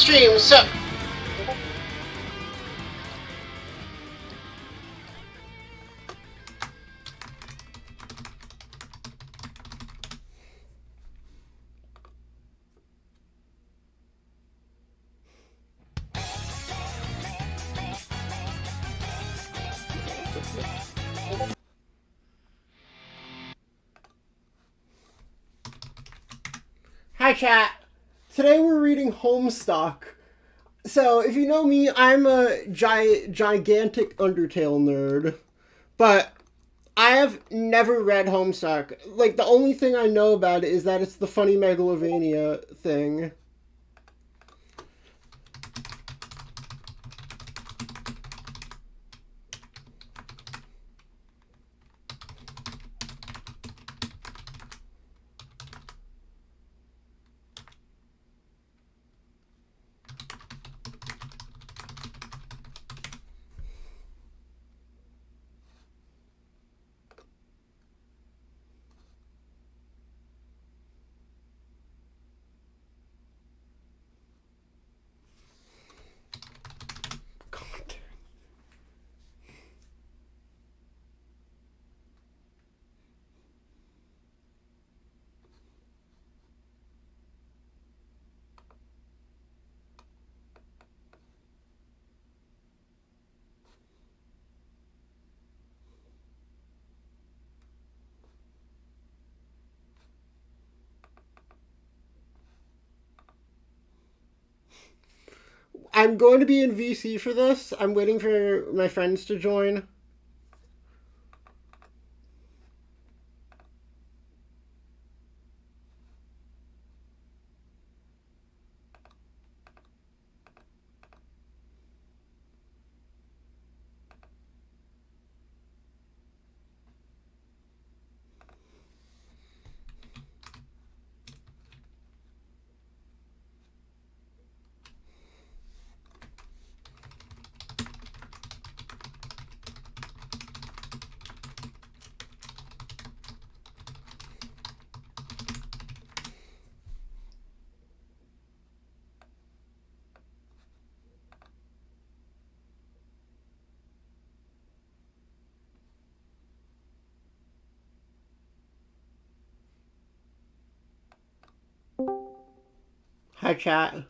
stream, so... Hi, chat. Today we're reading Homestuck. So, if you know me, I'm a gigantic Undertale nerd. But I have never read Homestuck. Like, the only thing I know about it is that it's the funny Megalovania thing. I'm going to be in VC for this. I'm waiting for my friends to join. Hi, chat.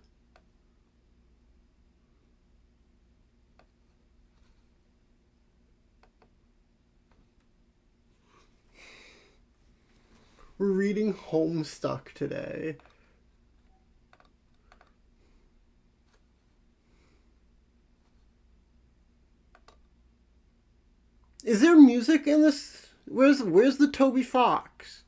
We're reading Homestuck today. Is there music in this? Where's the Toby Fox?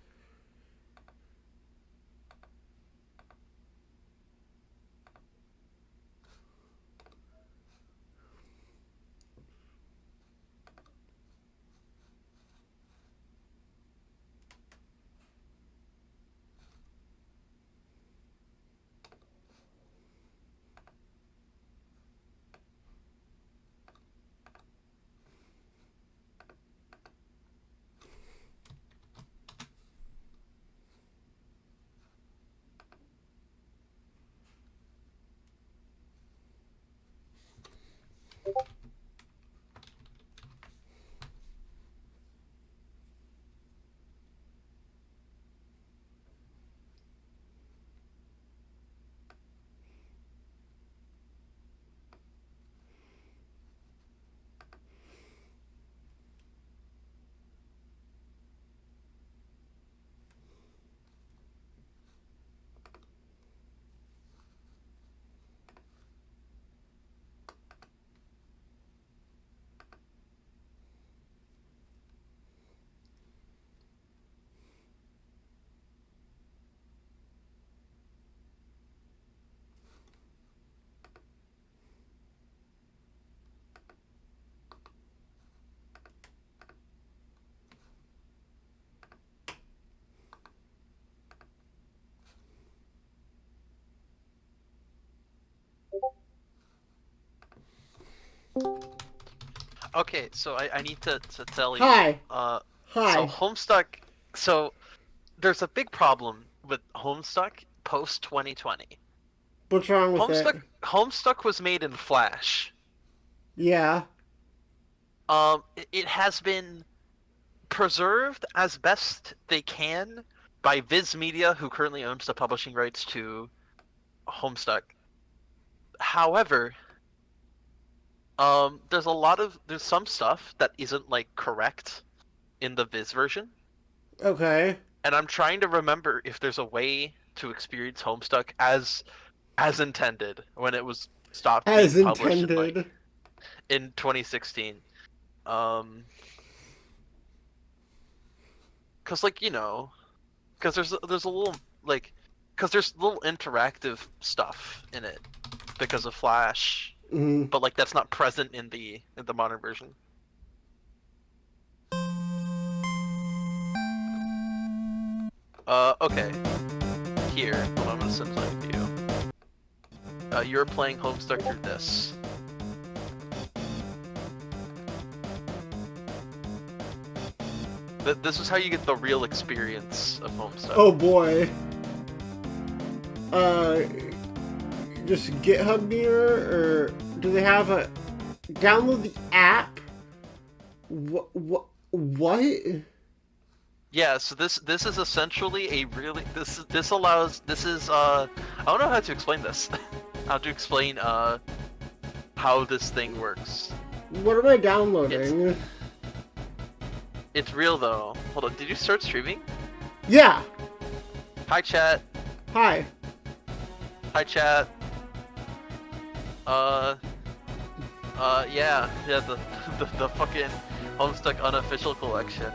Okay, so I need to tell you. Hi. Hi. Hi. So Homestuck. So there's a big problem with Homestuck post 2020. What's wrong with it? Homestuck was made in Flash. Yeah. It has been preserved as best they can by Viz Media, who currently owns the publishing rights to Homestuck. However, there's some stuff that isn't like correct in the Viz version, Okay. and I'm trying to remember if there's a way to experience Homestuck as intended when it was stopped being As published in like intended. in 2016. Cause like cause there's a little like, cause there's little interactive stuff in it because of Flash, Mm. but like that's not present in the modern version. Okay. Here, hold on, I'm gonna send something to you. You're playing Homestuck through this. This is how you get the real experience of Homestuck. Oh boy. Just GitHub Mirror, or do they have a download the app? What? Yeah, so this is essentially a really this allows this is I don't know how to explain this. How to explain how this thing works. What am I downloading? It's real though. Hold on, did you start streaming? Yeah. Hi chat. Hi. Hi chat. Yeah, the fucking Homestuck unofficial collection.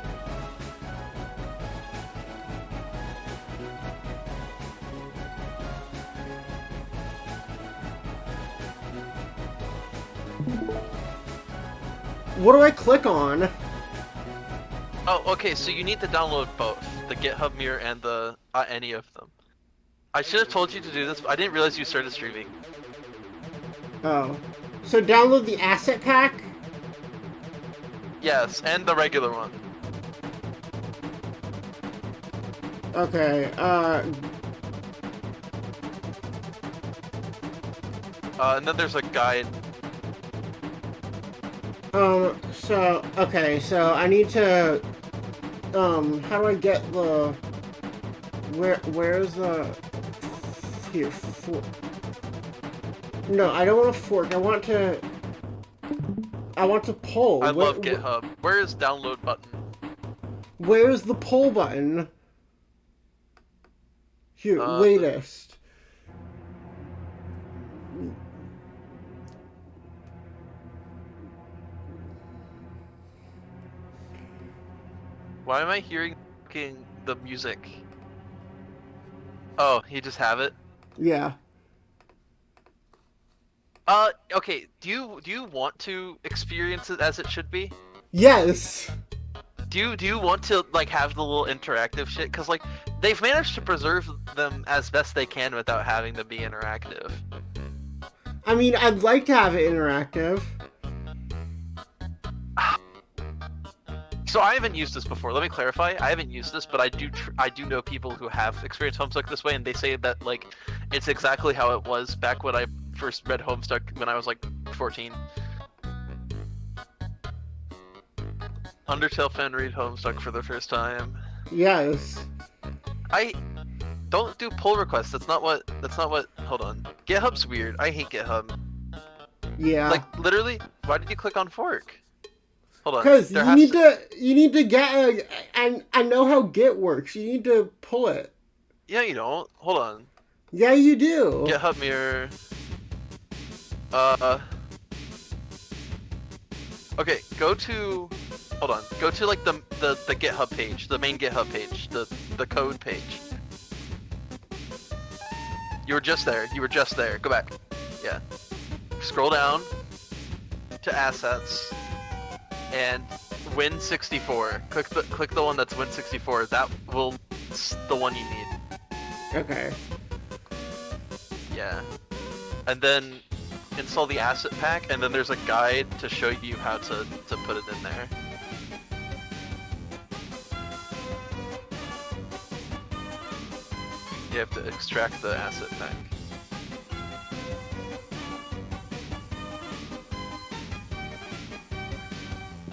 What do I click on? Oh, okay, so you need to download both, the GitHub Mirror and the any of them. I should have told you to do this, but I didn't realize you started streaming. Oh. So download the asset pack? Yes, and the regular one. Okay, And then there's a guide. so I need to, how do I get the, where's the, here, no, I don't want to fork, I want to pull. I love GitHub. Where is download button? Where's the pull button? Here, latest. Why am I hearing the music? Oh, you just have it? Yeah. Okay, do you want to experience it as it should be? Yes. Do you want to like have the little interactive shit? Cause like they've managed to preserve them as best they can without having them be interactive. I mean, I'd like to have it interactive. So I haven't used this before. Let me clarify. I haven't used this, but I do know people who have experienced Homestuck this way, and they say that like it's exactly how it was back when I first read Homestuck when I was like 14. Undertale fan read Homestuck for the first time. Yes. I don't do pull requests. That's not what. Hold on. GitHub's weird. I hate GitHub. Yeah. Like literally, why did you click on fork? Hold on. Because you need to get I know how Git works. You need to pull it. Yeah, you don't. Hold on. Yeah, you do. GitHub mirror. Okay, go to. Hold on. Go to like the GitHub page, the main GitHub page, the code page. You were just there. You were just there. Go back. Yeah. Scroll down to assets and Win64. Click the one that's Win64. That will the one you need. Okay. Yeah. And then install the asset pack, and then there's a guide to show you how to put it in there. You have to extract the asset pack.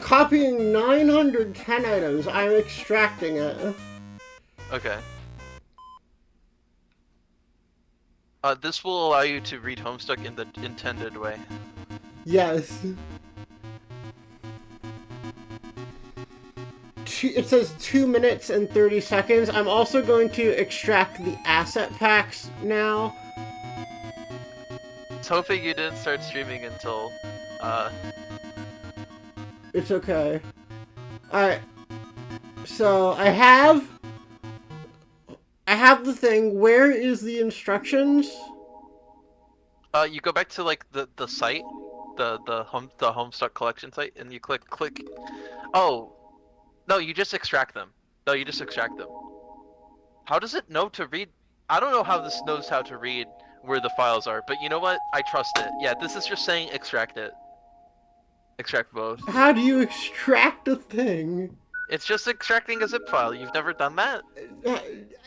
copying 910 items. I'm extracting it. Okay. This will allow you to read Homestuck in the intended way. Yes. It says 2 minutes and 30 seconds. I'm also going to extract the asset packs now. I was hoping you didn't start streaming until, It's okay. Alright. So, I have the thing. Where is the instructions? You go back to like the site, the Homestuck collection site, and you click. Oh, no, you just extract them. No, you just extract them. How does it know to read? I don't know how this knows how to read where the files are, but you know what? I trust it. Yeah, this is just saying extract it. Extract both. How do you extract a thing? It's just extracting a zip file. You've never done that?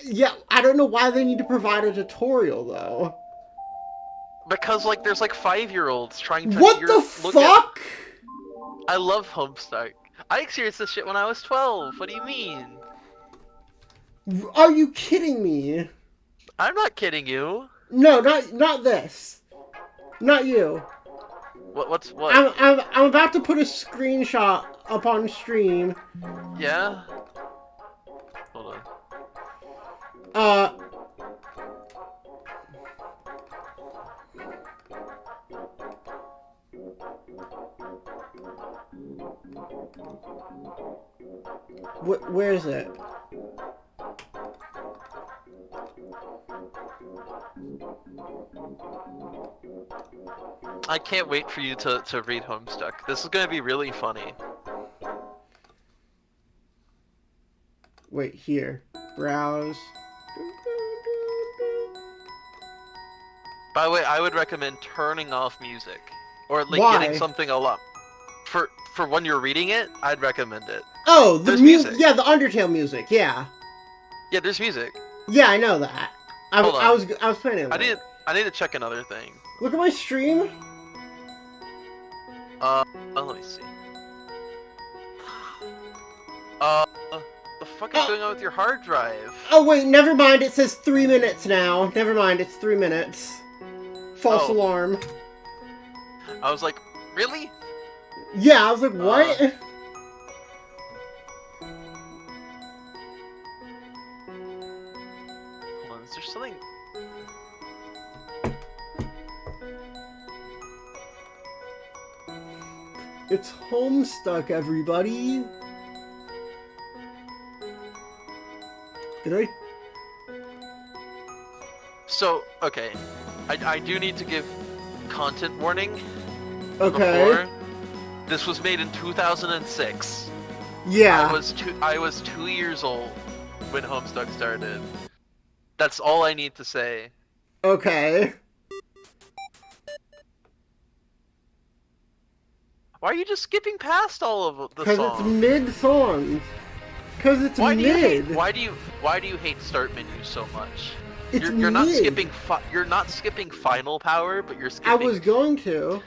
Yeah, I don't know why they need to provide a tutorial, though. Because, like, there's, like, 5-year-olds trying to... What the fuck? I love Homestuck. I experienced this shit when I was 12. What do you mean? Are you kidding me? I'm not kidding you. No, not this. Not you. What's what? I'm about to put a screenshot up on stream. Yeah? Hold on. Where is it? I can't wait for you to read Homestuck. This is gonna be really funny. Wait, here. Browse. By the way, I would recommend turning off music. Or like Why? getting something a lot. For when you're reading it, I'd recommend it. Oh, the music. Yeah, the Undertale music. Yeah. Yeah, there's music. Yeah, I know that. I was playing it. I need to check another thing. Look at my stream. Let me see. The fuck is going on with your hard drive? Oh wait, never mind. It says 3 minutes now. Never mind. It's 3 minutes. False alarm. I was like, really? Yeah, I was like, what? Hold on, is there something? It's Homestuck, everybody. Did I? So, okay. I do need to give content warning. Okay. Before. This was made in 2006. Yeah. I was 2 years old when Homestuck started. That's all I need to say. Okay. Why are you just skipping past all of the songs? Because it's mid-songs. Because it's mid. Why do you hate start menu so much? It's you're not mid. skipping you're not skipping Final Power, but you're skipping. I was going to.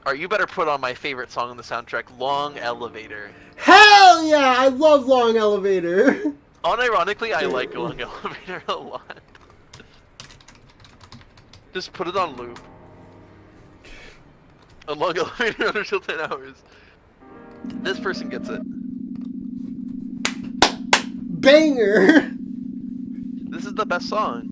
Alright, you better put on my favorite song on the soundtrack, Long Elevator. Hell yeah! I love Long Elevator. Unironically, I like Long Elevator a lot. Just put it on loop. A Long Elevator until 10 hours. This person gets it. Banger. This is the best song.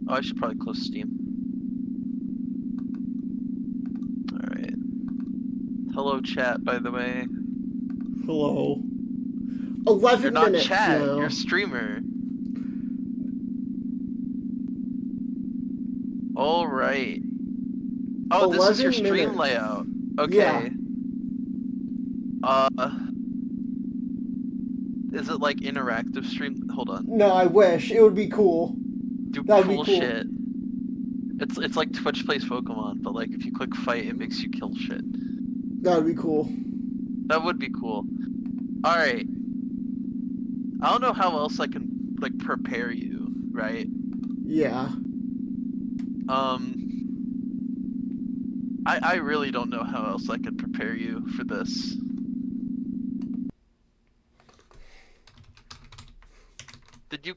Oh, I should probably close Steam. Alright. Hello, chat, by the way. Hello. 11 You're not minutes chat, now. you're a streamer. Alright. Oh, this is your stream minutes. layout. Okay. Yeah. Is it like interactive stream? Hold on. No, I wish. It would be cool. Do That'd cool, be cool. shit. It's like Twitch plays Pokemon, but like if you click fight, it makes you kill shit. That would be cool. That would be cool. Alright. I don't know how else I can like prepare you, right? Yeah. I really don't know how else I could prepare you for this. Did you?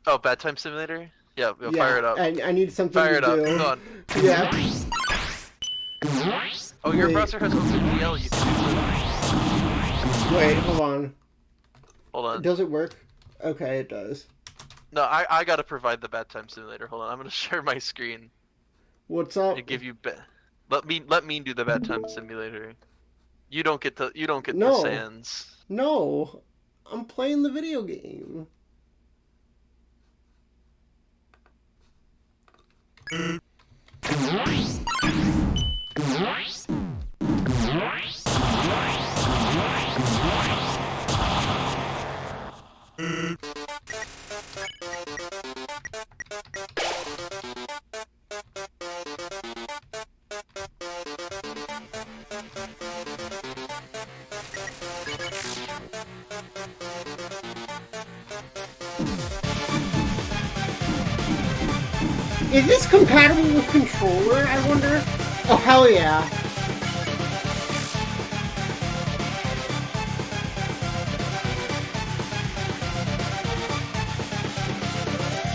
Oh, Bad Time Simulator? Yeah, we'll fire it up. I need something Fire to it up. do. Go on. Yeah. Oh, your Wait. browser has OpenGL. You can Wait, hold on. Hold on. Does it work? Okay, it does. No, I gotta provide the Bad Time Simulator. Hold on, I'm gonna share my screen What's up? and give you let me do the Bad Time Simulator. You don't get the No. sans. No. I'm playing the video game. Is this compatible with controller, I wonder? Oh, hell yeah.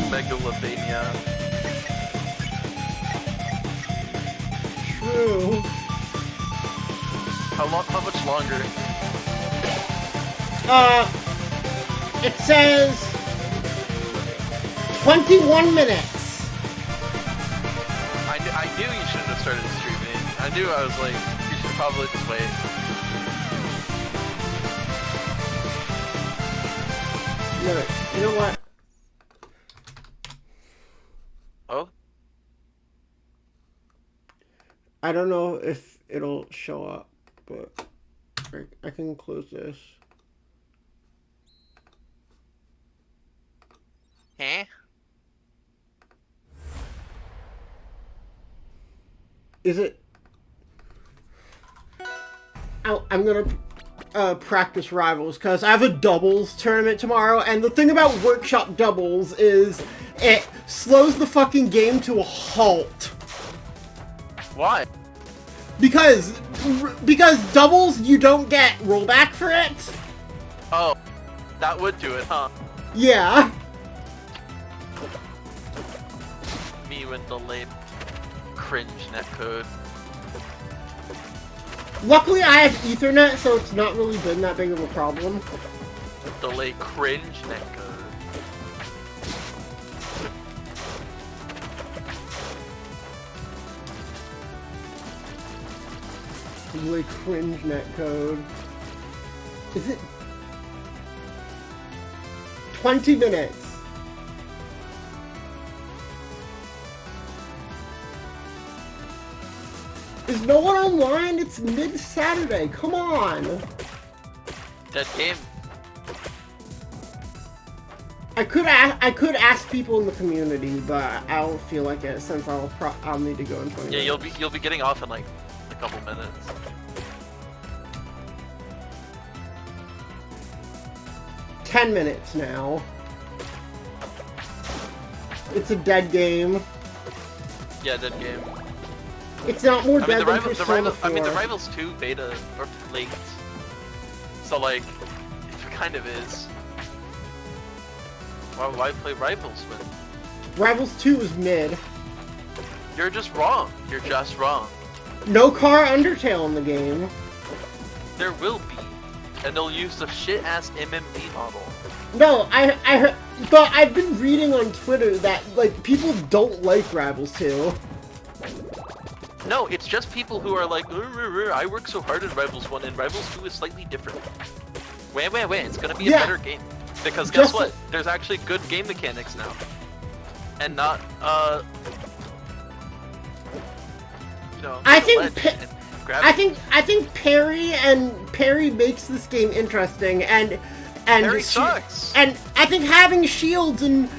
Megalovania. True. How much longer? It says 21 minutes. I knew you shouldn't have started streaming. I knew I was like, you should probably just wait. No, you know what? Oh? I don't know if it'll show up, but I can close this. Huh? Is it? I'm gonna practice Rivals because I have a doubles tournament tomorrow, and the thing about workshop doubles is it slows the fucking game to a halt. Why? Because doubles you don't get rollback for it. Oh, that would do it, huh? Yeah. Me with the late cringe netcode. Luckily, I have Ethernet, so it's not really been that big of a problem. Delay cringe netcode. Really cringe netcode. Is it 20 minutes? Is no one online? It's mid-Saturday. Come on. Dead game. I could ask people in the community, but I don't feel like it since I'll need to go in 20 Yeah, minutes. you'll be getting off in like a couple minutes. $10 minutes now. It's a dead game. Yeah, dead game. It's not more I mean, dead the than Rivals, Persona 4. the Rivals 2 beta or leaked. So like, it kind of is. Why play Rivals when? Rivals 2 is mid. You're just wrong. You're just wrong. No car Undertale in the game. There will be, and they'll use the shit-ass MMV model. No, I heard, but I've been reading on Twitter that like people don't like Rivals 2. No, it's just people who are like, I work so hard in Rivals 1, and Rivals 2 is slightly different. Wait, it's gonna be a better game. Because guess what? There's actually good game mechanics now. And not, you know, I think Perry makes this game interesting, and Perry sucks. And I think having shields in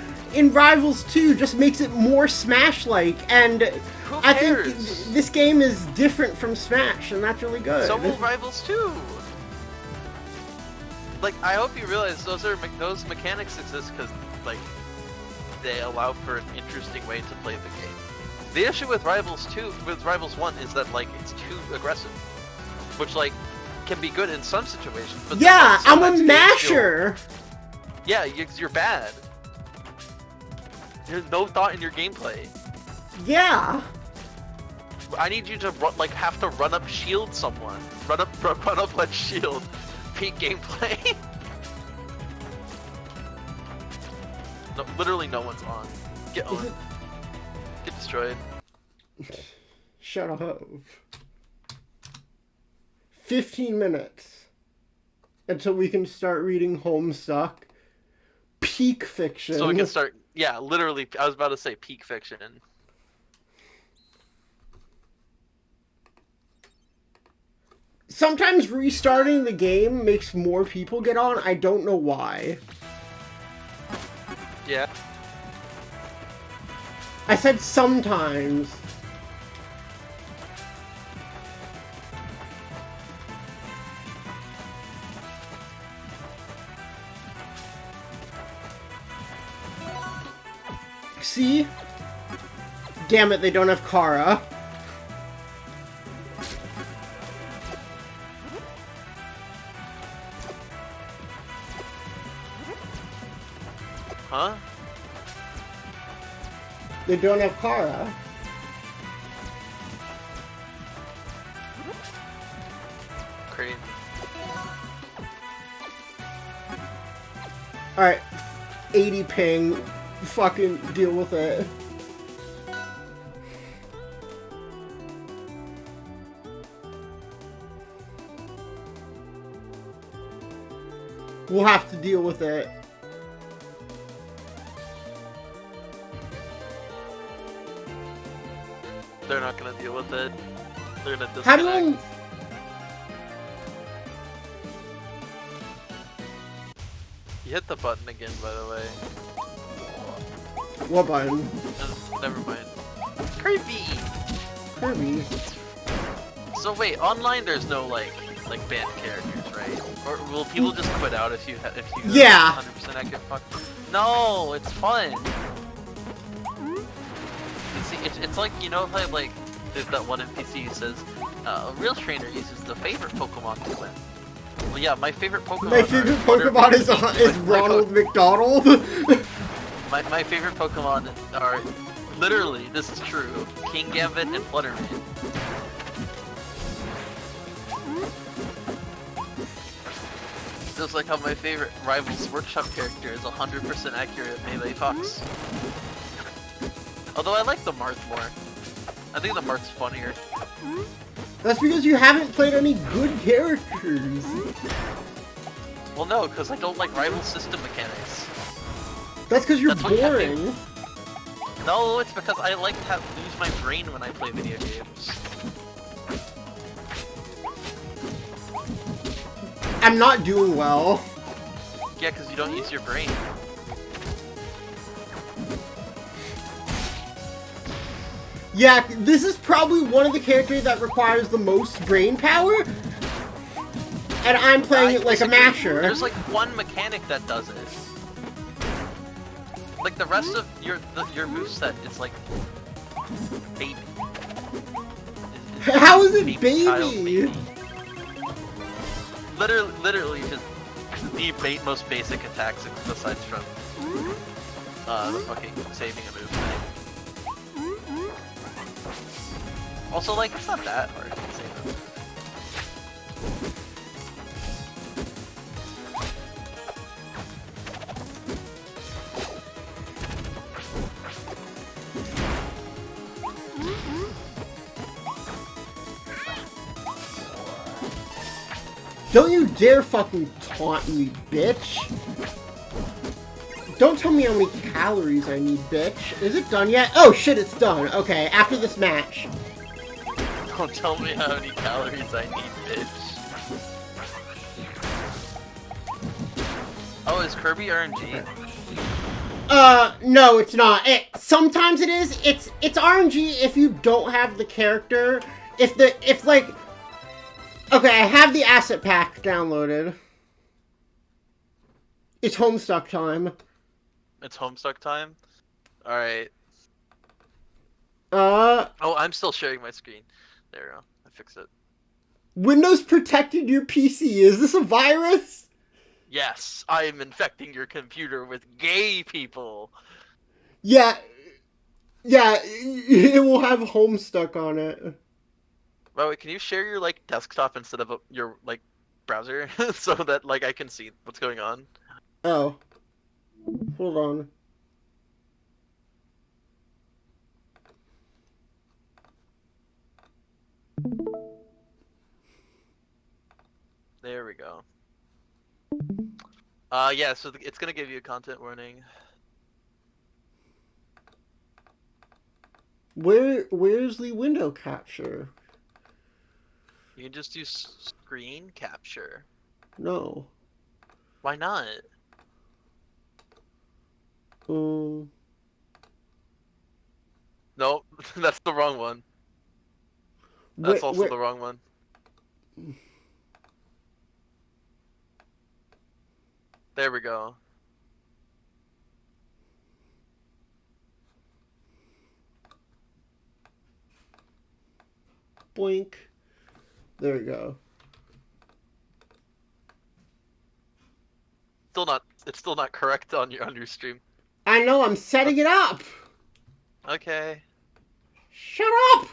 Rivals 2 just makes it more Smash-like, and Who I cares? think this game is different from Smash, and that's really good. So will Rivals 2. Like, I hope you realize those mechanics exist because, like, they allow for an interesting way to play the game. The issue with Rivals 1 is that like it's too aggressive, which like can be good in some situations. But yeah, then, I'm a masher. Yeah, you're bad. There's no thought in your gameplay. Yeah. I need you to have to run up, shield someone. Run up, let's shield. Peak gameplay. No, literally no one's on. Get on. Get destroyed. Shut up. 15 minutes until we can start reading Homestuck. Peak fiction. So we can start. Yeah, literally. I was about to say peak fiction. Sometimes restarting the game makes more people get on. I don't know why. Yeah. I said sometimes. See? Damn it, they don't have Kara. Huh? They don't have Kara. Crazy. Alright. 80 ping. Fucking deal with it. We'll have to deal with it. They're not gonna deal with it. They're gonna disconnect. How do I... You hit the button again, by the way. What button? Never mind. Kirby! Kirby. So wait, online there's no like banned characters, right? Or will people just quit out if you Yeah. 100% accurate? Fuck. No, it's fun. You see, it's like, you know how like there's that one NPC who says a real trainer uses the favorite Pokemon to win. Well, yeah, my favorite Pokemon. My favorite Pokemon is Ronald McDonald. My favorite Pokemon are literally, this is true, King Gambit and Fluttermane. Just like how my favorite Rivals Workshop character is 100% accurate Melee Fox. Although I like the Marth more. I think the Marth's funnier. That's because you haven't played any good characters. Well, no, because I don't like rival system mechanics. That's because you're That's what boring. No, it's because I like to lose my brain when I play video games. I'm not doing well. Yeah, because you don't use your brain. Yeah, this is probably one of the characters that requires the most brain power. And I'm playing it like a masher. There's like one mechanic that does it. Like the rest of your moveset is like baby. How is it child baby? Literally just the most basic attacks besides from the fucking saving a move thing. Also, like, it's not that hard to save a move. Don't you dare fucking taunt me, bitch. Don't tell me how many calories I need, bitch. Is it done yet? Oh shit, it's done. Okay, after this match. Don't tell me how many calories I need, bitch. Oh, is Kirby RNG? No, it's not. Sometimes it is. It's RNG if you don't have the character. If like... Okay, I have the asset pack downloaded. It's Homestuck time. It's Homestuck time? Alright. Uh, Oh, I'm still sharing my screen. There we go. I fixed it. Windows protected your PC. Is this a virus? Yes, I am infecting your computer with gay people. Yeah, yeah, it will have Homestuck on it. By the way, can you share your like desktop instead of your like browser so that like I can see what's going on? Oh, hold on. There we go. Yeah, so it's gonna give you a content warning. Where's the window capture? You can just do screen capture. No. Why not? Um, Nope, that's the wrong one. That's also where, the wrong one. There we go. boink. There we go. It's still not correct on your stream. I know, I'm setting it up! Okay. Shut up!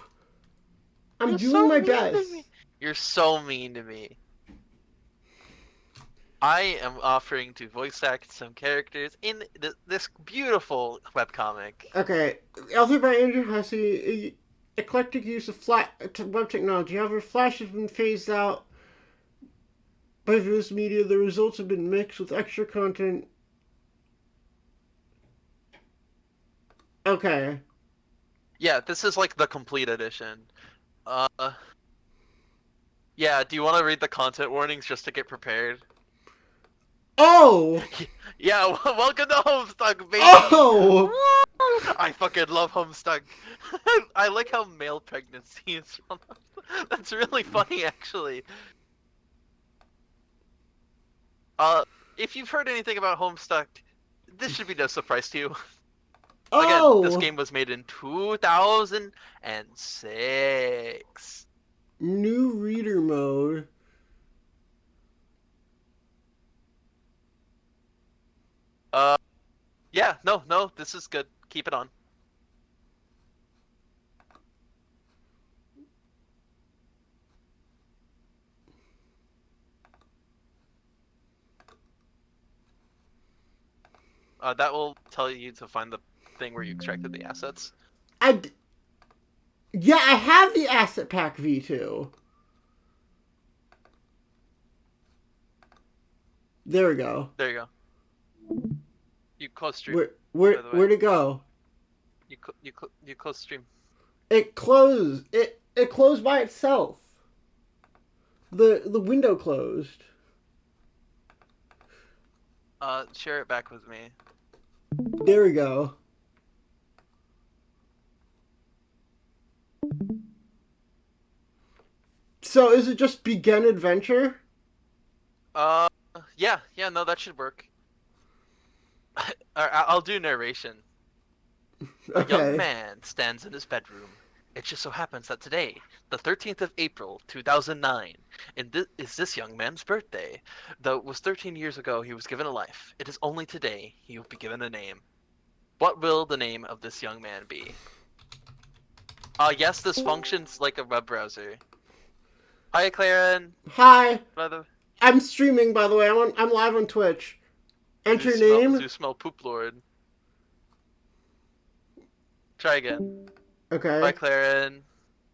I'm You're doing so my mean best. to me. You're so mean to me. I am offering to voice act some characters in this beautiful webcomic. Okay, authored by Andrew Hussey, eclectic use of web technology. However, Flash has been phased out by Viz Media. The results have been mixed with extra content. Okay. Yeah, this is like the complete edition. Yeah, do you want to read the content warnings just to get prepared? Oh! Yeah, welcome to Homestuck, baby! Oh! Woo! I fucking love Homestuck. I like how male pregnancy is from. That's really funny, actually. Uh, if you've heard anything about Homestuck, this should be no surprise to you. Again, this Oh! game was made in 2006. New reader mode. Uh, yeah, no, this is good. Keep it on. That will tell you to find the thing where you extracted the assets. Yeah, I have the asset pack V2. There we go. There you go. You close stream, by the way. Where'd it go? You close stream. It closed. It closed by itself. The window closed. Share it back with me. There we go. So is it just begin adventure? Yeah, no, that should work. I'll do narration. A young Okay. man stands in his bedroom. It just so happens that today, the 13th of April, 2009, is this young man's birthday. Though it was 13 years ago he was given a life, it is only today he will be given a name. What will the name of this young man be? Yes, this functions like a web browser. Hi, Claren. Hi. By the I'm streaming, by the way. I'm live on Twitch. Enter name. you smell poop, Lord. Try again. Okay. Bye, Claren.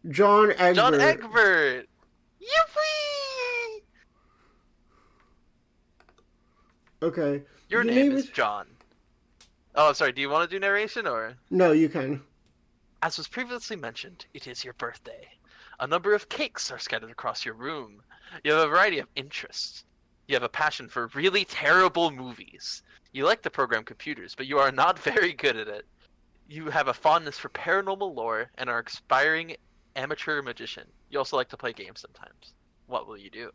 John Egbert. John Egbert! Yippee! Okay. Your name is John. Oh, sorry, do you want to do narration, or? No, you can. As was previously mentioned, it is your birthday. A number of cakes are scattered across your room. You have a variety of interests. You have a passion for really terrible movies. You like to program computers, but you are not very good at it. You have a fondness for paranormal lore and are aspiring amateur magician. You also like to play games sometimes. What will you do?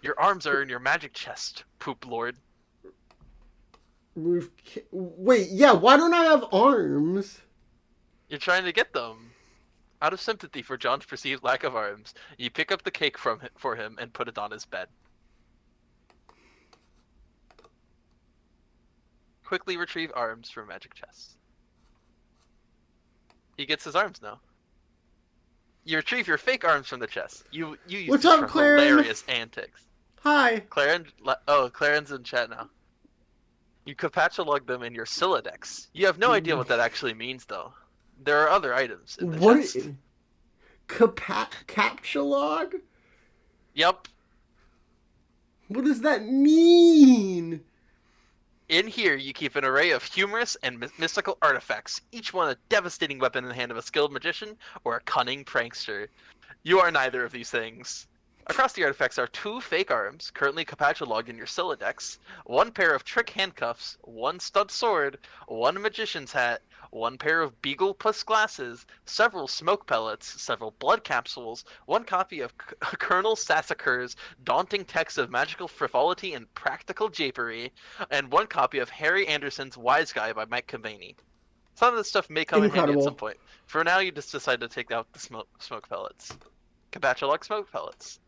Your arms are in your magic chest, poop lord. Wait, yeah, why don't I have arms? You're trying to get them. Out of sympathy for John's perceived lack of arms, you pick up the cake for him and put it on his bed. Quickly retrieve arms from magic chest. He gets his arms now. You retrieve your fake arms from the chest. You use What's this up, for Claren? hilarious antics. Hi. Claren's in chat now. You capatulog them in your Siladex. You have no idea what that actually means, though. There are other items in the chest. Captcha log? Yep. What does that mean? In here, you keep an array of humorous and mystical artifacts, each one a devastating weapon in the hand of a skilled magician or a cunning prankster. You are neither of these things. Across the artifacts are 2 fake arms, currently capatuloged in your Siladex, 1 pair of trick handcuffs, 1 stud sword, 1 magician's hat, 1 pair of Beagle Puss glasses, several smoke pellets, several blood capsules, 1 copy of Colonel Sassacre's daunting text of magical frivolity and practical japery, and 1 copy of Harry Anderson's Wise Guy by Mike Cavaney. Some of this stuff may come in handy at some point. For now, you just decide to take out the smoke pellets. Capatulog smoke pellets.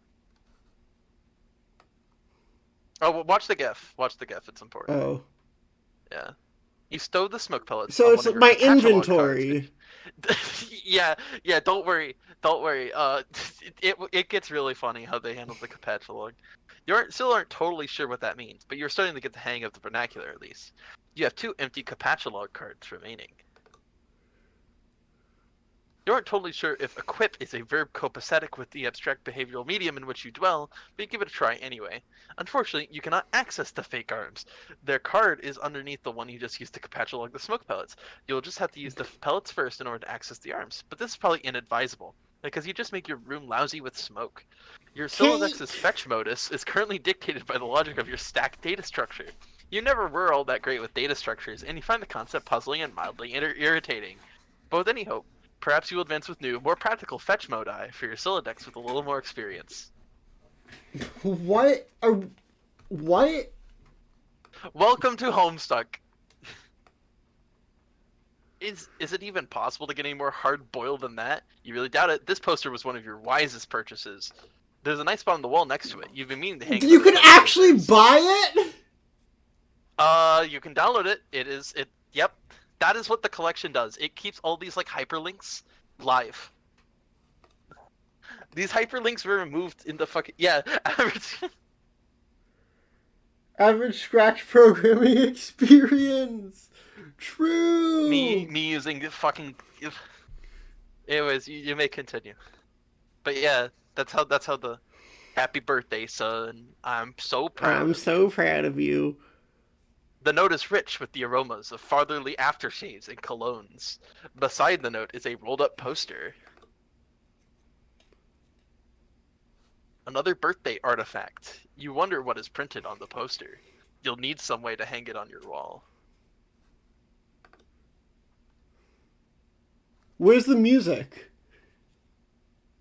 Oh, watch the GIF. Watch the GIF. It's important. Oh. Yeah. You stow the smoke pellets. So it's my inventory. yeah. Don't worry. It gets really funny how they handle the capatulog. You still aren't totally sure what that means, but you're starting to get the hang of the vernacular at least. You have 2 empty capatulog cards remaining. You aren't totally sure if equip is a verb copacetic with the abstract behavioral medium in which you dwell, but you give it a try anyway. Unfortunately, you cannot access the fake arms. Their card is underneath the one you just used to capatulog the smoke pellets. You'll just have to use the pellets first in order to access the arms, but this is probably inadvisable, because you just make your room lousy with smoke. Your Silodex's fetch modus is currently dictated by the logic of your stacked data structure. You never were all that great with data structures, and you find the concept puzzling and mildly irritating. But with any hope, perhaps you will advance with new, more practical fetch modi for your Siladex with a little more experience. What? Welcome to Homestuck. Is it even possible to get any more hard-boiled than that? You really doubt it? This poster was one of your wisest purchases. There's a nice spot on the wall next to it. You've been meaning to hang it. You can actually buy it? You can download it. Yep. That is what the collection does. It keeps all these, like, hyperlinks live. These hyperlinks were removed in the fucking... Yeah, Average Scratch programming experience. True. Me using the fucking... Anyways, you may continue. But yeah, that's how the... Happy birthday, son. I'm so proud. I'm so proud of you. The note is rich with the aromas of fatherly aftershaves and colognes. Beside the note is a rolled-up poster. Another birthday artifact. You wonder what is printed on the poster. You'll need some way to hang it on your wall. Where's the music?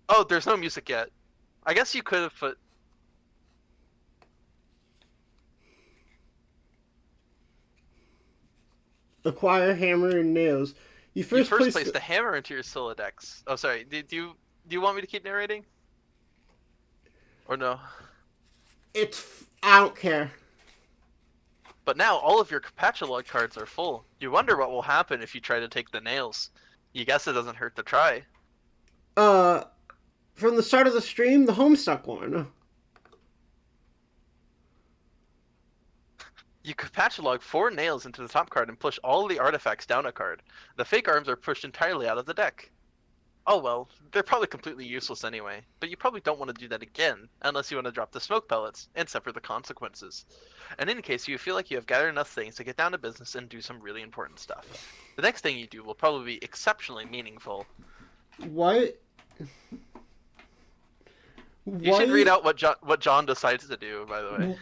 Oh, there's no music yet. I guess you could have put... Acquire hammer and nails. You first placed the hammer into your Siladex. Oh, sorry. Do you want me to keep narrating? Or no? I don't care. But now all of your capatulog cards are full. You wonder what will happen if you try to take the nails. You guess it doesn't hurt to try. From the start of the stream, the Homestuck one. You capatulog 4 nails into the top card and push all the artifacts down a card. The fake arms are pushed entirely out of the deck. Oh well, they're probably completely useless anyway, but you probably don't want to do that again, unless you want to drop the smoke pellets and suffer the consequences. And in any case, you feel like you have gathered enough things to get down to business and do some really important stuff. The next thing you do will probably be exceptionally meaningful. What? You should read out what John decides to do, by the way.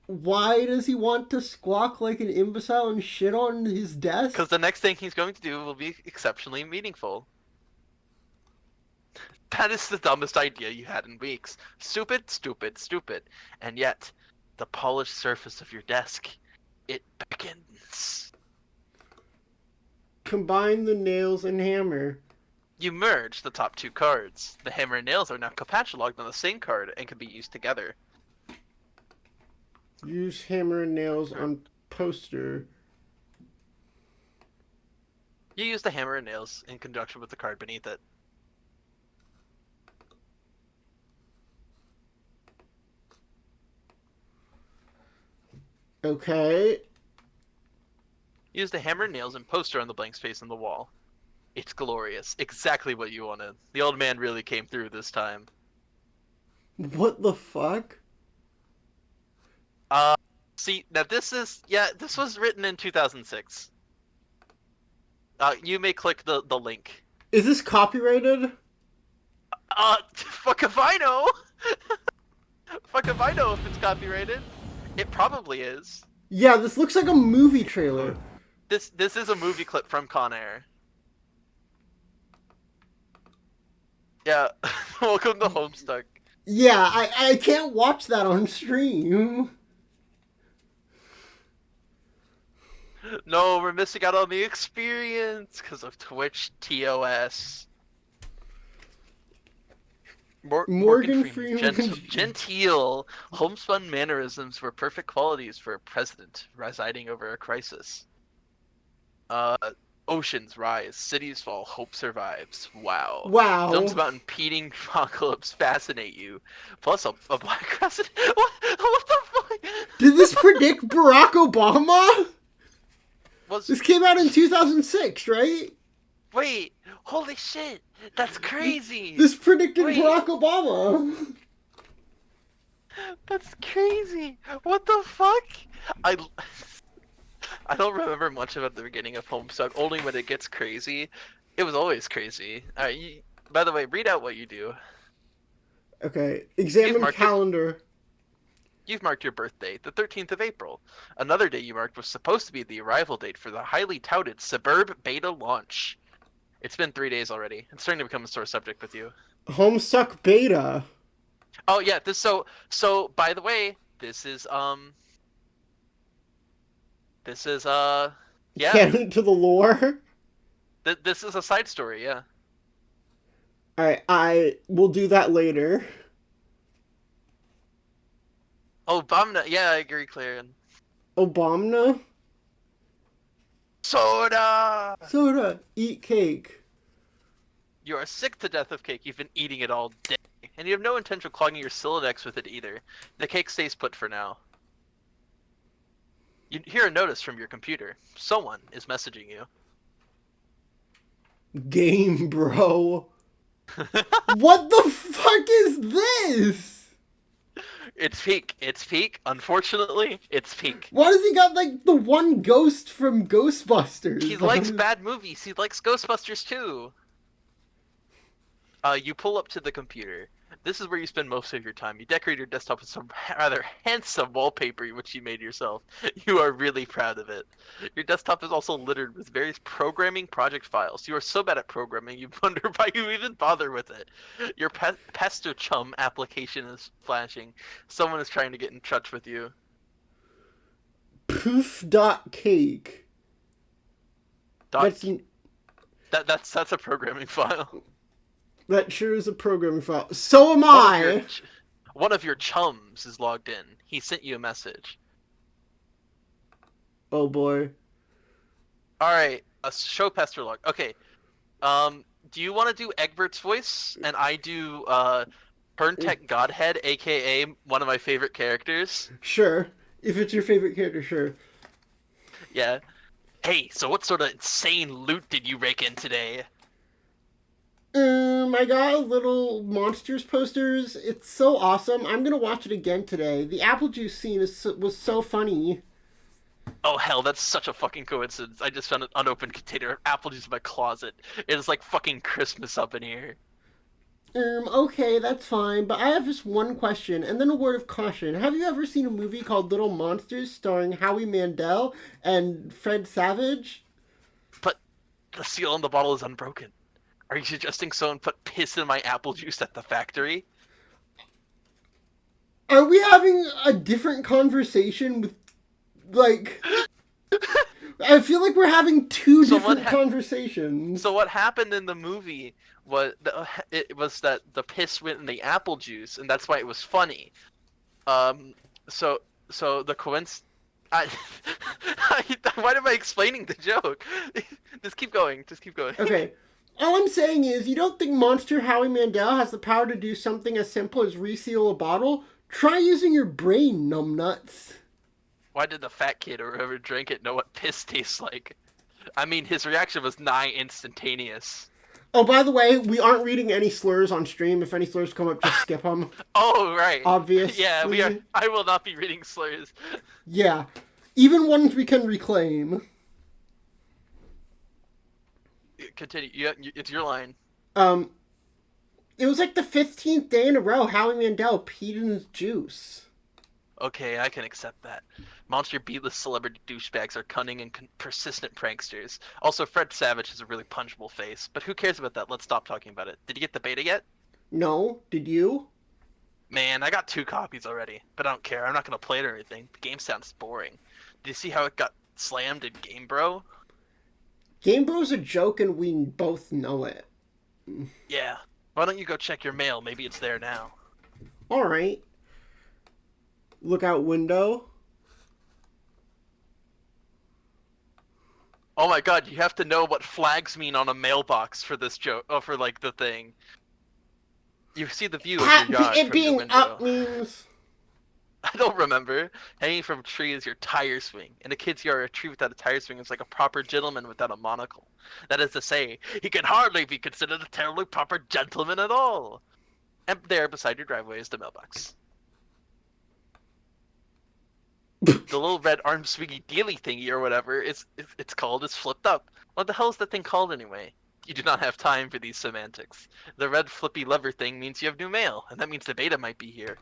Why does he want to squawk like an imbecile and shit on his desk? Because the next thing he's going to do will be exceptionally meaningful. That is the dumbest idea you had in weeks. Stupid, stupid, stupid. And yet, the polished surface of your desk, it beckons. cards. Combine the nails and hammer. You merge the top 2 cards. The hammer and nails are now cataloged on the same card and can be used together. Use hammer and nails on poster. You use the hammer and nails in conjunction with the card beneath it. Okay. Use the hammer and nails and poster on the blank space on the wall. It's glorious. Exactly what you wanted. The old man really came through this time. What the fuck? See, now this was written in 2006. You may click the link. Is this copyrighted? Fuck if I know! Fuck if I know if it's copyrighted. It probably is. Yeah, this looks like a movie trailer. This is a movie clip from Con Air. Yeah, welcome to Homestuck. Yeah, I can't watch that on stream. No, we're missing out on the experience because of Twitch TOS. Morgan Freeman. Genteel, homespun mannerisms were perfect qualities for a president residing over a crisis. Oceans rise, cities fall, hope survives. Wow. Wow. Films about impeding apocalypse fascinate you. Plus a black president. What the fuck? Did this predict Barack Obama? Was This came out in 2006, right? Wait, holy shit, that's crazy. This predicted Wait. Barack Obama. That's crazy. What the fuck? I don't remember much about the beginning of Homestuck, only when it gets crazy. It was always crazy. By the way, read out what you do. Okay, examine calendar. You've marked your birthday, the 13th of April. Another day you marked was supposed to be the arrival date for the highly touted Suburb beta launch. It's been 3 days already. It's starting to become a sore subject with you. Homestuck beta. Oh yeah, so by the way, this is yeah. Canon to the lore. This is a side story, yeah. Alright, I will do that later. Obama, yeah, I agree, Clarion. Obama? Soda! Eat cake. You are sick to death of cake. You've been eating it all day. And you have no intention of clogging your Silodex with it either. The cake stays put for now. You hear a notice from your computer. Someone is messaging you. Game, bro. What the fuck is this? It's peak. It's peak. Unfortunately, it's peak. Why does he got like the one ghost from Ghostbusters? He likes bad movies. He likes Ghostbusters too. You pull up to the computer. This is where you spend most of your time. You decorate your desktop with some rather handsome wallpaper which you made yourself. You are really proud of it. Your desktop is also littered with various programming project files. You are so bad at programming, you wonder why you even bother with it. Your Pesto Chum application is flashing. Someone is trying to get in touch with you. Poof.cake. That's a programming file. That sure is a programming file. So am I. One of your chums is logged in. He sent you a message. Oh boy. Alright, show pester log. Okay. Do you want to do Egbert's voice? And I do Perntech Godhead, aka one of my favorite characters? Sure. If it's your favorite character, sure. Yeah. Hey, so what sort of insane loot did you rake in today? I got little monsters posters. It's so awesome. I'm gonna watch it again today. The apple juice scene was so funny. Oh hell, that's such a fucking coincidence. I just found an unopened container of apple juice in my closet. It is like fucking Christmas up in here. Okay, that's fine, but I have just one question, and then a word of caution. Have you ever seen a movie called Little Monsters starring Howie Mandel and Fred Savage? But the seal on the bottle is unbroken. Are you suggesting someone put piss in my apple juice at the factory? Are we having a different conversation with, like... I feel like we're having two So different conversations. So what happened in the movie was it was that the piss went in the apple juice, and that's why it was funny. Um, so the coincidence. I, why am I explaining the joke? Just keep going. Just keep going. Okay. All I'm saying is, you don't think Monster Howie Mandel has the power to do something as simple as reseal a bottle? Try using your brain, numbnuts. Why did the fat kid or whoever drank it know what piss tastes like? I mean, his reaction was nigh instantaneous. Oh, by the way, we aren't reading any slurs on stream. If any slurs come up, just skip them. Oh, right. Yeah, we are. Obviously. I will not be reading slurs. Yeah. Even ones we can reclaim. Continue. It's your line. Um, it was like the 15th day in a row Howie Mandel peed in his juice. Okay, I can accept that. Monster B-list celebrity douchebags are cunning and persistent pranksters. Also, Fred Savage has a really punchable face. But who cares about that? Let's stop talking about it. Did you get the beta yet? No, did you? Man, I got 2 copies already. But I don't care. I'm not going to play it or anything. The game sounds boring. Did you see how it got slammed in Game Bro? Game Bro's a joke and we both know it. Yeah. Why don't you go check your mail? Maybe it's there now. Alright. Lookout window. Oh my god, you have to know what flags mean on a mailbox for this joke. Oh, for like the thing. You see the view of your yard it from being your window. up means... I don't remember. Hanging from a tree is your tire swing. In a kid's yard, a tree without a tire swing is like a proper gentleman without a monocle. That is to say, he can hardly be considered a terribly proper gentleman at all. And there, beside your driveway, is the mailbox. The little red arm swingy dealy thingy or whatever it's called is flipped up. What the hell is that thing called anyway? You do not have time for these semantics. The red flippy lever thing means you have new mail, and that means the beta might be here.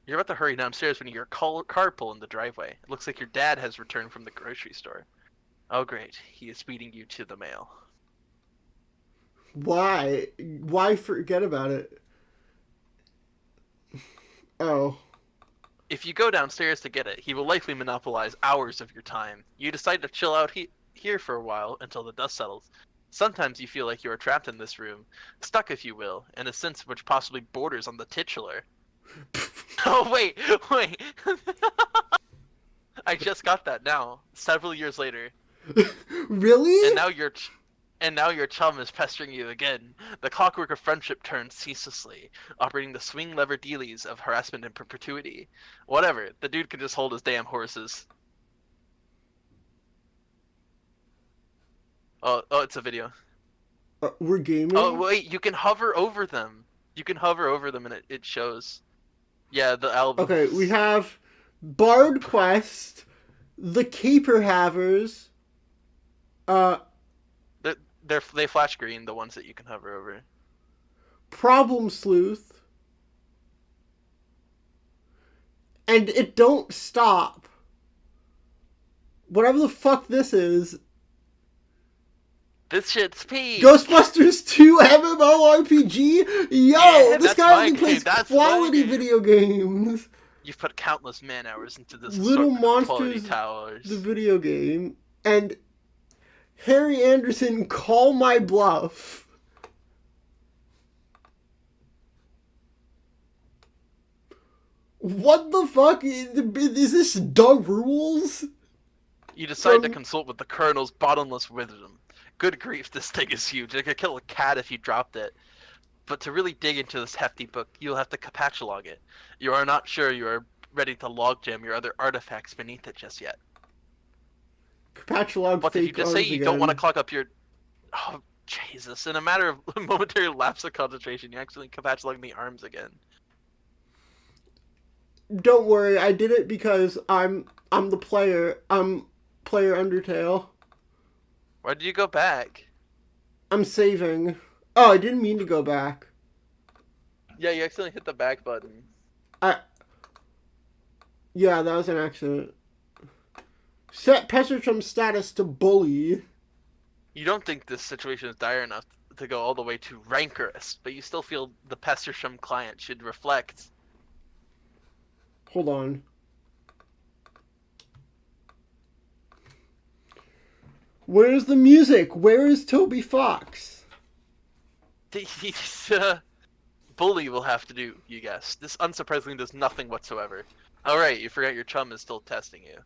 You're about to hurry downstairs when you hear a car pull in the driveway. It looks like your dad has returned from the grocery store. Oh great, he is speeding you to the mail. Why? Why forget about it? Oh. If you go downstairs to get it, he will likely monopolize hours of your time. You decide to chill out here for a while until the dust settles. Sometimes you feel like you are trapped in this room, stuck if you will, in a sense which possibly borders on the titular. Oh wait. I just got that now, several years later. Really? And now your chum is pestering you again. The clockwork of friendship turns ceaselessly, operating the swing lever dealies of harassment in perpetuity. Whatever, the dude can just hold his damn horses. Oh, it's a video. We're gaming? Oh, wait, you can hover over them. You can hover over them and it shows. Yeah, the album. Okay, we have Bard Quest, the Caper Havers, They flash green, the ones that you can hover over. Problem Sleuth, and it don't stop. Whatever the fuck this is. This shit's pee. Ghostbusters 2 MMORPG? Yo, Yeah, this that's guy my only plays game, that's quality my game. video games. You've put countless man hours into this Little assortment of quality Monsters, towers. the video game, and Harry Anderson, Call My Bluff. What the fuck? Is this Doug Rules? You decide to consult with the Colonel's bottomless wisdom. Good grief, this thing is huge. It could kill a cat if you dropped it. But to really dig into this hefty book, you'll have to capatulog it. You are not sure you are ready to logjam your other artifacts beneath it just yet. Capatulog What did you fake just say? arms You again. don't want to clog up your... Oh, Jesus. In a matter of momentary lapse of concentration, you actually capatulog the arms again. Don't worry, I did it because I'm the player. I'm player Undertale. Why did you go back? I'm saving. Oh, I didn't mean to go back. Yeah, you accidentally hit the back button. Yeah, that was an accident. Set Pessertrum status to bully. You don't think this situation is dire enough to go all the way to rancorous, but you still feel the Pestersham client should reflect. Hold on. Where's the music? Where is Toby Fox? This bully will have to do, you guess. This unsurprisingly does nothing whatsoever. Alright, you forgot your chum is still pestering you.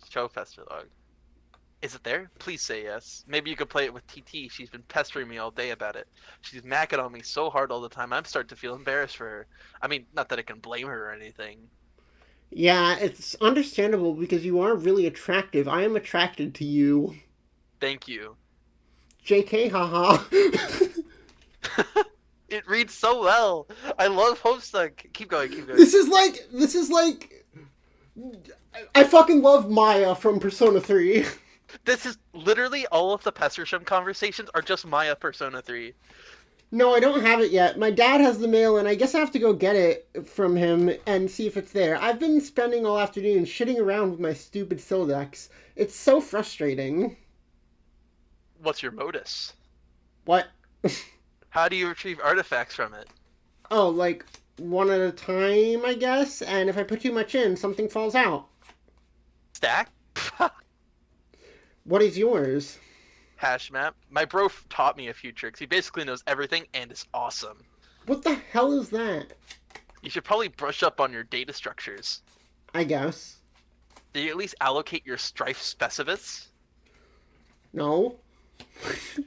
Show Fester log. Is it there? Please say yes. Maybe you could play it with TT. She's been pestering me all day about it. She's macking on me so hard all the time, I'm starting to feel embarrassed for her. I mean, not that I can blame her or anything. Yeah, it's understandable because you are really attractive. I am attracted to you. Thank you. JK, haha. It reads so well. I love Homestuck. Keep going, keep going. This is like, I fucking love Maya from Persona 3. This is literally all of the Pestersham conversations are just Maya Persona 3. No, I don't have it yet. My dad has the mail, and I guess I have to go get it from him and see if it's there. I've been spending all afternoon shitting around with my stupid Silex. It's so frustrating. What's your modus? What? How do you retrieve artifacts from it? Oh, like, one at a time, I guess? And if I put too much in, something falls out. Stack? What is yours? Hash map. My bro taught me a few tricks. He basically knows everything and is awesome. What the hell is that? You should probably brush up on your data structures. I guess. Do you at least allocate your strife specifics? No.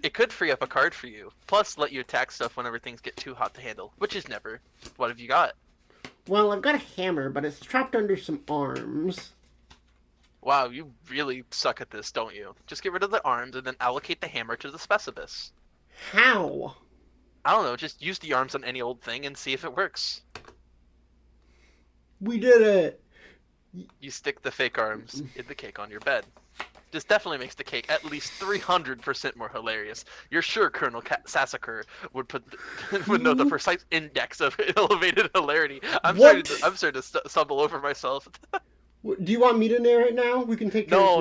It could free up a card for you. Plus, let you attack stuff whenever things get too hot to handle, which is never. What have you got? Well, I've got a hammer, but it's trapped under some arms. Wow, you really suck at this, don't you? Just get rid of the arms and then allocate the hammer to the specibus. How? I don't know, just use the arms on any old thing and see if it works. We did it! You stick the fake arms in the cake on your bed. This definitely makes the cake at least 300% more hilarious. You're sure Colonel Sassaker would know the precise index of elevated hilarity. I'm starting to stumble over myself. Do you want me to narrate now? We can take No.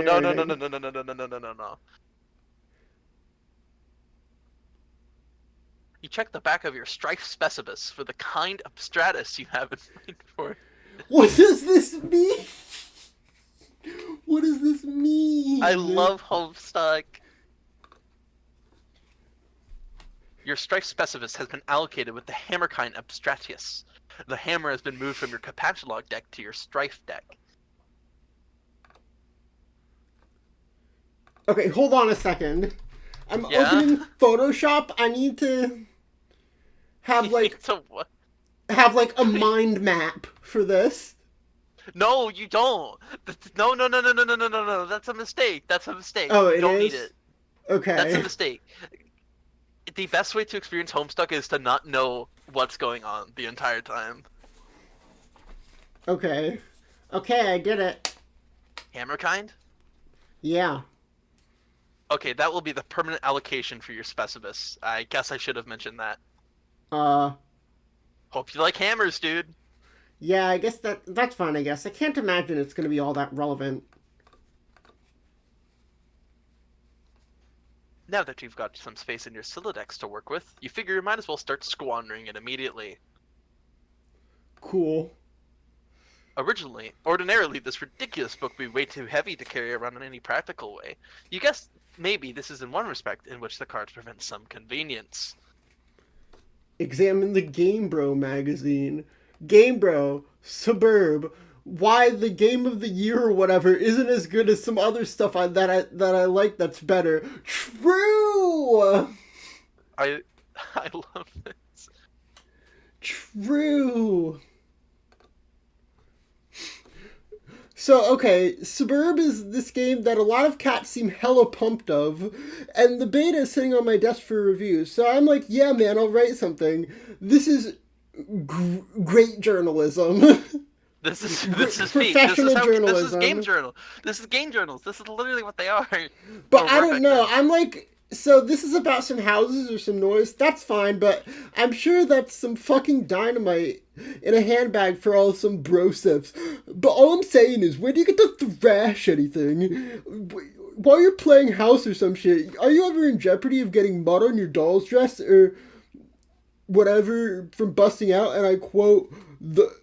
You check the back of your strife specibus for the kind of stratus you have in mind for it. What does this mean? What does this mean? I love Homestuck. Your strife specibus has been allocated with the hammer kind abstratius. The hammer has been moved from your Capachalog deck to your strife deck. Okay, hold on a second. I'm Yeah? opening Photoshop. I need to have like a mind map for this. No, you don't. No. That's a mistake. That's a mistake. Oh, You it don't is? need it. Okay. That's a mistake. The best way to experience Homestuck is to not know what's going on the entire time. Okay. Okay, I get it. Hammer kind? Yeah. Okay, that will be the permanent allocation for your specibus. I guess I should have mentioned that. Hope you like hammers, dude. Yeah, I guess that's fine, I guess. I can't imagine it's gonna be all that relevant. Now that you've got some space in your Silodex to work with, you figure you might as well start squandering it immediately. Cool. Ordinarily, this ridiculous book would be way too heavy to carry around in any practical way. You guess maybe this is in one respect in which the cards prevent some convenience. Examine the Game Bro magazine. Game Bro, Suburb, why the game of the year or whatever isn't as good as some other stuff that I like that's better. True! I love this. True! So, okay, Suburb is this game that a lot of cats seem hella pumped of, and the beta is sitting on my desk for review, so I'm like, yeah man, I'll write something. This is great journalism. This is professional journalism. This is game journal. This is game journals. This is literally what they are. But I don't know. I'm like, so this is about some houses or some noise. That's fine, but I'm sure that's some fucking dynamite in a handbag for all some broceps. But all I'm saying is, where do you get to thrash anything? While you're playing house or some shit, are you ever in jeopardy of getting mud on your doll's dress or whatever from busting out? And I quote, the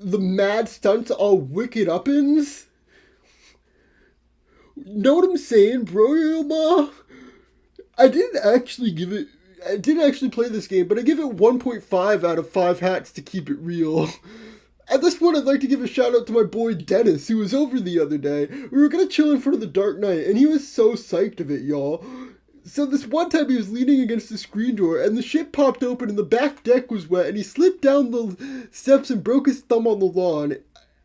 mad stunts all wicked uppins? Know what I'm saying, bro, ma? I didn't actually give it. I didn't actually play this game, but I give it 1.5 out of 5 hats to keep it real. At this point, I'd like to give a shout out to my boy Dennis, who was over the other day. We were gonna chill in front of the Dark Knight, and he was so psyched of it, y'all. So this one time he was leaning against the screen door, and the shit popped open, and the back deck was wet, and he slipped down the steps and broke his thumb on the lawn.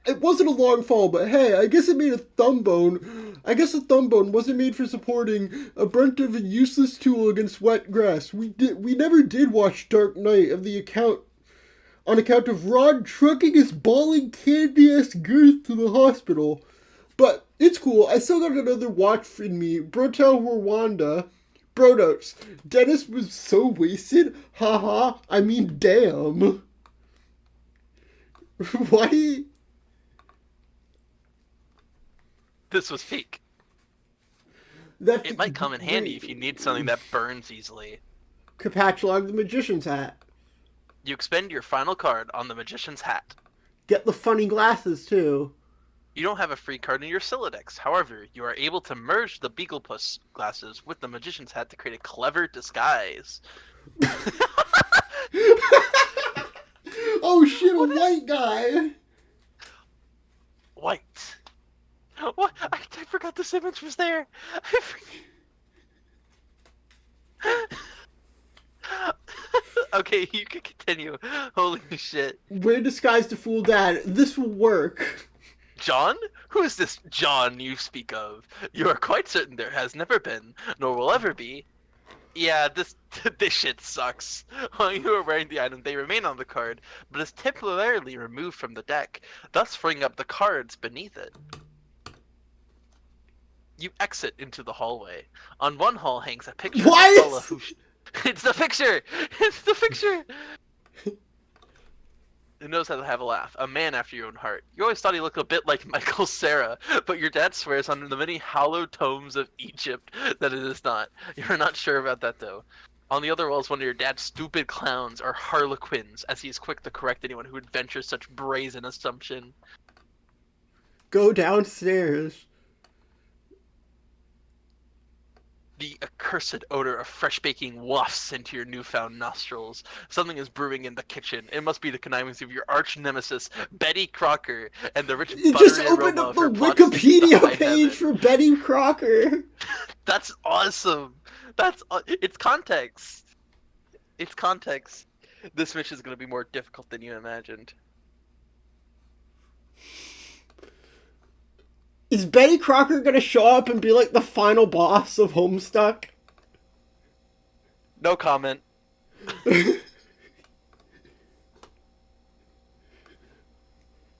It wasn't a long fall, but hey, I guess it made a thumb bone. I guess a thumb bone wasn't made for supporting a brunt of a useless tool against wet grass. We never did watch Dark Knight of the account on account of Rod trucking his bawling candy-ass girth to the hospital. But it's cool. I still got another watch in me. Brotel Rwanda. Bro notes. Dennis was so wasted. Haha. I mean, damn. Why? This was peak. That's It might come in handy if you need something that burns easily. Capatulog the Magician's Hat. You expend your final card on the Magician's Hat. Get the funny glasses, too. You don't have a free card in your Sylladex. However, you are able to merge the Beaglepuss glasses with the Magician's Hat to create a clever disguise. Oh shit, a white guy! White. What? I forgot this image was there. Okay, you can continue. Holy shit. We're disguised to fool dad. This will work. John? Who is this John you speak of? You are quite certain there has never been, nor will ever be. Yeah, this shit sucks. While you are wearing the item, they remain on the card, but is temporarily removed from the deck, thus freeing up the cards beneath it. You exit into the hallway. On one hall hangs a picture of a fella who... It's the picture! It's the picture! Who knows how to have a laugh? A man after your own heart. You always thought he looked a bit like Michael Cera, but your dad swears under the many hallowed tomes of Egypt that it is not. You're not sure about that, though. On the other wall is one of your dad's stupid clowns, or harlequins, as he is quick to correct anyone who would venture such brazen assumption. Go downstairs. The accursed odor of fresh baking wafts into your newfound nostrils. Something is brewing in the kitchen. It must be the connivance of your arch nemesis, Betty Crocker, and the rich You buttery just opened aroma up of her the plots to Wikipedia defy page heaven. for Betty Crocker. That's awesome. It's context. It's context. This mission is going to be more difficult than you imagined. Is Betty Crocker gonna show up and be like the final boss of Homestuck? No comment.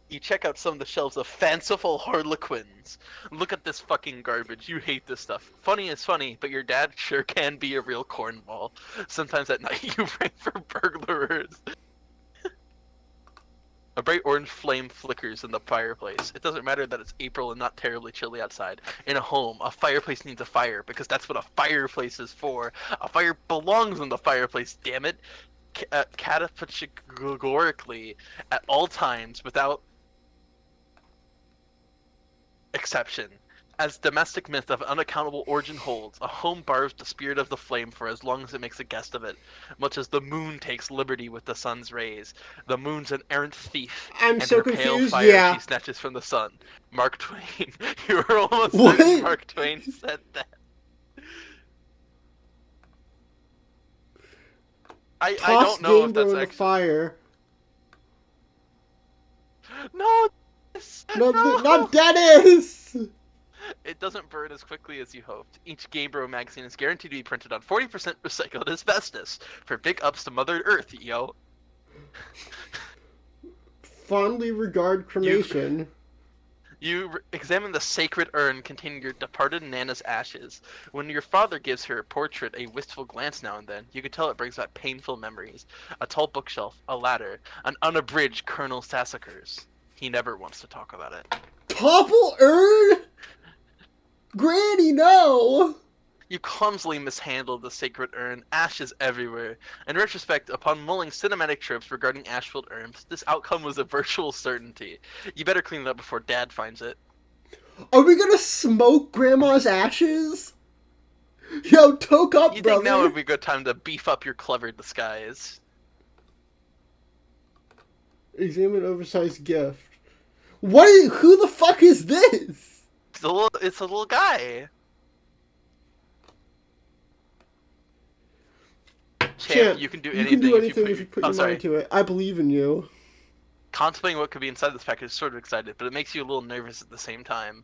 You check out some of the shelves of fanciful harlequins. Look at this fucking garbage. You hate this stuff. Funny is funny, but your dad sure can be a real cornball. Sometimes at night you ring for burglars. A bright orange flame flickers in the fireplace. It doesn't matter that it's April and not terribly chilly outside. In a home, a fireplace needs a fire, because that's what a fireplace is for. A fire belongs in the fireplace, damn it. Categorically, at all times, without exception. As domestic myth of unaccountable origin holds, a home borrows the spirit of the flame for as long as it makes a guest of it, much as the moon takes liberty with the sun's rays. The moon's an errant thief, I'm and so her confused, pale fire yeah. she snatches from the sun. Mark Twain. You were almost What? certain Mark Twain said that. I Toss don't know Game if Bro that's in the actually... fire. No! No, No! not Dennis! It doesn't burn as quickly as you hoped. Each Game Bro magazine is guaranteed to be printed on 40% recycled asbestos. For big ups to Mother Earth, yo. Fondly regard cremation. You examine the sacred urn containing your departed Nana's ashes. When your father gives her portrait a wistful glance now and then, you can tell it brings back painful memories. A tall bookshelf, a ladder, an unabridged Colonel Sassacres. He never wants to talk about it. Topple urn? Granny, no! You clumsily mishandled the sacred urn, ashes everywhere. In retrospect, upon mulling cinematic tropes regarding ash-filled urns, this outcome was a virtual certainty. You better clean it up before Dad finds it. Are we gonna smoke Grandma's ashes? Yo, toke up, You think now brother. would be a good time to beef up your clever disguise? Examine oversized gift. What is, who the fuck is this? It's a little guy. Champ, Champ, you can do you can anything do if you anything put if your... you put Oh, your mind sorry. to it. I believe in you. Contemplating what could be inside this package is sort of excited, but it makes you a little nervous at the same time.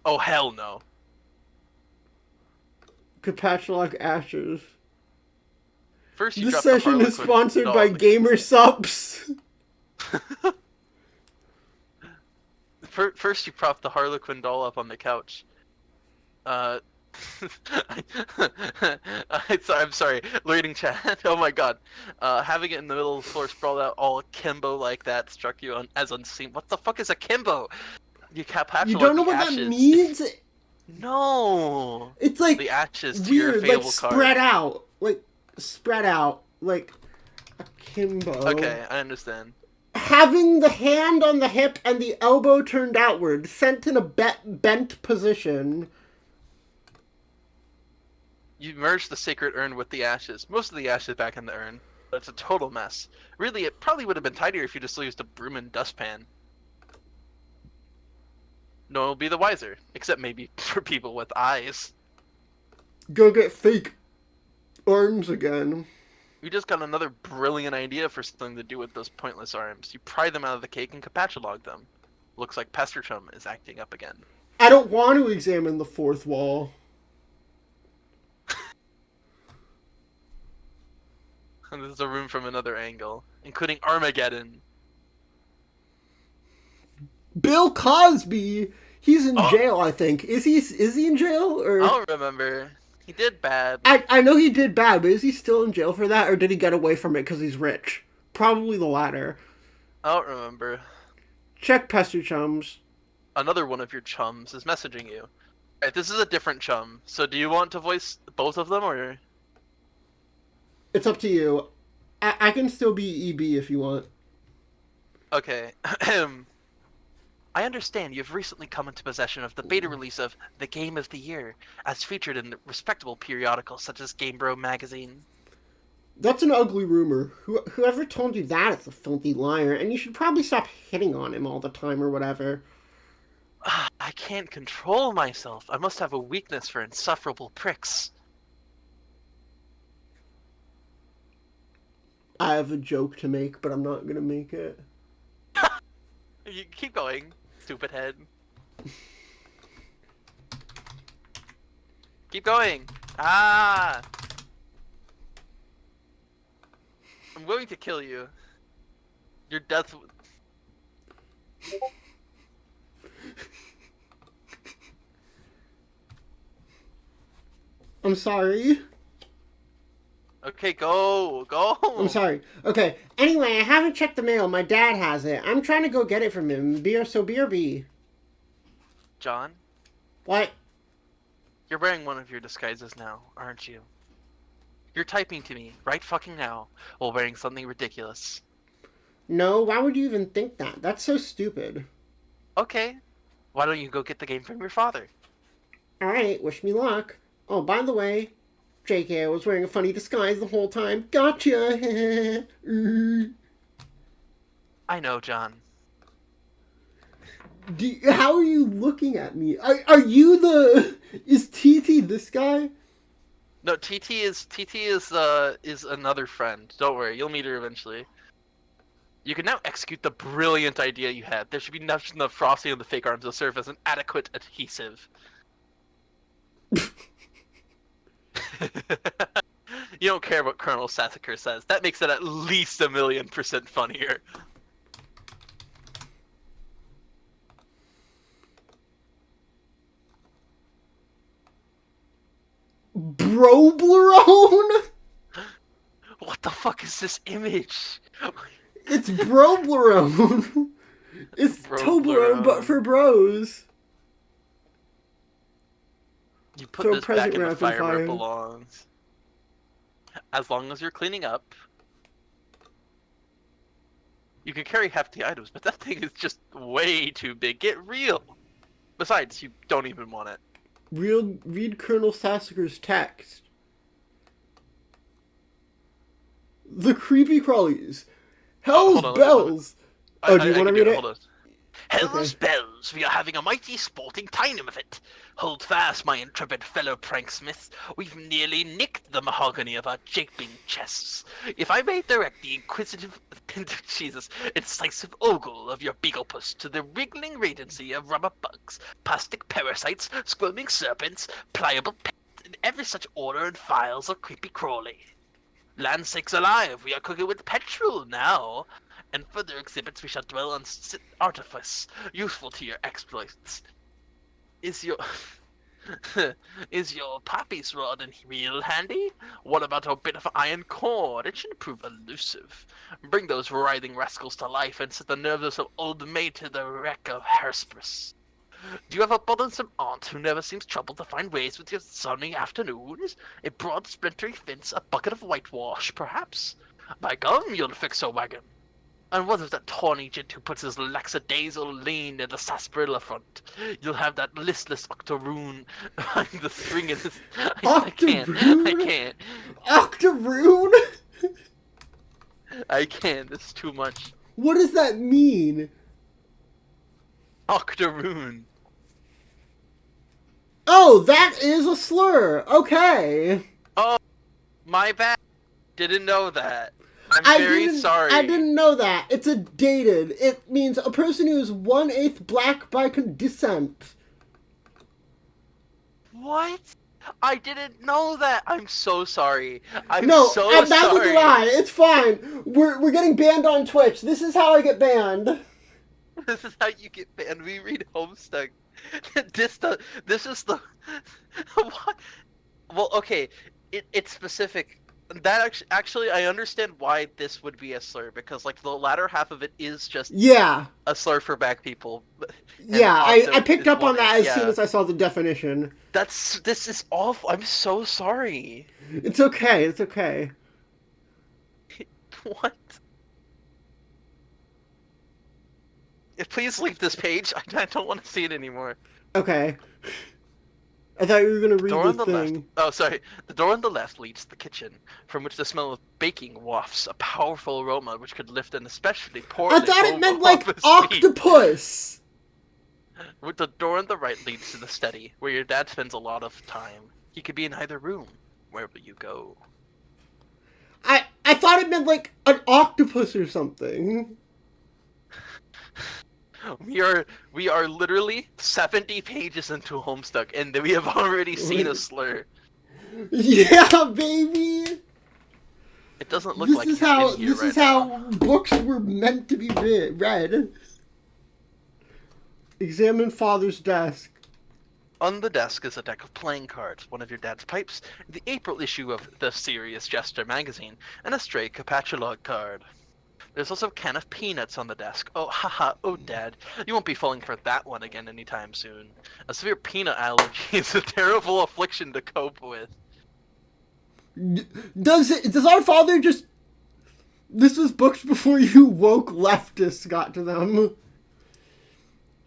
Oh, hell no. Capatulog ashes. First, you This drop the session is Harlequin sponsored doll by on the Gamer Subs. First, you prop the Harlequin doll up on the couch. Uh, I'm sorry, reading chat. Oh my god. Having it in the middle of the floor sprawled out all akimbo like that struck you as unseen. What the fuck is akimbo? You You don't capatulate know the what that ashes. means? No! It's like The ashes to your weird, like favorable spread card. out. Like spread out. Like akimbo. Okay, I understand. Having the hand on the hip and the elbow turned outward, sent in a bent position. You merge the sacred urn with the ashes. Most of the ashes back in the urn. But it's a total mess. Really, it probably would have been tidier if you just used a broom and dustpan. No one will be the wiser. Except maybe for people with eyes. Go get fake arms again. We just got another brilliant idea for something to do with those pointless arms. You pry them out of the cake and capatulog them. Looks like Pastor Chum is acting up again. I don't want to examine the fourth wall. And this is a room from another angle, including Armageddon. Bill Cosby. He's in Oh. jail, I think. Is he in jail or? I don't remember. He did bad. I know he did bad, but is he still in jail for that, or did he get away from it because he's rich? Probably the latter. I don't remember. Check Pester Chums. Another one of your chums is messaging you. Alright, this is a different chum. So do you want to voice both of them, or? It's up to you. I can still be EB if you want. Okay. I understand you've recently come into possession of the beta release of The Game of the Year, as featured in respectable periodicals such as Game Bro magazine. That's an ugly rumor. Whoever told you that is a filthy liar, and you should probably stop hitting on him all the time or whatever. I can't control myself. I must have a weakness for insufferable pricks. I have a joke to make, but I'm not gonna make it. You keep going, stupid head. Keep going. Ah! I'm going to kill you. Your death... I'm sorry. Okay, go! Go! I'm sorry. Okay. Anyway, I haven't checked the mail. My dad has it. I'm trying to go get it from him. BRB. John, What? you're wearing one of your disguises now, aren't you? You're typing to me, right fucking now, while wearing something ridiculous. No, why would you even think that? That's so stupid. Okay. Why don't you go get the game from your father? Alright, wish me luck. Oh, by the way, JK, I was wearing a funny disguise the whole time. Gotcha! I know, John. How are you looking at me? Are you the... Is TT this guy? No, TT is another friend. Don't worry, you'll meet her eventually. You can now execute the brilliant idea you had. There should be nothing the frosting on the fake arms to serve as an adequate adhesive. You don't care what Colonel Sassacre says. That makes it at least 1,000,000% funnier. Broblerone? What the fuck is this image? It's Broblerone. It's Toblerone, but for bros. You put Throw this back present in the wrap in fire where fire. it belongs. As long as you're cleaning up. You can carry hefty items, but that thing is just way too big. Get real. Besides, you don't even want it. Read Colonel Sassacre's text. The creepy crawlies. Hell's Hold on, bells. Oh, do you want to read it? Hold on. Hell's bells, we are having a mighty sporting time of it. Hold fast, my intrepid fellow pranksmiths. We've nearly nicked the mahogany of our japing chests. If I may direct the inquisitive, Jesus, incisive ogle of your beaglepus to the wriggling radiancy of rubber bugs, plastic parasites, squirming serpents, pliable pets, and every such order and files of creepy crawly. Land sakes alive, we are cooking with petrol now. And further exhibits we shall dwell on artifice, useful to your exploits. Is your is your poppy's rod and reel handy? What about a bit of iron cord? It should prove elusive. Bring those writhing rascals to life and set the nerves of some old maid to the wreck of Hesperus. Do you have a bothersome aunt who never seems troubled to find ways with your sunny afternoons? A broad splintery fence, a bucket of whitewash, perhaps? By gum, you'll fix a wagon. And what of that tawny gent who puts his lackadaisical lean in the sarsaparilla front? You'll have that listless octoroon behind the string in his... I can't. Octoroon? I can't, this is too much. What does that mean? Octoroon. Oh, that is a slur. Okay. Oh, my bad. Didn't know that. I'm very sorry. I didn't know that. It's a dated. It means a person who is 1/8 black by descent. What? I didn't know that. I'm so sorry. I'm no, so neither sorry. did I. It's fine. We're getting banned on Twitch. This is how I get banned. This is how you get banned. We read Homestuck. This is the what? Well, okay. It's specific. That actually, I understand why this would be a slur, because like the latter half of it is just a slur for black people. Yeah, I picked up on that as soon as I saw the definition. This is awful. I'm so sorry. It's okay. It's okay. What? Please leave this page. I don't want to see it anymore. Okay. I thought you were going to read the thing. Left. Oh, sorry. The door on the left leads to the kitchen, from which the smell of baking wafts a powerful aroma which could lift an especially poorly... I thought it meant, like, octopus! With the door on the right leads to the study, where your dad spends a lot of time. He could be in either room. Where will you go? I thought it meant, like, an octopus or something. We are literally 70 pages into Homestuck, and we have already seen a slur. Yeah, baby. It doesn't look like he's in here right now. This is how books were meant to be read. Examine father's desk. On the desk is a deck of playing cards, one of your dad's pipes, the April issue of the Serious Jester magazine, and a stray Capatulog card. There's also a can of peanuts on the desk. Oh, haha, oh, Dad. You won't be falling for that one again anytime soon. A severe peanut allergy is a terrible affliction to cope with. Does our father just... This was books before you woke leftists got to them.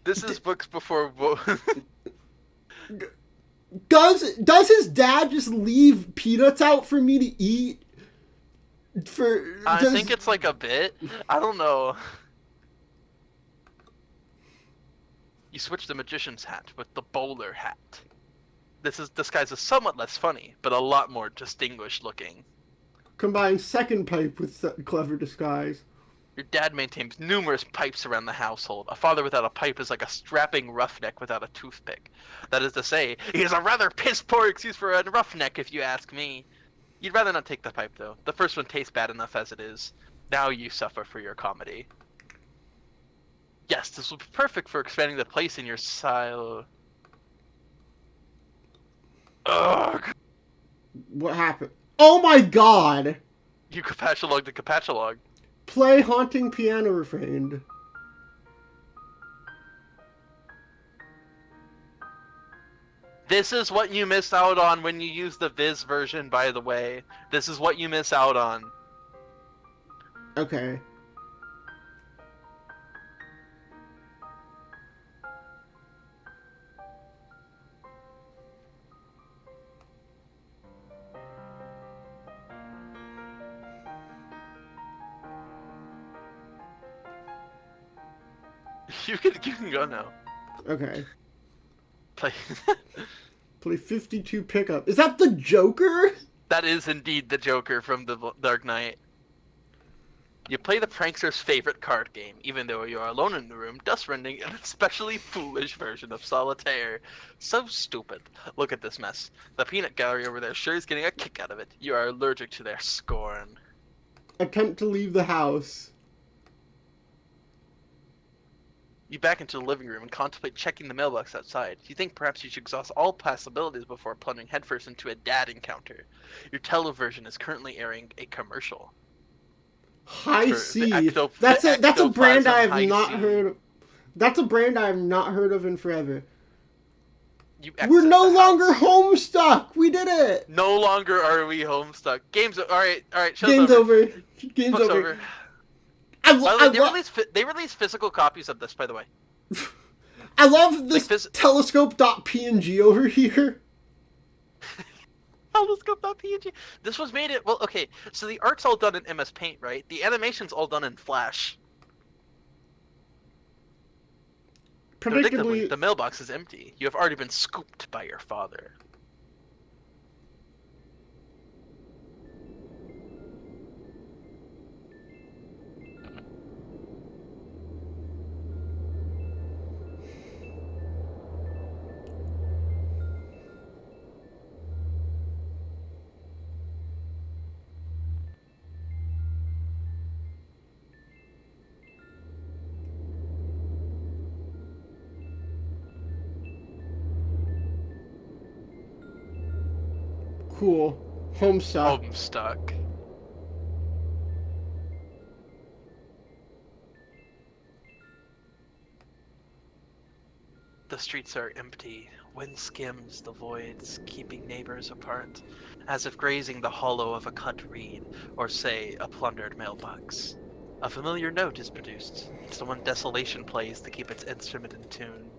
This is books before... Does his dad just leave peanuts out for me to eat? I think it's like a bit. I don't know. You switch the magician's hat with the bowler hat. This disguise is somewhat less funny, but a lot more distinguished looking. Combine second pipe with clever disguise. Your dad maintains numerous pipes around the household. A father without a pipe is like a strapping roughneck without a toothpick. That is to say, he is a rather piss-poor excuse for a roughneck, if you ask me. You'd rather not take the pipe, though. The first one tastes bad enough as it is. Now you suffer for your comedy. Yes, this will be perfect for expanding the place in your silo. Ugh. What happened? Oh my god! You Capatulog the Capatulog. Play haunting piano refrain. This is what you miss out on when you use the Viz version, by the way. This is what you miss out on. Okay. You can go now. Okay. Play. Play 52 pickup. Is that the Joker? That is indeed the Joker from the Dark Knight. You play the prankster's favorite card game, even though you are alone in the room, dust rending an especially foolish version of solitaire. So stupid. Look at this mess. The peanut gallery over there sure is getting a kick out of it. You are allergic to their scorn. Attempt to leave the house. You back into the living room and contemplate checking the mailbox outside. You think perhaps you should exhaust all possibilities before plunging headfirst into a dad encounter. Your television is currently airing a commercial. High C. The That's a brand I have High not C. heard of. That's a brand I have not heard of in forever. We're no longer Homestuck. We did it. No longer are we Homestuck. Game's all right. Game's over. Game's over. They released physical copies of this, by the way. I love this telescope.png over here. Telescope.png. This was made well, okay, so the art's all done in MS Paint, right? The animation's all done in Flash. Predictably, the mailbox is empty. You have already been scooped by your father. Cool. Homestuck. Homestuck. The streets are empty. Wind skims the voids, keeping neighbors apart, as if grazing the hollow of a cut reed, or say, a plundered mailbox. A familiar note is produced. Someone desolation plays to keep its instrument in tune.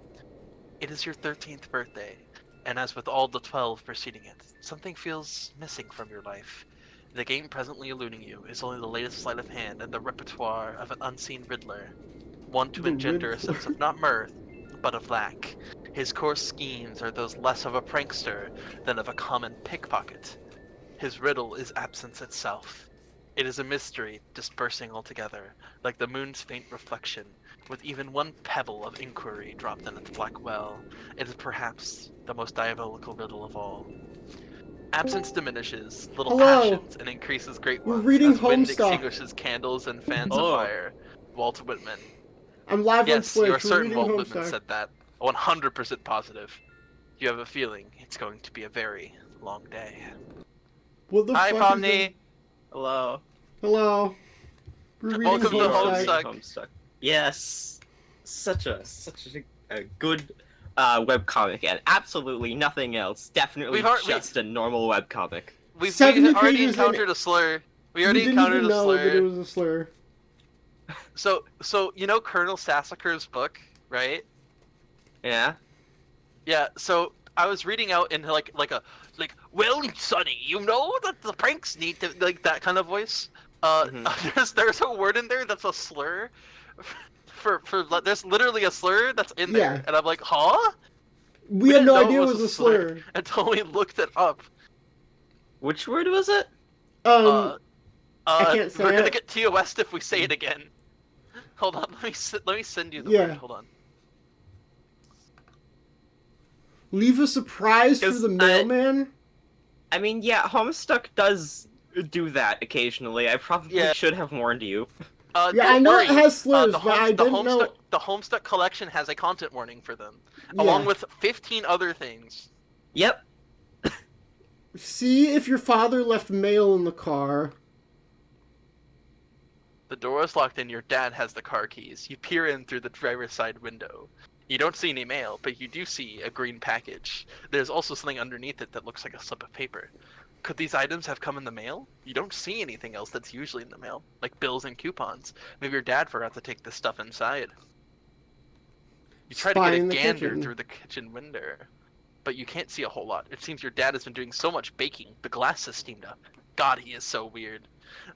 It is your 13th birthday, and as with all the 12 preceding it, something feels missing from your life. The game presently eluding you is only the latest sleight of hand in the repertoire of an unseen Riddler, one to engender a sense of not mirth, but of lack. His coarse schemes are those less of a prankster than of a common pickpocket. His riddle is absence itself. It is a mystery dispersing altogether, like the moon's faint reflection, with even one pebble of inquiry dropped in its black well. It is perhaps the most diabolical riddle of all. Absence diminishes little passions and increases great ones. We're reading as wind Homestuck. Extinguishes candles and fans of fire. Walt Whitman. I'm live on Twitch. Yes, you're certain Walt Homestuck. Whitman said that. 100% positive. You have a feeling it's going to be a very long day. What the Hi, fuck Pomni. Hello. Hello. We're reading Welcome to Homestuck. Yes. Such a good webcomic, and absolutely nothing else. Definitely just a normal webcomic. We've already encountered a slur. We already encountered a slur. That it was a slur. So you know Colonel Sassacre's book, right? Yeah. Yeah. So I was reading out in like, well, Sonny, you know that the pranks need to like that kind of voice. There's a word in there that's a slur. For there's literally a slur that's in there, and I'm like, huh? We had no idea it was a slur until we looked it up. Which word was it? I can't say we're gonna get TOS'd if we say it again. Hold on, let me send you the word. Hold on. Leave a surprise for the mailman? I mean, yeah, Homestuck does do that occasionally. I probably should have warned you. I know it has slurs, but I didn't know... The Homestuck collection has a content warning for them, along with 15 other things. Yep. See if your father left mail in the car. The door is locked and your dad has the car keys. You peer in through the driver's side window. You don't see any mail, but you do see a green package. There's also something underneath it that looks like a slip of paper. Could these items have come in the mail? You don't see anything else that's usually in the mail, like bills and coupons. Maybe your dad forgot to take this stuff inside. You try to get a gander through the kitchen window, but you can't see a whole lot. It seems your dad has been doing so much baking, the glass has steamed up. God, he is so weird.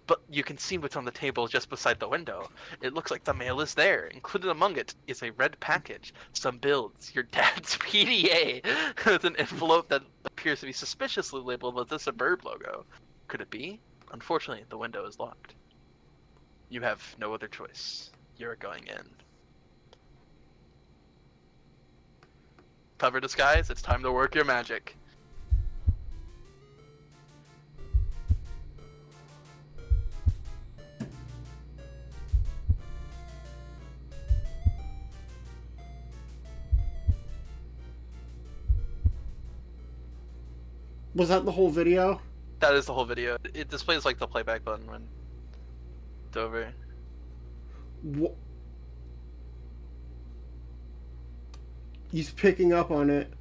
But you can see what's on the table just beside the window. It looks like the mail is there. Included among it is a red package, some bills, your dad's PDA, with an envelope that appears to be suspiciously labeled with the Suburb logo. Could it be? Unfortunately, the window is locked. You have no other choice. You're going in. Cover disguise, it's time to work your magic. Was that the whole video? That is the whole video. It displays like the playback button when it's over. What? He's picking up on it.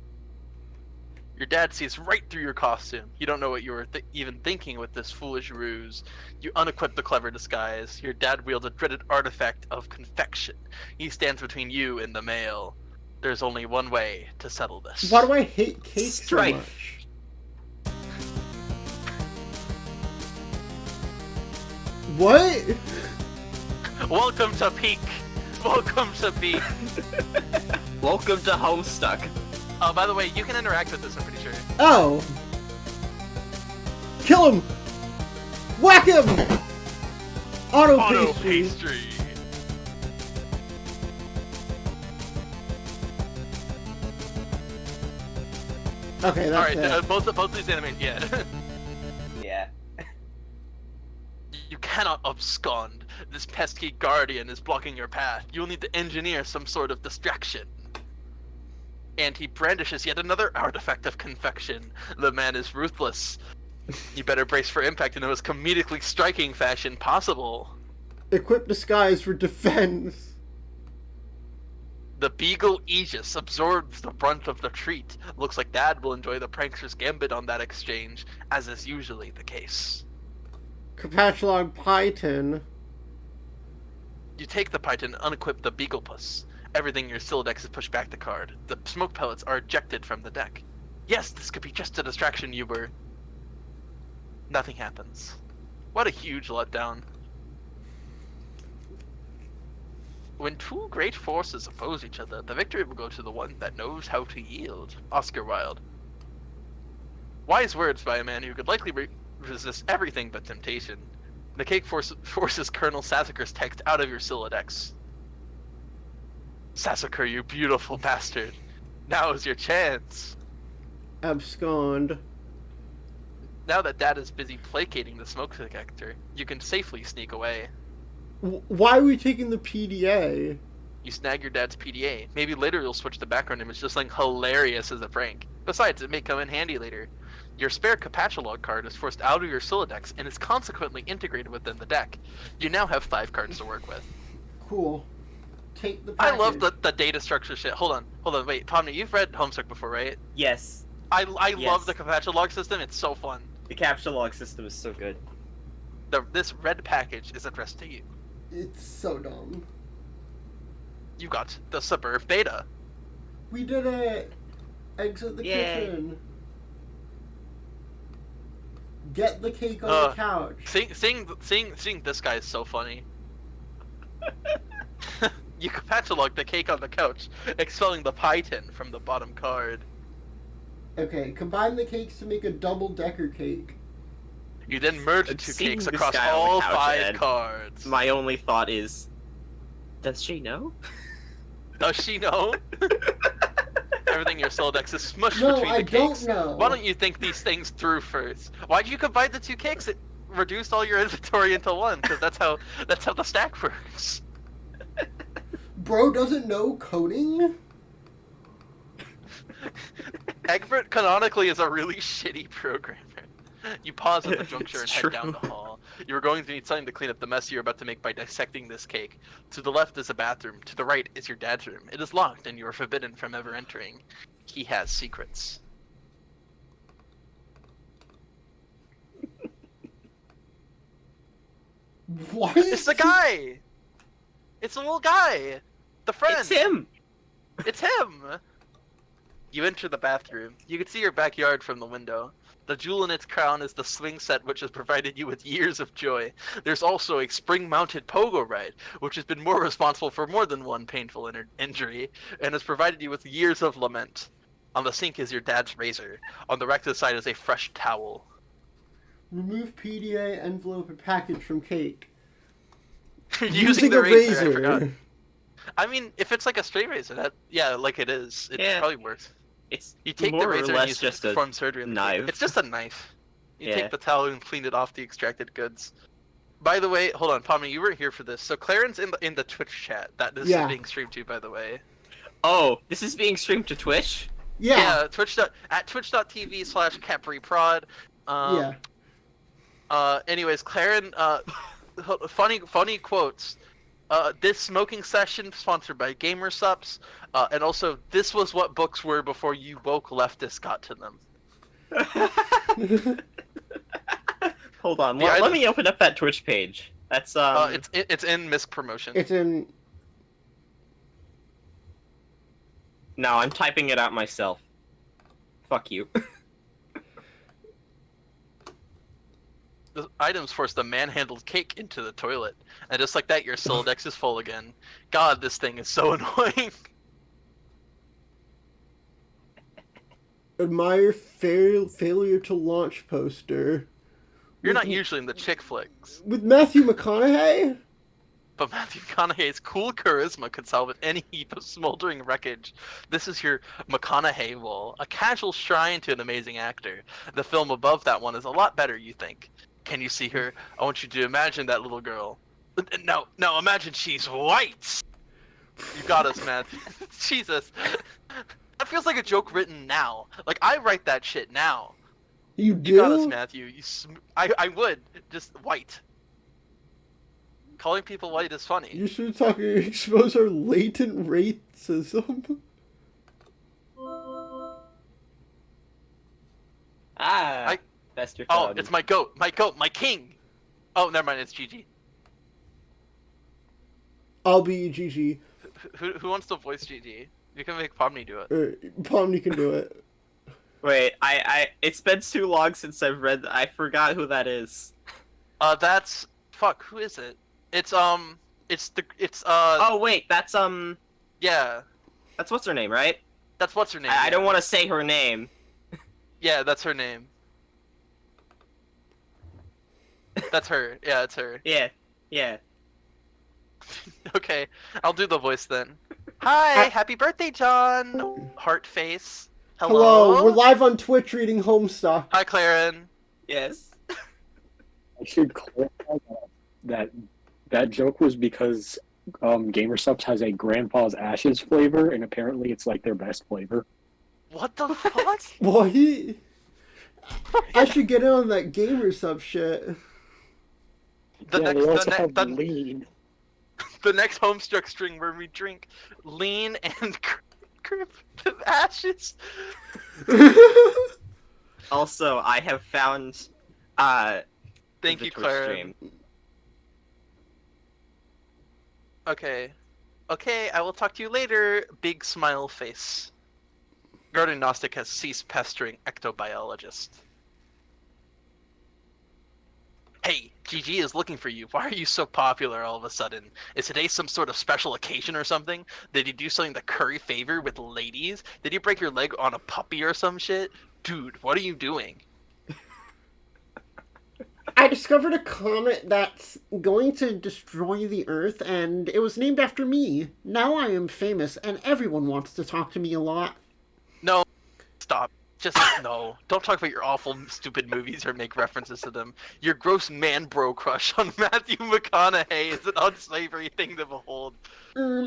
Your dad sees right through your costume. You don't know what you were even thinking with this foolish ruse. You unequip the clever disguise. Your dad wields a dreaded artifact of confection. He stands between you and the mail. There's only one way to settle this. Why do I hate cake so Strife. much? What? Welcome to Peak. Welcome to Peak. Welcome to Homestuck. Oh, by the way, you can interact with this, I'm pretty sure. Oh. Kill him! Whack him! Auto pastry. Okay, that's Alright, both these animations, yeah. Yeah. You cannot abscond. This pesky guardian is blocking your path. You'll need to engineer some sort of distraction. And he brandishes yet another artifact of confection. The man is ruthless. You better brace for impact in the most comedically striking fashion possible. Equip disguise for defense. The Beagle Aegis absorbs the brunt of the treat. Looks like Dad will enjoy the prankster's gambit on that exchange, as is usually the case. Capatulog Python. You take the Python and unequip the Beaglepus. Everything in your Siladex is pushed back the card. The smoke pellets are ejected from the deck. Yes, this could be just a distraction, you were. Nothing happens. What a huge letdown. When two great forces oppose each other, the victory will go to the one that knows how to yield. Oscar Wilde. Wise words by a man who could likely resist everything but temptation. The cake forces Colonel Sassacre's text out of your Siladex. Sassacre, you beautiful bastard. Now is your chance. Abscond. Now that Dad is busy placating the smoke detector, you can safely sneak away. Why are we taking the PDA? You snag your dad's PDA. Maybe later you'll switch the background image just something hilarious as a prank. Besides, it may come in handy later. Your spare Capatulog card is forced out of your Siladex and is consequently integrated within the deck. You now have 5 cards to work with. Cool. Take the package. I love the data structure shit. Hold on, wait, Pomni, you've read Homestuck before, right? Yes. I Yes. love the Capatulog system, it's so fun. The Captcha-Log system is so good. This red package is addressed to you. It's so dumb. You got the Suburb Beta. We did it! Exit the Yay. kitchen. Get the cake on the couch. Seeing this guy is so funny. You Capatulog the cake on the couch, expelling the pie tin from the bottom card. Okay, combine the cakes to make a double-decker cake. You then merge the 2 Seeing cakes this across guy on the all couch, 5 Ed, cards. My only thought is, does she know? Does she know? Everything in your Siladex is smushed No, between I the cakes. don't know. Why don't you think these things through first? Why'd you combine the 2 cakes? It reduced all your inventory into one, because that's how the stack works. Bro doesn't know coding? Egbert canonically is a really shitty programmer. You pause at the juncture and It's head down true. the hall. You are going to need something to clean up the mess you're about to make by dissecting this cake. To the left is a bathroom. To the right is your dad's room. It is locked and you are forbidden from ever entering. He has secrets. What? It's the guy! It's the little guy! The friend! It's him! It's him! You enter the bathroom. You can see your backyard from the window. The jewel in its crown is the swing set, which has provided you with years of joy. There's also a spring-mounted pogo ride, which has been more responsible for more than one painful injury, and has provided you with years of lament. On the sink is your dad's razor. On the rectus side is a fresh towel. Remove PDA envelope and package from cake. Using the razor. I forgot. I mean, if it's like a straight razor, like it is, it probably works. You take the razor and use it to perform surgery. Knife. It's just a knife. You take the towel and clean it off the extracted goods. By the way, hold on, Pomni, you weren't here for this. So Claren's in the Twitch chat. This is being streamed to, by the way. Oh, this is being streamed to Twitch? Yeah. At twitch.tv/capriprod. Anyways, Claren, funny quotes. This smoking session sponsored by GamerSups, and also this was what books were before you woke leftists got to them. Hold on, let me open up that Twitch page. That's it's in Misc promotion. It's in. No, I'm typing it out myself. Fuck you. The items force the manhandled cake into the toilet, and just like that, your Solidex is full again. God, this thing is so annoying. Admire failure to launch poster. You're not usually in the chick flicks. With Matthew McConaughey? But Matthew McConaughey's cool charisma could salvage any heap of smoldering wreckage. This is your McConaughey wall, a casual shrine to an amazing actor. The film above that one is a lot better, you think. Can you see her? I want you to imagine that little girl. No, imagine she's white! You got us, Matthew. Jesus. That feels like a joke written now. Like, I write that shit now. You do? You got us, Matthew. I would. Just white. Calling people white is funny. You should expose our latent racism. That's your dog. Oh, it's my goat, my king. Oh, never mind, it's Gigi. I'll be Gigi. Who wants to voice Gigi? You can make Pomni do it. Pomni can do it. Wait, it's been too long since I've read. I forgot who that is. Fuck. Who is it? It's Oh wait, that's Yeah. That's what's her name, right? That's what's her name. I don't want to say her name. Yeah, that's her name. That's her. Yeah, it's her. Yeah. Okay, I'll do the voice then. Hi, happy birthday, John. Heart face. Hello, we're live on Twitch reading Homestuck. Hi, Claren. Yes. I should clarify that joke was because GamerSups has a Grandpa's Ashes flavor, and apparently it's like their best flavor. What the fuck? What? I should get in on that GamerSup shit. They also have lean. The next Homestuck string where we drink lean and ashes. Also, I have found. Thank you, Clara. Okay, I will talk to you later. Big smile face. Guardian Gnostic has ceased pestering ectobiologist. Hey, GG is looking for you. Why are you so popular all of a sudden? Is today some sort of special occasion or something? Did you do something to curry favor with ladies? Did you break your leg on a puppy or some shit? Dude, what are you doing? I discovered a comet that's going to destroy the Earth, and it was named after me. Now I am famous, and everyone wants to talk to me a lot. No, stop. Just no. Don't talk about your awful, stupid movies or make references to them. Your gross man-bro crush on Matthew McConaughey is an unsavory thing to behold.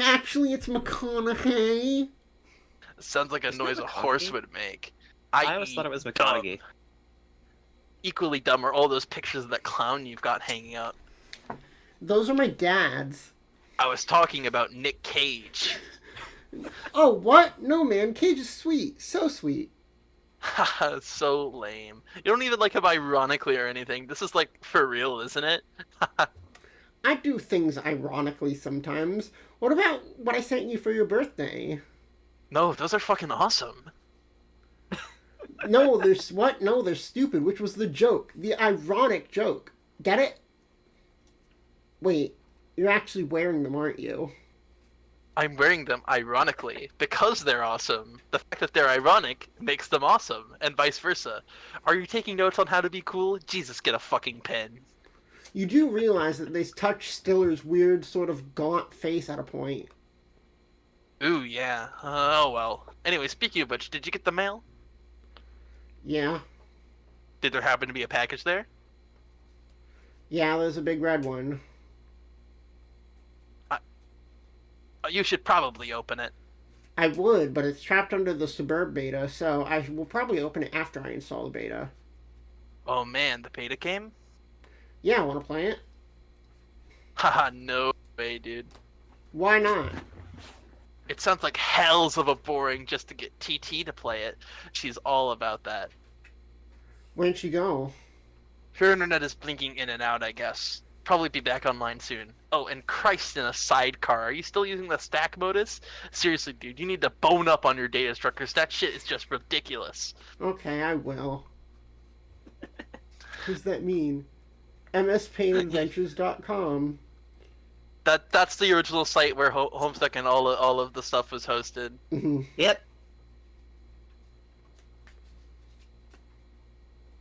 Actually, it's McConaughey. Sounds like a noise a horse would make. I always thought it was McConaughey. Equally dumb are all those pictures of that clown you've got hanging up. Those are my dad's. I was talking about Nick Cage. Oh, what? No, man. Cage is sweet. So sweet. Haha, so lame. You don't even like him ironically or anything. This is like for real, isn't it? I do things ironically sometimes. What about what I sent you for your birthday? No, those are fucking awesome. No, there's what? No, they're stupid. Which was the joke? The ironic joke. Get it? Wait, you're actually wearing them, aren't you? I'm wearing them ironically because they're awesome. The fact that they're ironic makes them awesome, and vice versa. Are you taking notes on how to be cool? Jesus, get a fucking pen. You do realize that they touch Stiller's weird, sort of gaunt face at a point. Ooh, yeah. Oh, well. Anyway, speaking of which, did you get the mail? Yeah. Did there happen to be a package there? Yeah, there's a big red one. You should probably open it. I would, but it's trapped under the Suburb beta, so I will probably open it after I install the beta. Oh man, the beta came? Yeah, want to play it? Haha, no way, dude. Why not? It sounds like hells of a boring just to get TT to play it. She's all about that. Where'd she go? Her internet is blinking in and out, I guess. Probably be back online soon. Oh, and Christ in a sidecar. Are you still using the stack modus? Seriously, dude, you need to bone up on your data structures. That shit is just ridiculous. Okay, I will. What does that mean? mspaintadventures.com. That's the original site where Homestuck and all of the stuff was hosted. Yep.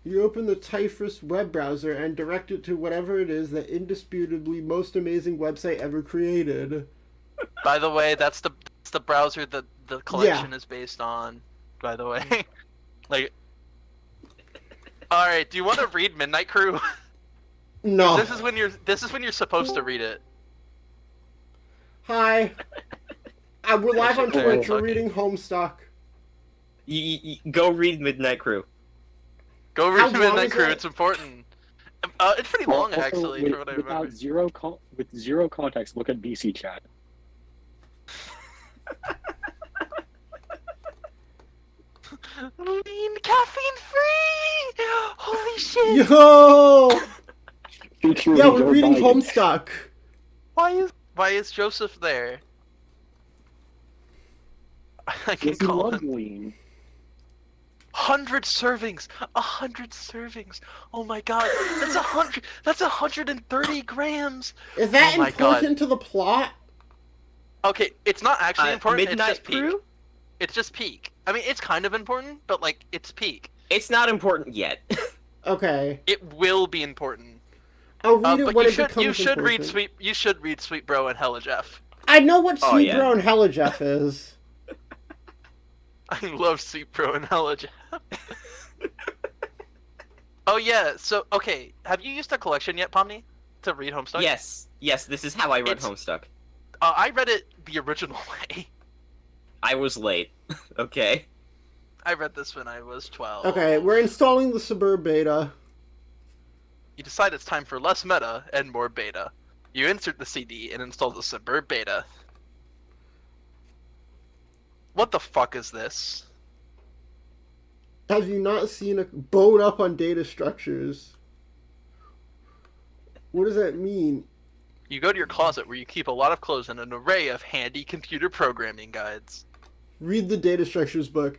You open the Typhus web browser and direct it to whatever it is that indisputably most amazing website ever created. By the way, that's the browser that the collection is based on. By the way, like, all right. Do you want to read Midnight Crew? No. This is when you're supposed to read it. Hi. We're live on Twitch. We're Okay. reading Homestuck. You go read Midnight Crew. Go How read long Midnight is Crew. it? It's important. It's pretty long, Also, actually, for what I remember. with zero context, look at BC chat. Lean caffeine free. Holy shit! Yo! Featuring Yeah, we're Joe reading Biden. Homestuck. Why is Joseph there? I can Does he call love him. lean? 100 servings. 100 servings. Oh my god, that's 100. That's 130 grams. Is that Oh my important to the plot? Okay, it's not actually important. Midnight it's just peak. Crew? It's just peak. I mean, it's kind of important, but like, it's peak. It's not important yet. Okay. It will be important. I'll read it But when you it should becomes important. You should read Sweet Bro and Hella Jeff. I know what Oh, Sweet yeah. Bro and Hella Jeff is. I love Sweet Bro and Hella Jeff. Oh yeah, so okay, have you used a collection yet, Pomni, to read Homestuck? Yes, this is how I read It's- Homestuck. I read it the original way. I was late. Okay. I read this when I was 12. Okay, we're installing the Suburb beta. You decide it's time for less meta and more beta. You insert the CD and install the Suburb beta. What the fuck is this? Have you not seen a bone up on data structures? What does that mean? You go to your closet where you keep a lot of clothes and an array of handy computer programming guides. Read the data structures book.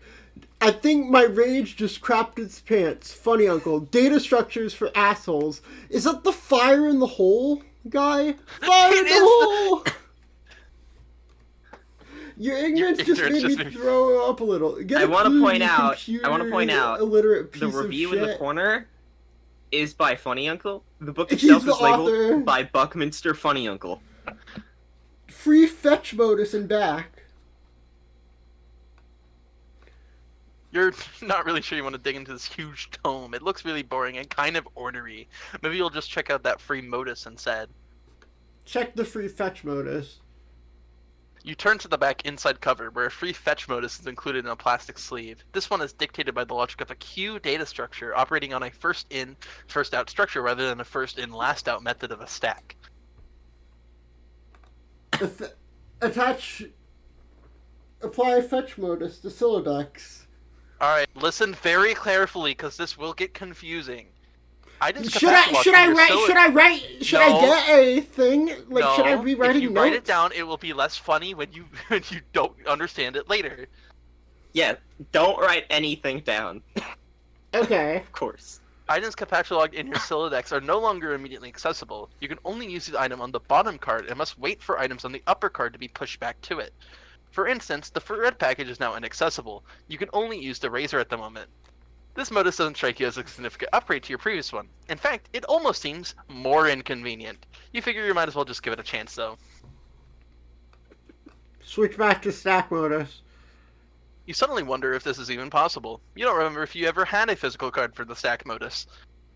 I think my rage just crapped its pants. Funny uncle. Data structures for assholes. Is that the fire in the hole guy? Fire in It the is hole! Your ignorance just ignorance made just me made- throw up a little. Get I a want to clue, point you out. computer illiterate piece The of review in the shit. corner is by Funny Uncle. The book He's itself the is labeled author. by Buckminster Funny Uncle. Free fetch modus and back. You're not really sure you want to dig into this huge tome. It looks really boring and kind of ornery. Maybe you'll just check out that free modus instead. Check the free fetch modus. You turn to the back inside cover, where a free fetch modus is included in a plastic sleeve. This one is dictated by the logic of a queue data structure operating on a first in, first out structure rather than a first in, last out method of a stack. Attach. Apply fetch modus to Sylladex. Alright, listen very carefully, because this will get confusing. I just Should I get a thing? Like, No, should I be writing if you notes? write it down, it will be less funny when you when you don't understand it later. Yeah, don't write anything down. Okay. Of course. Items cataloged in your Sylladex are no longer immediately accessible. You can only use the item on the bottom card and must wait for items on the upper card to be pushed back to it. For instance, the red package is now inaccessible. You can only use the razor at the moment. This modus doesn't strike you as a significant upgrade to your previous one. In fact, it almost seems more inconvenient. You figure you might as well just give it a chance, though. Switch back to stack modus. You suddenly wonder if this is even possible. You don't remember if you ever had a physical card for the stack modus.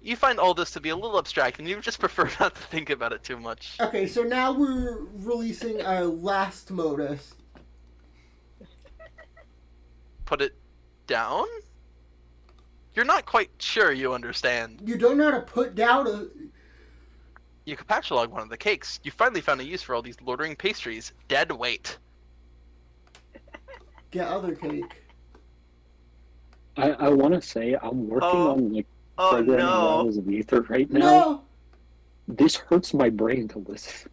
You find all this to be a little abstract, and you just prefer not to think about it too much. Okay, so now we're releasing our last modus. Put it down? You're not quite sure you understand. You don't know how to put down a... You capatulog one of the cakes. You finally found a use for all these loitering pastries. Dead weight. Get other cake. I want to say I'm working on like programming levels of ether right now. No! This hurts my brain to listen.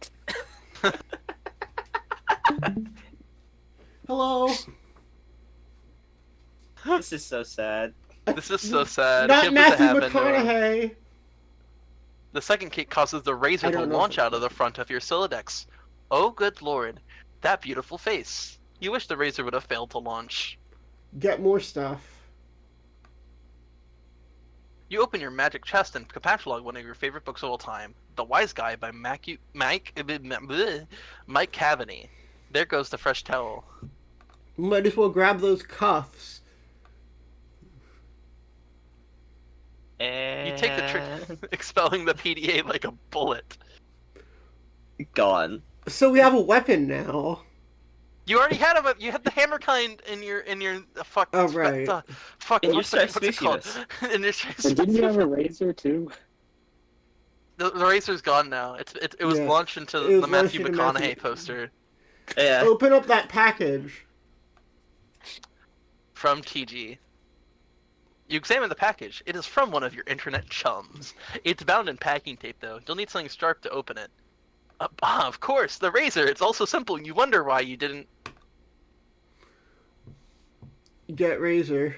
Hello? This is so sad. This is so sad. Not Can't believe that Matthew happened to him. McConaughey. The second cake causes the razor to launch out of the front of your Sylladex. Oh, good lord. That beautiful face. You wish the razor would have failed to launch. Get more stuff. You open your magic chest and capatulog one of your favorite books of all time, The Wise Guy by Mike Cavany. There goes the fresh towel. Might as well grab those cuffs. You take the trick expelling the PDA like a bullet. Gone. So we have a weapon now. You already had you had the hammer kind in your fuck. Oh right. Fuck. In your What's it called? Specious. In your And didn't you have a razor too? The razor's gone now. It was launched into the Matthew McConaughey poster. Yeah. Open up that package. From TG. You examine the package. It is from one of your internet chums. It's bound in packing tape, though. You'll need something sharp to open it. Of course, the razor. It's also simple. You wonder why you didn't... Get razor.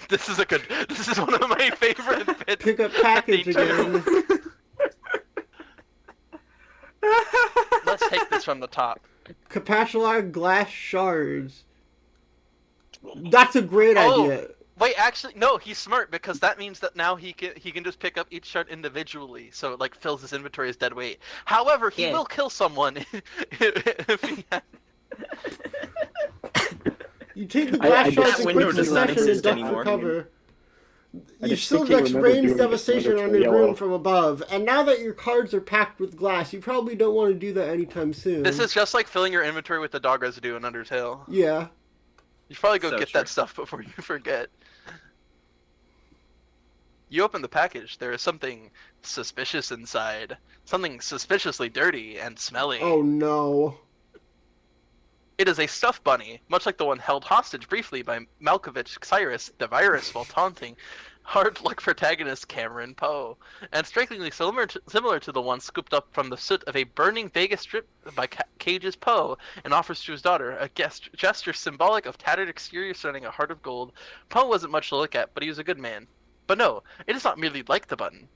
This is one of my favorite bits. Pick up package again. Let's take this from the top. Capatulog glass shards. That's a great idea. Wait, actually, no. He's smart because that means that now he can just pick up each shard individually, so it like fills his inventory as dead weight. However, he will kill someone if he. You take the glass shards and quick does not succession and exist duck anymore. for cover. I You just still think he remembered rains doing devastation another on your yellow. room from above, and now that your cards are packed with glass, you probably don't want to do that anytime soon. This is just like filling your inventory with the dog residue in Undertale. Yeah. You should probably go So get true. that stuff before you forget. You open the package. There is something suspicious inside. Something suspiciously dirty and smelly. Oh no. It is a stuffed bunny, much like the one held hostage briefly by Malkovich Cyrus the virus while taunting hard luck protagonist Cameron Poe, and strikingly similar to the one scooped up from the soot of a burning Vegas strip by Cage's Poe and offers to his daughter, a gesture symbolic of tattered exterior surrounding a heart of gold. Poe wasn't much to look at, but he was a good man. But no, it is not merely like the bunny.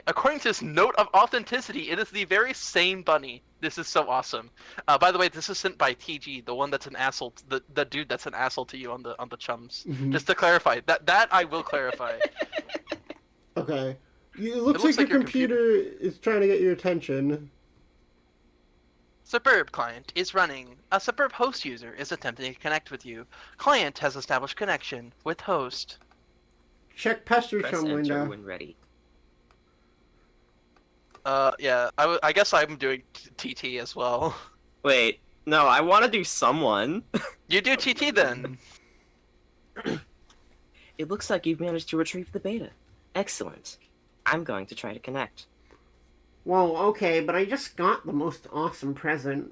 According to this note of authenticity, it is the very same bunny. This is so awesome. By the way, this is sent by TG, the one that's an asshole, the dude that's an asshole to you on the chums. Mhm. Just to clarify, that I will clarify. Okay. It looks like your computer is trying to get your attention. Superb client is running. A superb host user is attempting to connect with you. Client has established connection with host. Check pester Press chum enter window. when ready. Yeah, I guess I'm doing TT as well. Wait, no, I want to do someone. You do TT then. It looks like you've managed to retrieve the beta. Excellent. I'm going to try to connect. Well, okay, but I just got the most awesome present.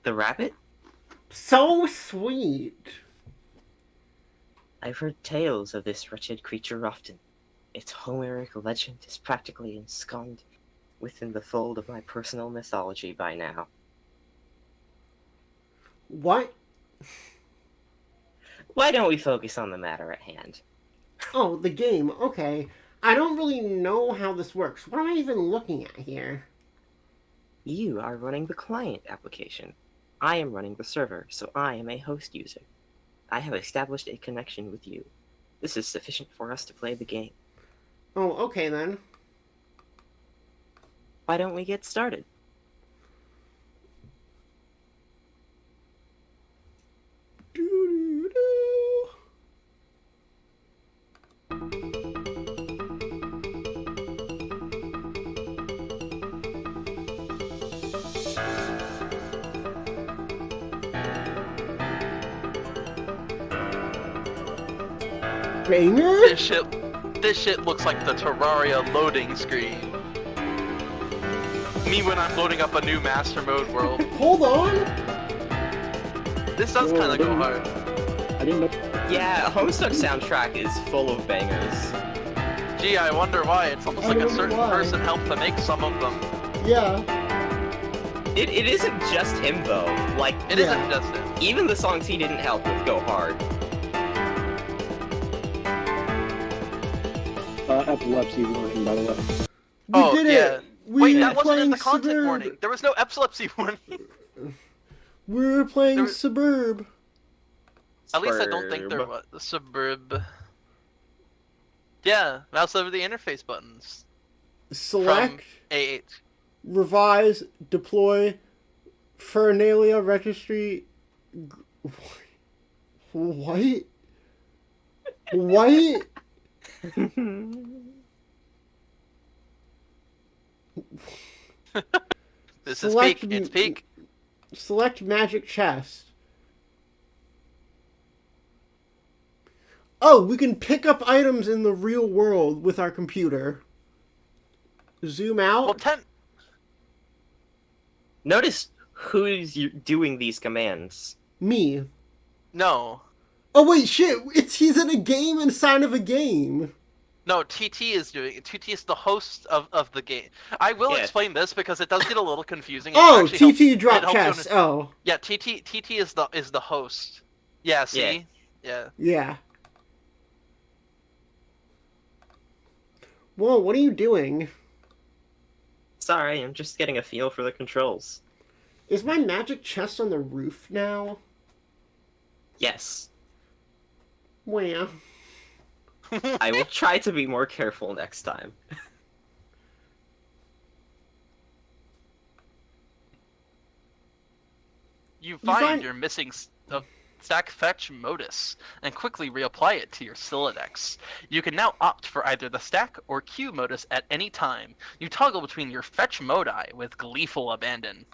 The rabbit? So sweet. I've heard tales of this wretched creature often. Its Homeric legend is practically ensconced within the fold of my personal mythology by now. What? Why don't we focus on the matter at hand? Oh, the game. Okay. I don't really know how this works. What am I even looking at here? You are running the client application. I am running the server, so I am a host user. I have established a connection with you. This is sufficient for us to play the game. Oh, okay then. Why don't we get started? Banger? This shit looks like the Terraria loading screen. Me when I'm loading up a new Master Mode world. Hold on! This does kind of go hard. I didn't know. Yeah, Homestuck soundtrack is full of bangers. Gee, I wonder why. It's almost like a certain person helped to make some of them. Yeah. It isn't just him though. Like, It isn't just him. even the songs he didn't help with go hard. Epilepsy warning, by the way. We did it! Wait, were that wasn't in the playing content Suburb. warning. There was no epilepsy warning. We were playing There was- Suburb. At least I don't think there was. The Suburb. Yeah, mouse over the interface buttons. Select, From AH. revise, deploy, Fernalia registry. What? What? This Select is peak. It's peak. Select magic chest. Oh, we can pick up items in the real world with our computer. Zoom out. Well, Notice who's doing these commands. Me. No. Oh wait, shit! He's in a game inside of a game. No, TT is doing it. TT is the host of the game. I will explain this because it does get a little confusing. Oh, Actually TT drop helps chest. Oh. Yeah, TT is the host. Yeah, see? Yeah. Yeah. Whoa, what are you doing? Sorry, I'm just getting a feel for the controls. Is my magic chest on the roof now? Yes. Wow. I will try to be more careful next time. You find your missing stack fetch modus and quickly reapply it to your Silodex. You can now opt for either the stack or queue modus at any time. You toggle between your fetch modi with gleeful abandon.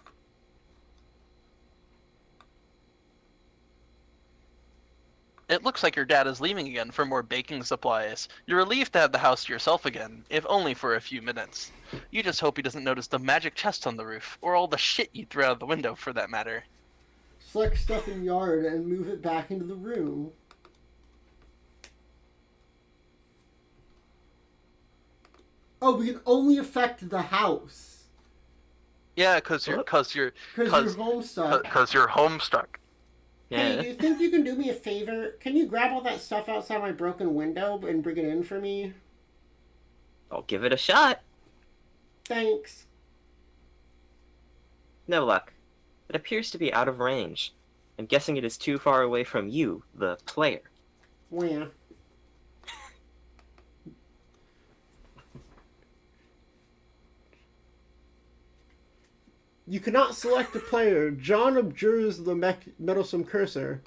It looks like your dad is leaving again for more baking supplies. You're relieved to have the house to yourself again, if only for a few minutes. You just hope he doesn't notice the magic chest on the roof, or all the shit you threw out of the window for that matter. Select stuff in yard and move it back into the room. Oh, we can only affect the house. Yeah, cause you're Homestuck. Yeah. Hey, do you think you can do me a favor? Can you grab all that stuff outside my broken window and bring it in for me? I'll give it a shot. Thanks. No luck. It appears to be out of range. I'm guessing it is too far away from you, the player. Where? You cannot select a player. John abjures the meddlesome cursor.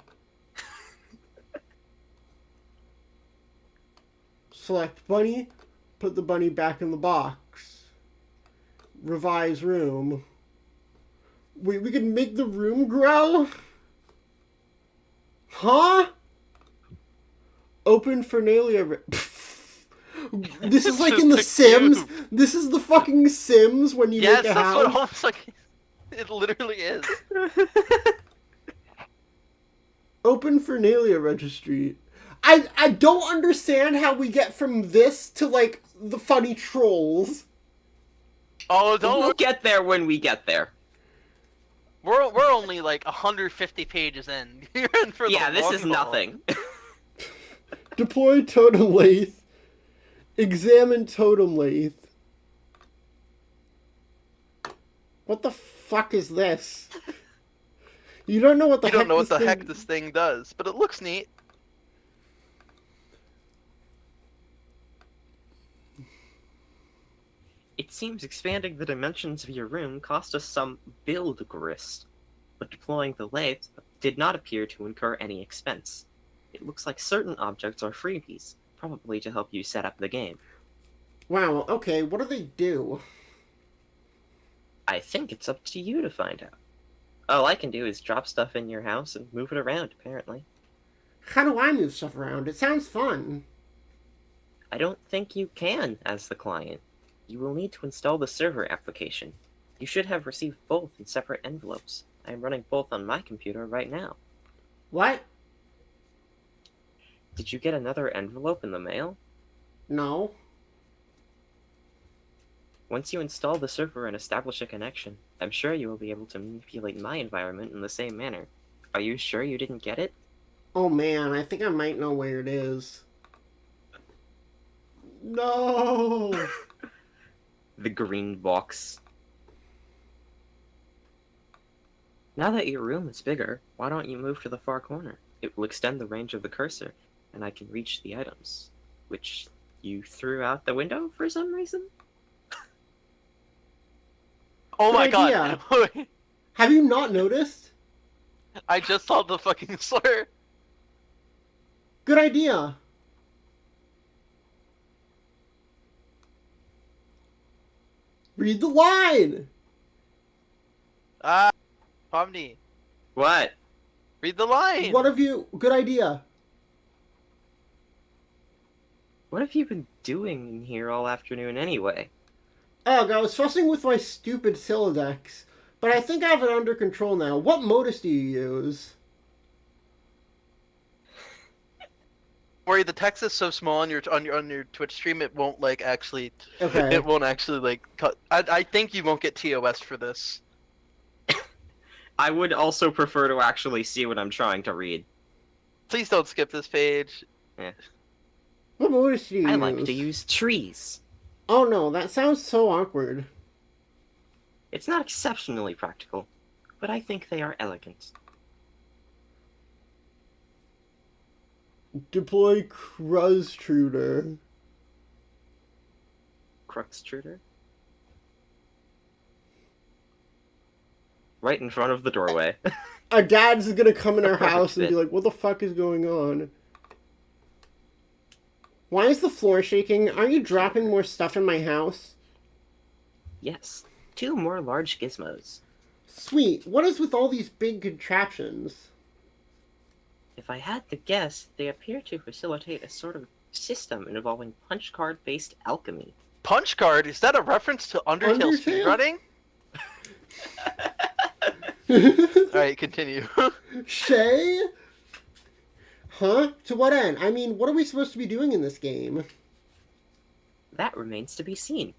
Select bunny. Put the bunny back in the box. Revise room. Wait, we can make the room grow? Huh? Open Fernalia. This is like in The Sims. This is the fucking Sims when you make a house. Yes, that's what Homestuck. It literally is. Open Fernalia registry. I don't understand how we get from this to like the funny trolls. Oh, don't. We'll get there when we get there. We're only like 150 pages in. You're in for the Yeah, this long is haul. nothing. Deploy totem lathe. Examine totem lathe. What the fuck is this? You don't know what the You heck don't know what this the thing... heck this thing does, but it looks neat. It seems expanding the dimensions of your room cost us some build grist, but deploying the lathe did not appear to incur any expense. It looks like certain objects are freebies, probably to help you set up the game. Wow, okay, what do they do? I think it's up to you to find out. All I can do is drop stuff in your house and move it around, apparently. How do I move stuff around? It sounds fun. I don't think you can as the client. You will need to install the server application. You should have received both in separate envelopes. I am running both on my computer right now. What? Did you get another envelope in the mail? No. Once you install the server and establish a connection, I'm sure you will be able to manipulate my environment in the same manner. Are you sure you didn't get it? Oh man, I think I might know where it is. No! The green box. Now that your room is bigger, why don't you move to the far corner? It will extend the range of the cursor, and I can reach the items. Which you threw out the window for some reason? Oh my Good god! idea. Have you not noticed? I just saw the fucking slur. Good idea. Read the line! Ah, Pomni, What? read the line. What have you... Good idea. What have you been doing in here all afternoon anyway? Ugh, I was fussing with my stupid Silodex, but I think I have it under control now. What modus do you use? Worry, the text is so small on your Twitch stream, it won't like actually. Okay. It won't actually like cut. I think you won't get TOS for this. I would also prefer to actually see what I'm trying to read. Please don't skip this page. What modus do you use? I like to use trees. Oh no, that sounds so awkward. It's not exceptionally practical, but I think they are elegant. Deploy Crustruder. Cruxtruder? Right in front of the doorway. Our dad's gonna come in our Perfect house and be fit. like, what the fuck is going on? Why is the floor shaking? Are you dropping more stuff in my house? Yes, 2 more large gizmos. Sweet. What is with all these big contraptions? If I had to guess, they appear to facilitate a sort of system involving punch card-based alchemy. Punch card? Is that a reference to Undertale Undertale? speedrunning? Alright, continue. Shay? Huh? To what end? I mean, what are we supposed to be doing in this game? That remains to be seen.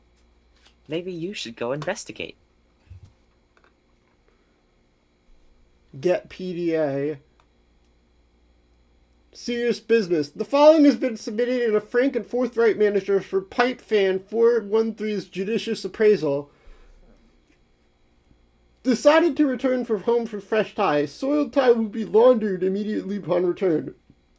Maybe you should go investigate. Get PDA. Serious business. The following has been submitted in a frank and forthright manner for Pipe Fan 413's judicious appraisal. Decided to return from home for fresh tie. Soiled tie will be laundered immediately upon return.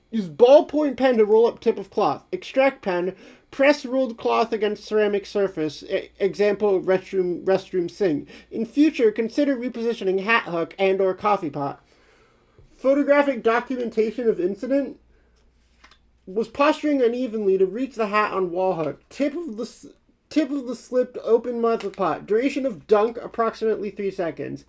Use ballpoint pen to roll up tip of cloth. Extract pen. Press rolled cloth against ceramic surface. Example, restroom sink. In future, consider repositioning hat hook and or coffee pot. Photographic documentation of incident. Was posturing unevenly to reach the hat on wall hook. Tip of the slipped open mouth of pot. Duration of dunk approximately 3 seconds.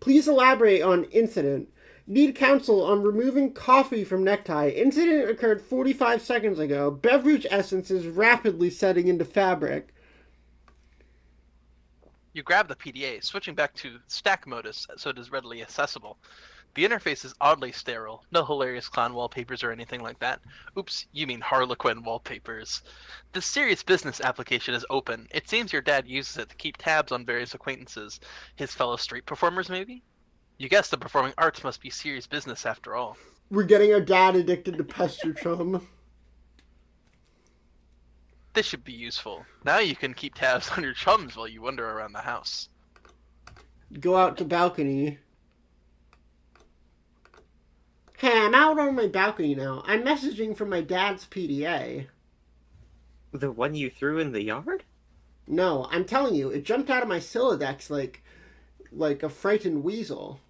Please elaborate on incident. Need counsel on removing coffee from necktie. Incident occurred 45 seconds ago. Beverage essence is rapidly setting into fabric. You grab the PDA, switching back to stack modus so it is readily accessible. The interface is oddly sterile. No hilarious clown wallpapers or anything like that. Oops, you mean Harlequin wallpapers. This serious business application is open. It seems your dad uses it to keep tabs on various acquaintances. His fellow street performers, maybe? You guess the performing arts must be serious business after all. We're getting our dad addicted to Pester Chum. This should be useful. Now you can keep tabs on your chums while you wander around the house. Go out to balcony. Hey, I'm out on my balcony now. I'm messaging from my dad's PDA. The one you threw in the yard? No, I'm telling you, it jumped out of my Silodex like a frightened weasel.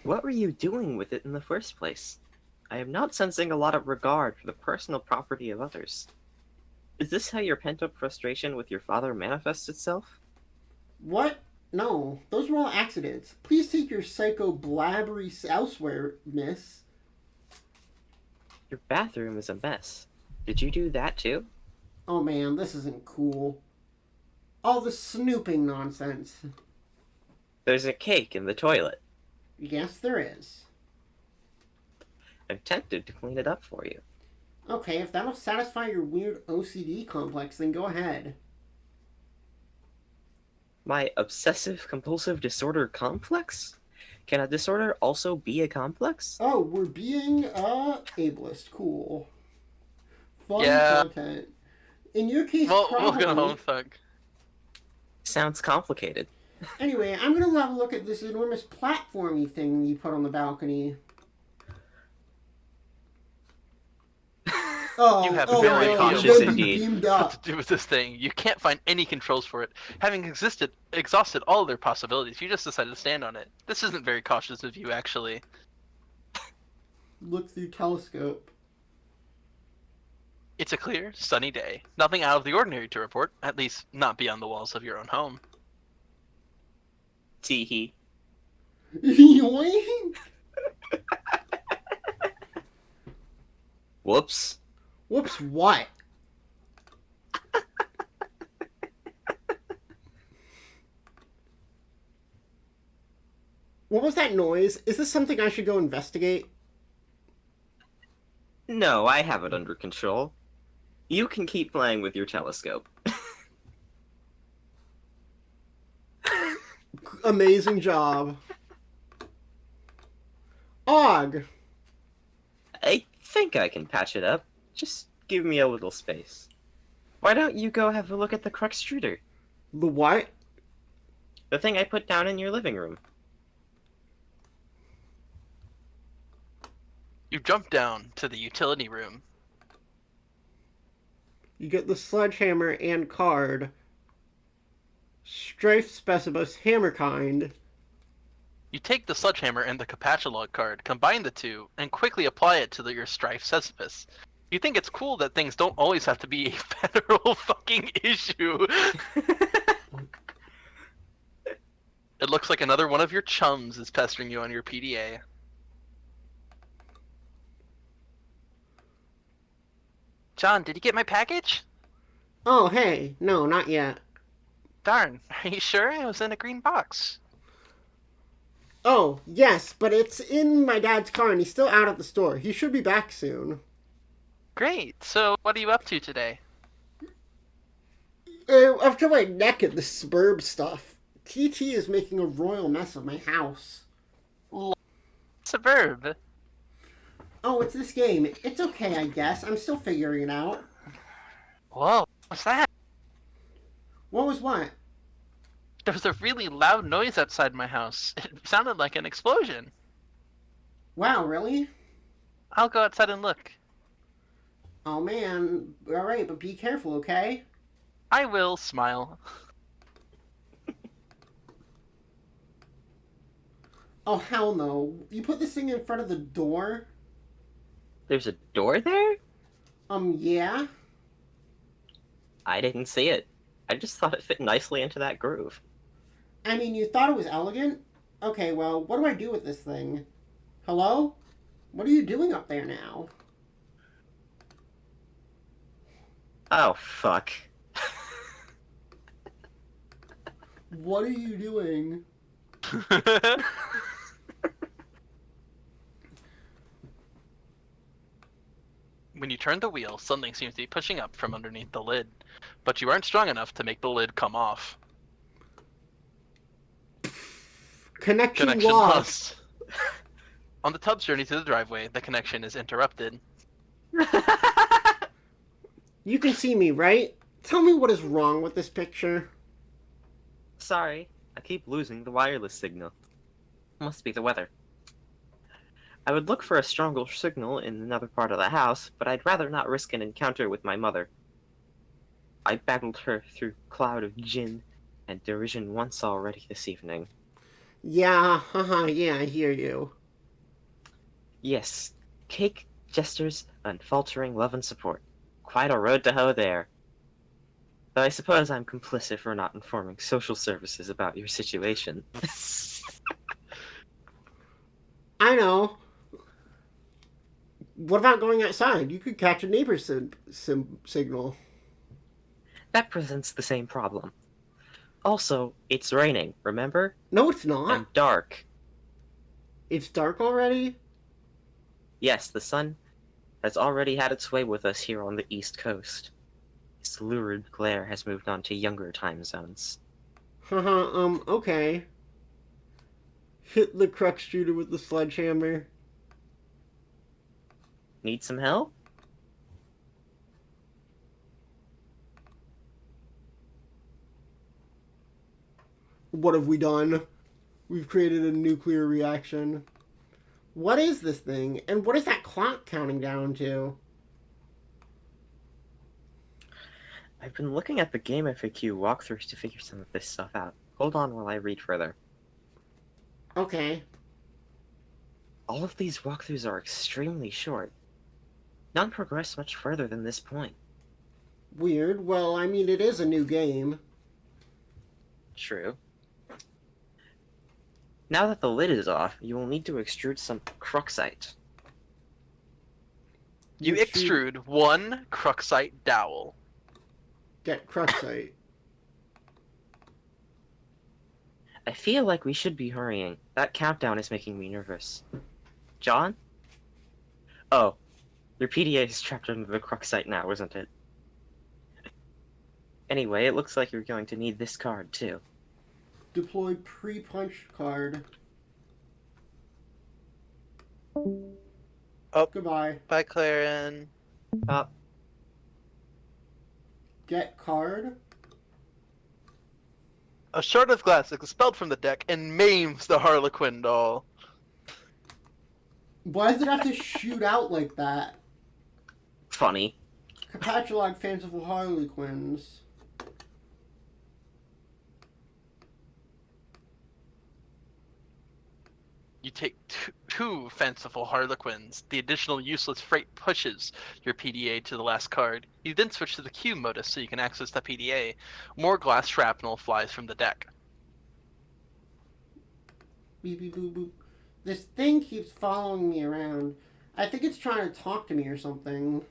What were you doing with it in the first place? I am not sensing a lot of regard for the personal property of others. Is this how your pent-up frustration with your father manifests itself? What? No, those were all accidents. Please take your psycho blabbery elsewhere, miss. Your bathroom is a mess. Did you do that too? Oh man, this isn't cool. All the snooping nonsense. There's a cake in the toilet. Yes, there is. I'm tempted to clean it up for you. Okay, if that'll satisfy your weird OCD complex, then go ahead. My obsessive-compulsive disorder complex? Can a disorder also be a complex? Oh, we're being ableist. Cool. Fun Yeah. content. In your case, Well, probably. welcome to Homestuck. Sounds complicated. Anyway, I'm gonna have a look at this enormous platformy thing you put on the balcony. Oh, You have oh, very no, cautious you're being indeed. beamed What up. to do with this thing? You can't find any controls for it. Having exhausted all their possibilities, you just decided to stand on it. This isn't very cautious of you, actually. Look through telescope. It's a clear, sunny day. Nothing out of the ordinary to report, at least not beyond the walls of your own home. Teehee. Yoink! Whoops. Whoops, what? What was that noise? Is this something I should go investigate? No, I have it under control. You can keep playing with your telescope. Amazing job. Og! I think I can patch it up. Just give me a little space. Why don't you go have a look at the Cruxtruder? The what? The thing I put down in your living room. You jump down to the utility room. You get the sledgehammer and card. Strafe Specibus Hammerkind. You take the sledgehammer and the Capatulog card, combine the two, and quickly apply it to your Strife Cesspus. You think it's cool that things don't always have to be a federal fucking issue. It looks like another one of your chums is pestering you on your PDA. John, did you get my package? Oh, hey. No, not yet. Darn, are you sure? It was in a green box. Oh, yes, but it's in my dad's car and he's still out at the store. He should be back soon. Great, so what are you up to today? After my neck at the suburb stuff, TT is making a royal mess of my house. Suburb. Oh, it's this game. It's okay, I guess. I'm still figuring it out. Whoa, what's that? What was what? There was a really loud noise outside my house. It sounded like an explosion. Wow, really? I'll go outside and look. Oh, man. Alright, but be careful, okay? I will smile. Oh, hell no. You put this thing in front of the door? There's a door there? Yeah? I didn't see it. I just thought it fit nicely into that groove. I mean, you thought it was elegant? Okay, well, what do I do with this thing? Hello? What are you doing up there now? Oh, fuck. What are you doing? When you turn the wheel, something seems to be pushing up from underneath the lid, but you aren't strong enough to make the lid come off. Connection Connection lost. lost. On the tub's journey to the driveway, the connection is interrupted. You can see me, right? Tell me what is wrong with this picture. Sorry, I keep losing the wireless signal. Must be the weather. I would look for a stronger signal in another part of the house, but I'd rather not risk an encounter with my mother. I battled her through cloud of gin and derision once already this evening. Yeah, haha, yeah, I hear you. Yes, cake, gestures, unfaltering love and support. Quite a road to hoe there. Though I suppose I'm complicit for not informing social services about your situation. I know. What about going outside? You could catch a neighbor's signal. That presents the same problem. Also, it's raining, remember? No, it's not. And dark. It's dark already? Yes, the sun has already had its way with us here on the East Coast. Its lurid glare has moved on to younger time zones. Haha, okay. Hit the crux shooter with the sledgehammer. Need some help? What have we done? We've created a nuclear reaction. What is this thing? And what is that clock counting down to? I've been looking at the game FAQ walkthroughs to figure some of this stuff out. Hold on while I read further. Okay. All of these walkthroughs are extremely short. None progress much further than this point. Weird. Well, I mean, it is a new game. True. Now that the lid is off, you will need to extrude some cruxite. You extrude one cruxite dowel. Get cruxite. I feel like we should be hurrying. That countdown is making me nervous. John? Oh, your PDA is trapped under the cruxite now, isn't it? Anyway, it looks like you're going to need this card, too. Deploy pre-punched card. Oh. Goodbye. Bye, Claren. Get card. A shard of glass is expelled from the deck and maims the Harlequin doll. Why does it have to shoot out like that? Funny. Capatulog fanciful Harlequins. You take two fanciful Harlequins. The additional useless freight pushes your PDA to the last card. You then switch to the Q modus so you can access the PDA. More glass shrapnel flies from the deck. Beep, beep, boop, boop. This thing keeps following me around. I think it's trying to talk to me or something.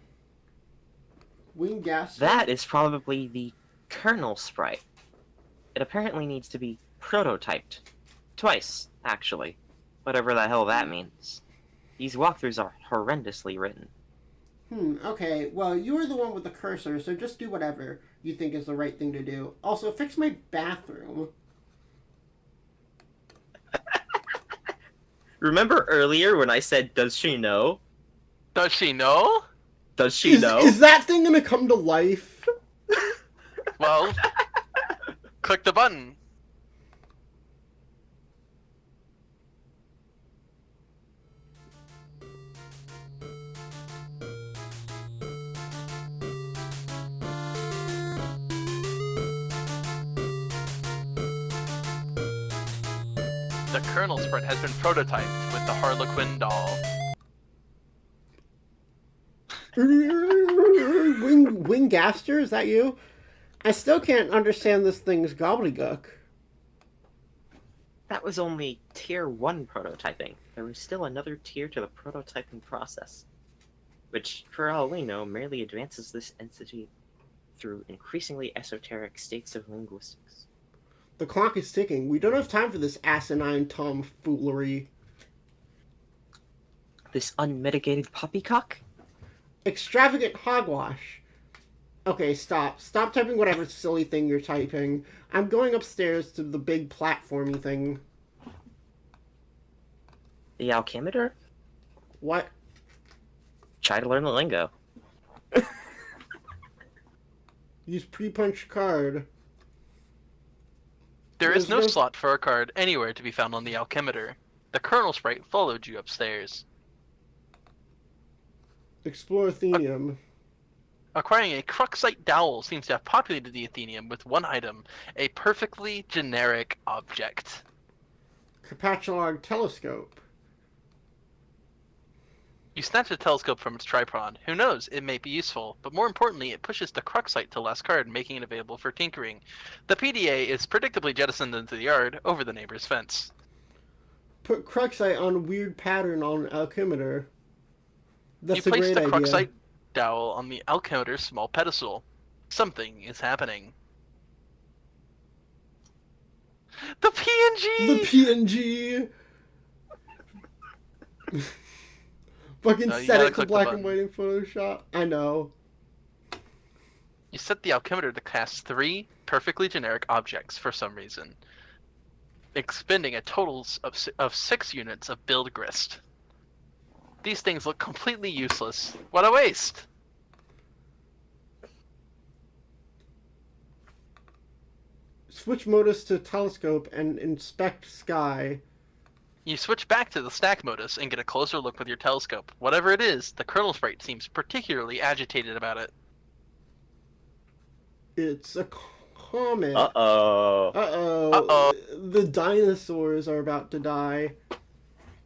Wing gas. That is probably the kernel sprite. It apparently needs to be prototyped. Twice, actually. Whatever the hell that means. These walkthroughs are horrendously written. Okay. Well, you are the one with the cursor, so just do whatever you think is the right thing to do. Also, fix my bathroom. Remember earlier when I said, does she know? Does she know? Does she know? Is that thing gonna come to life? Well, click the button. The kernel sprite has been prototyped with the Harlequin doll. Wingaster, is that you? I still can't understand this thing's gobbledygook. That was only Tier 1 prototyping. There was still another tier to the prototyping process, which, for all we know, merely advances this entity through increasingly esoteric states of linguistics. The clock is ticking. We don't have time for this asinine tomfoolery. This unmitigated poppycock? Extravagant hogwash. Okay, stop. Stop typing whatever silly thing you're typing. I'm going upstairs to the big platformy thing. The alchemitor? What? Try to learn the lingo. Use pre-punch card. There is There's no no- slot for a card anywhere to be found on the alchemitor. The Colonel Sprite followed you upstairs. Explore Athenium. Acquiring a Cruxite dowel seems to have populated the Athenium with one item, a perfectly generic object. Capatulog telescope. You snatch the telescope from its tripod. Who knows, it may be useful, but more importantly, it pushes the Cruxite to last card, making it available for tinkering. The PDA is predictably jettisoned into the yard over the neighbor's fence. Put Cruxite on weird pattern on alchemitor. That's You a place great the idea. Cruxite dowel on the alchemitor's small pedestal. Something is happening. The PNG! The PNG. Fucking No, you set gotta it to click the black and button. white in Photoshop. I know. You set the alchemitor to cast 3 perfectly generic objects for some reason, expending a total of 6 units of build grist. These things look completely useless. What a waste! Switch modus to telescope and inspect sky. You switch back to the stack modus and get a closer look with your telescope. Whatever it is, the Colonel Sprite seems particularly agitated about it. It's a comet. Uh-oh. Uh-oh. Uh-oh. The dinosaurs are about to die.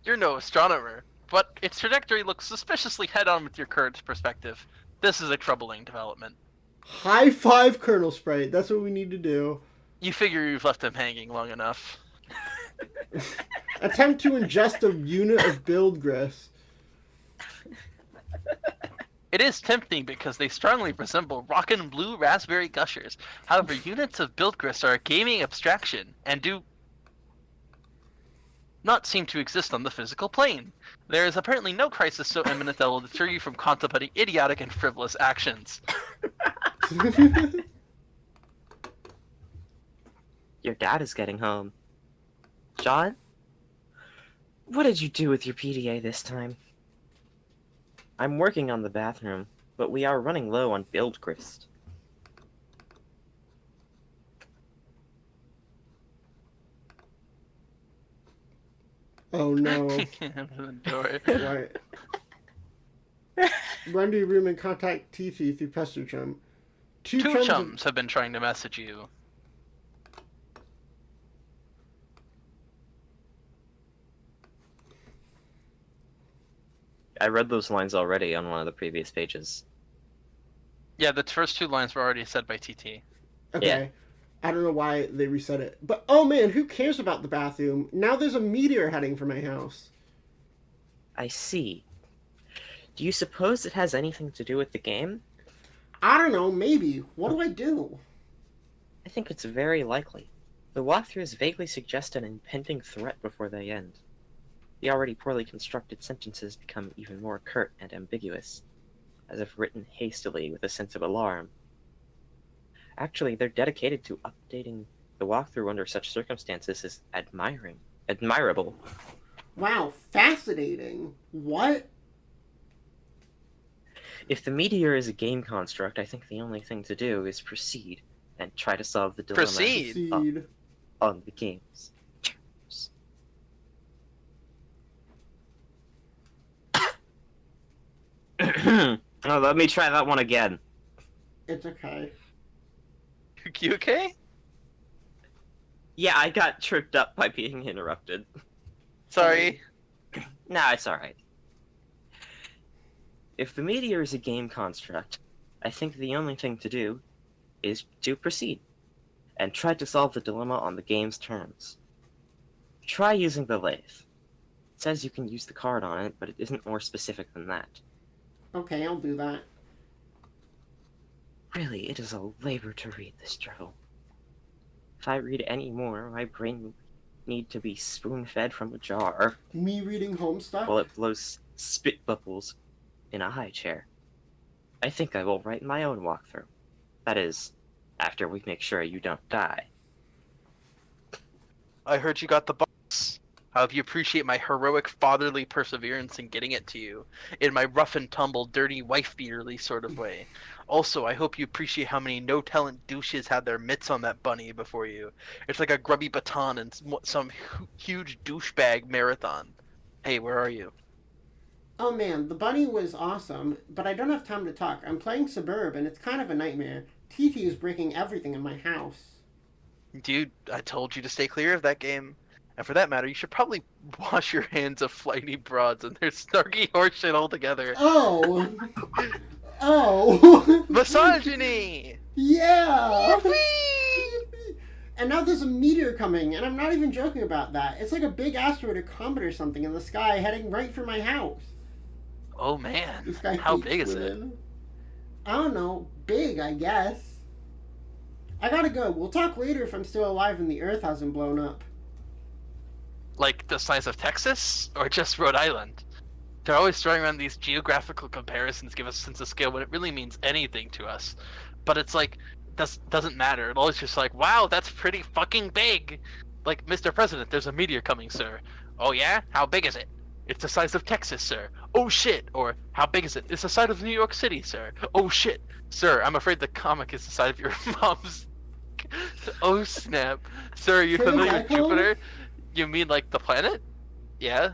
You're no astronomer, but its trajectory looks suspiciously head-on with your current perspective. This is a troubling development. High five, Colonel Sprite. That's what we need to do. You figure you've left him hanging long enough. Attempt to ingest a unit of build grist. It is tempting because they strongly resemble rockin' blue raspberry gushers. However, units of build grist are a gaming abstraction and do not seem to exist on the physical plane. There is apparently no crisis so imminent that will deter you from contemplating idiotic and frivolous actions. Your dad is getting home. John? What did you do with your PDA this time? I'm working on the bathroom, but we are running low on build grist. Oh no. The door. Right. Run to your room and contact Tithi through Pester Chum. Two chums chums have been trying to message you. I read those lines already on one of the previous pages. Yeah, the first 2 lines were already said by TT. Okay. Yeah. I don't know why they reset it. But, oh man, who cares about the bathroom? Now there's a meteor heading for my house. I see. Do you suppose it has anything to do with the game? I don't know, maybe. What do I do? I think it's very likely. The walkthroughs vaguely suggest an impending threat before they end. The already poorly constructed sentences become even more curt and ambiguous, as if written hastily with a sense of alarm. Actually, they're dedicated to updating the walkthrough under such circumstances is admirable. Wow, fascinating. What? If the meteor is a game construct, I think the only thing to do is proceed and try to solve the dilemma Proceed. Seed. on the game's terms. Oh, let me try that one again. It's okay. You okay? Yeah, I got tripped up by being interrupted. Sorry. Nah, it's alright. If the meteor is a game construct, I think the only thing to do is to proceed and try to solve the dilemma on the game's terms. Try using the lathe. It says you can use the card on it, but it isn't more specific than that. Okay, I'll do that. Really, it is a labor to read this journal. If I read any more, my brain will need to be spoon-fed from a jar Me reading Homestuck? while it blows spit bubbles in a high chair. I think I will write my own walkthrough. That is, after we make sure you don't die. I heard you got the box. I hope you appreciate my heroic fatherly perseverance in getting it to you, in my rough and tumble, dirty, wife-beaterly sort of way. Also, I hope you appreciate how many no-talent douches had their mitts on that bunny before you. It's like a grubby baton in some huge douchebag marathon. Hey, where are you? Oh man, the bunny was awesome, but I don't have time to talk. I'm playing Suburb, and it's kind of a nightmare. TT is breaking everything in my house. Dude, I told you to stay clear of that game. And for that matter, you should probably wash your hands of flighty broads and their snarky horseshit altogether. Oh! Oh! Misogyny! Yeah! Yippee! And now there's a meteor coming, and I'm not even joking about that. It's like a big asteroid or comet or something in the sky heading right for my house. Oh man, This guy how hates big is it? women. I don't know. Big, I guess. I gotta go. We'll talk later if I'm still alive and the Earth hasn't blown up. Like the size of Texas? Or just Rhode Island? They're always throwing around these geographical comparisons give us a sense of scale when it really means anything to us. But it's like, doesn't matter. It always just like, wow, that's pretty fucking big! Like, Mr. President, there's a meteor coming, sir. Oh yeah? How big is it? It's the size of Texas, sir. Oh shit! Or, how big is it? It's the size of New York City, sir. Oh shit! Sir, I'm afraid the comic is the size of your mom's... Oh snap. Sir, are you For the familiar with black hole? Jupiter? You mean like the planet? Yeah?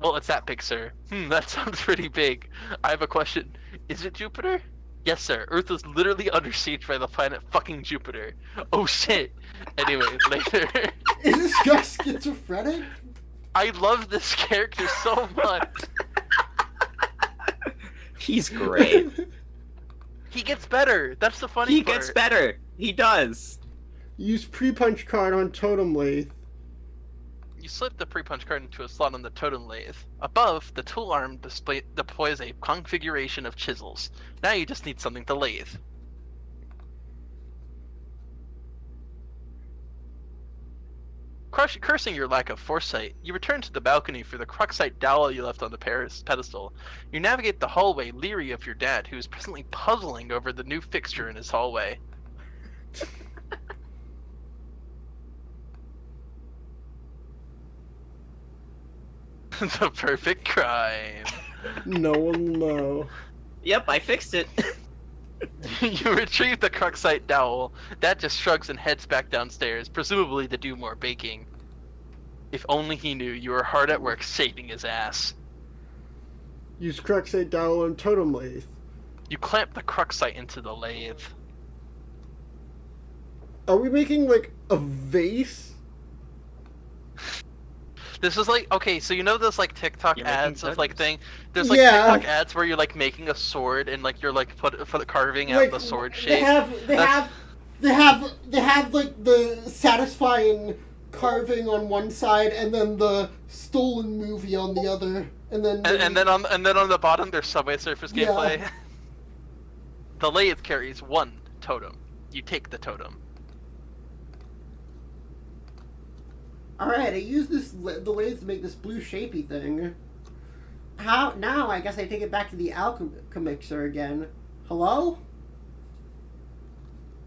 Well, it's that big, sir. That sounds pretty big. I have a question. Is it Jupiter? Yes, sir. Earth is literally under siege by the planet fucking Jupiter. Oh shit. Anyway, later. Is this guy schizophrenic? I love this character so much. He's great. He gets better. That's the funny He part. gets better. He does. Use pre-punch card on totem lathe. You slip the pre-punch card into a slot on the totem lathe. Above, the tool arm deploys a configuration of chisels. Now you just need something to lathe. Cursing your lack of foresight, you return to the balcony for the Cruxite dowel you left on the pedestal. You navigate the hallway leery of your dad, who is presently puzzling over the new fixture in his hallway. The perfect crime. No one will know. Yep, I fixed it. You retrieve the Cruxite dowel. Dad just shrugs and heads back downstairs, presumably to do more baking. If only he knew you were hard at work shaping his ass. Use Cruxite dowel on totem lathe. You clamp the Cruxite into the lathe. Are we making like a vase? This is like, okay, so you know those like TikTok You're making ads of like totems. thing? There's like Yeah. TikTok ads where you're like making a sword and like you're like carving out Like, the sword shape. They have like the satisfying carving on one side and then the stolen movie on the other, and then And then on the bottom there's Subway Surfers Yeah. gameplay. The lathe carries one totem. You take the totem. all right, I use the lathe to make this blue shapey thing. How now? I guess I take it back to the alchemixer again. Hello?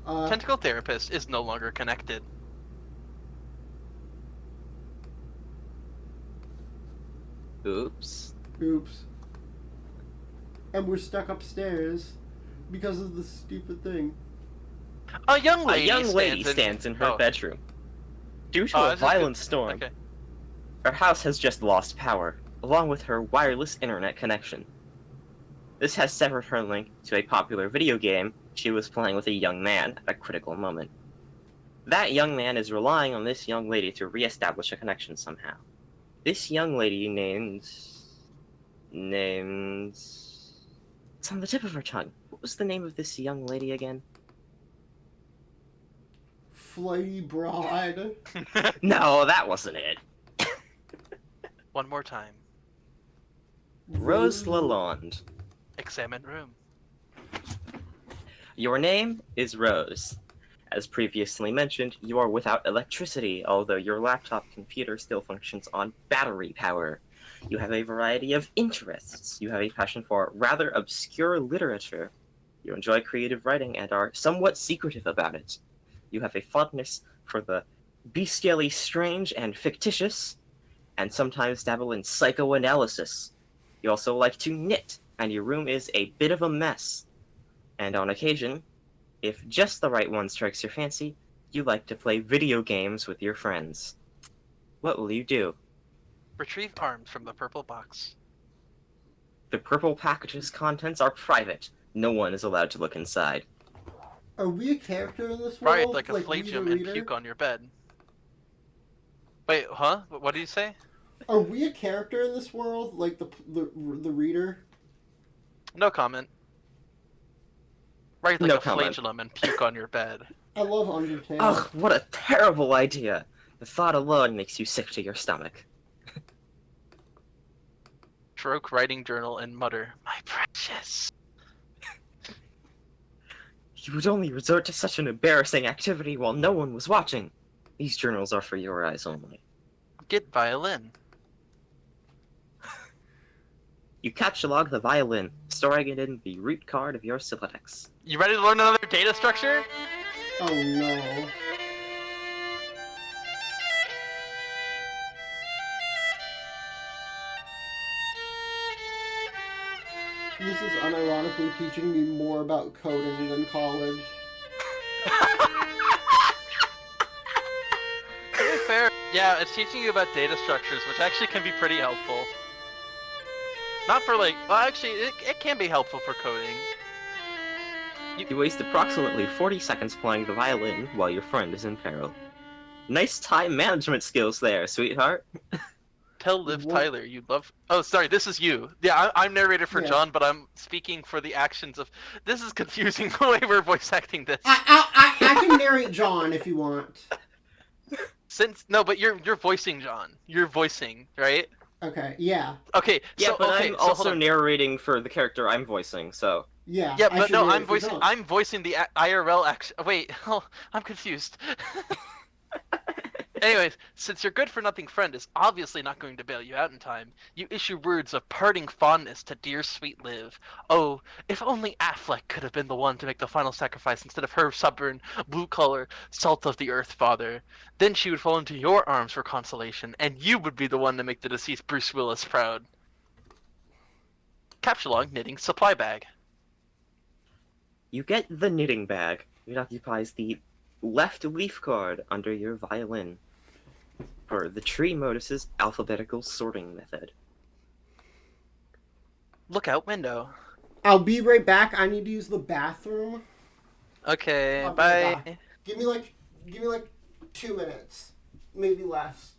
Tentacle Therapist is no longer connected. Oops. Oops. And we're stuck upstairs because of this stupid thing. A young A lady young lady stands stands in her oh. bedroom. Due to Oh, a this is good. violent storm, Okay. her house has just lost power, along with her wireless internet connection. This has severed her link to a popular video game she was playing with a young man at a critical moment. That young man is relying on this young lady to re-establish a connection somehow. This young lady names... It's on the tip of her tongue. What was the name of this young lady again? Flighty broad. No, that wasn't it. One more time. Rose Lalonde. Examine room. Your name is Rose. As previously mentioned, you are without electricity, although your laptop computer still functions on battery power. You have a variety of interests. You have a passion for rather obscure literature. You enjoy creative writing and are somewhat secretive about it. You have a fondness for the bestially strange and fictitious, and sometimes dabble in psychoanalysis. You also like to knit, and your room is a bit of a mess. And on occasion, if just the right one strikes your fancy, you like to play video games with your friends. What will you do? Retrieve arms from the purple box. The purple package's contents are private. No one is allowed to look inside. Are we a character in this Ride world? like a we the flagium and reader? puke on your bed. Wait, huh? What do you say? Are we a character in this world, like the reader? No comment. Ride like No a comment. flagellum and puke on your bed. I love Undertale. Ugh, what a terrible idea! The thought alone makes you sick to your stomach. Stroke writing journal and mutter, "My precious." You would only resort to such an embarrassing activity while no one was watching. These journals are for your eyes only. Get violin. You catalog the violin, storing it in the root card of your Siladex. You ready to learn another data structure? Oh no. This is unironically teaching me more about coding than college. To be fair, yeah, it's teaching you about data structures, which actually can be pretty helpful. Not for like, well, actually, it can be helpful for coding. You waste approximately 40 seconds playing the violin while your friend is in peril. Nice time management skills there, sweetheart. Tell Liv What? Tyler you love. Oh, sorry, this is you. Yeah, I'm narrator for Yeah. John, but I'm speaking for the actions of. This is confusing the way we're voice acting this. I can narrate John if you want. But you're voicing John. You're voicing, right? Okay, yeah. Okay. Yeah, so, but okay, I'm so hold also on. narrating for the character I'm voicing, so... Yeah. Yeah, I but should no, narrate I'm for voicing. John. I'm voicing the IRL action. Wait, oh, I'm confused. Anyways, since your good-for-nothing friend is obviously not going to bail you out in time, you issue words of parting fondness to dear sweet Liv. Oh, if only Affleck could have been the one to make the final sacrifice instead of her stubborn, blue-collar, salt-of-the-earth father. Then she would fall into your arms for consolation, and you would be the one to make the deceased Bruce Willis proud. Capture log knitting supply bag. You get the knitting bag. It occupies the left leaf card under your violin for the tree modus's alphabetical sorting method. Lookout window. I'll be right back. I need to use the bathroom. Okay, I'll be bye. right back. Give me like 2 minutes, maybe less.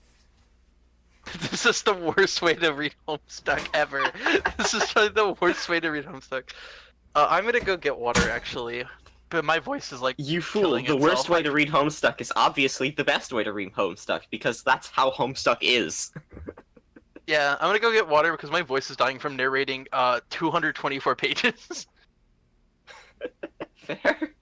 This is the worst way to read Homestuck ever. This is probably the worst way to read Homestuck. I'm gonna go get water, actually. But my voice is like You fool, killing the itself. worst way to read Homestuck is obviously the best way to read Homestuck, because that's how Homestuck is. Yeah, I'm gonna go get water because my voice is dying from narrating 224 pages. Fair?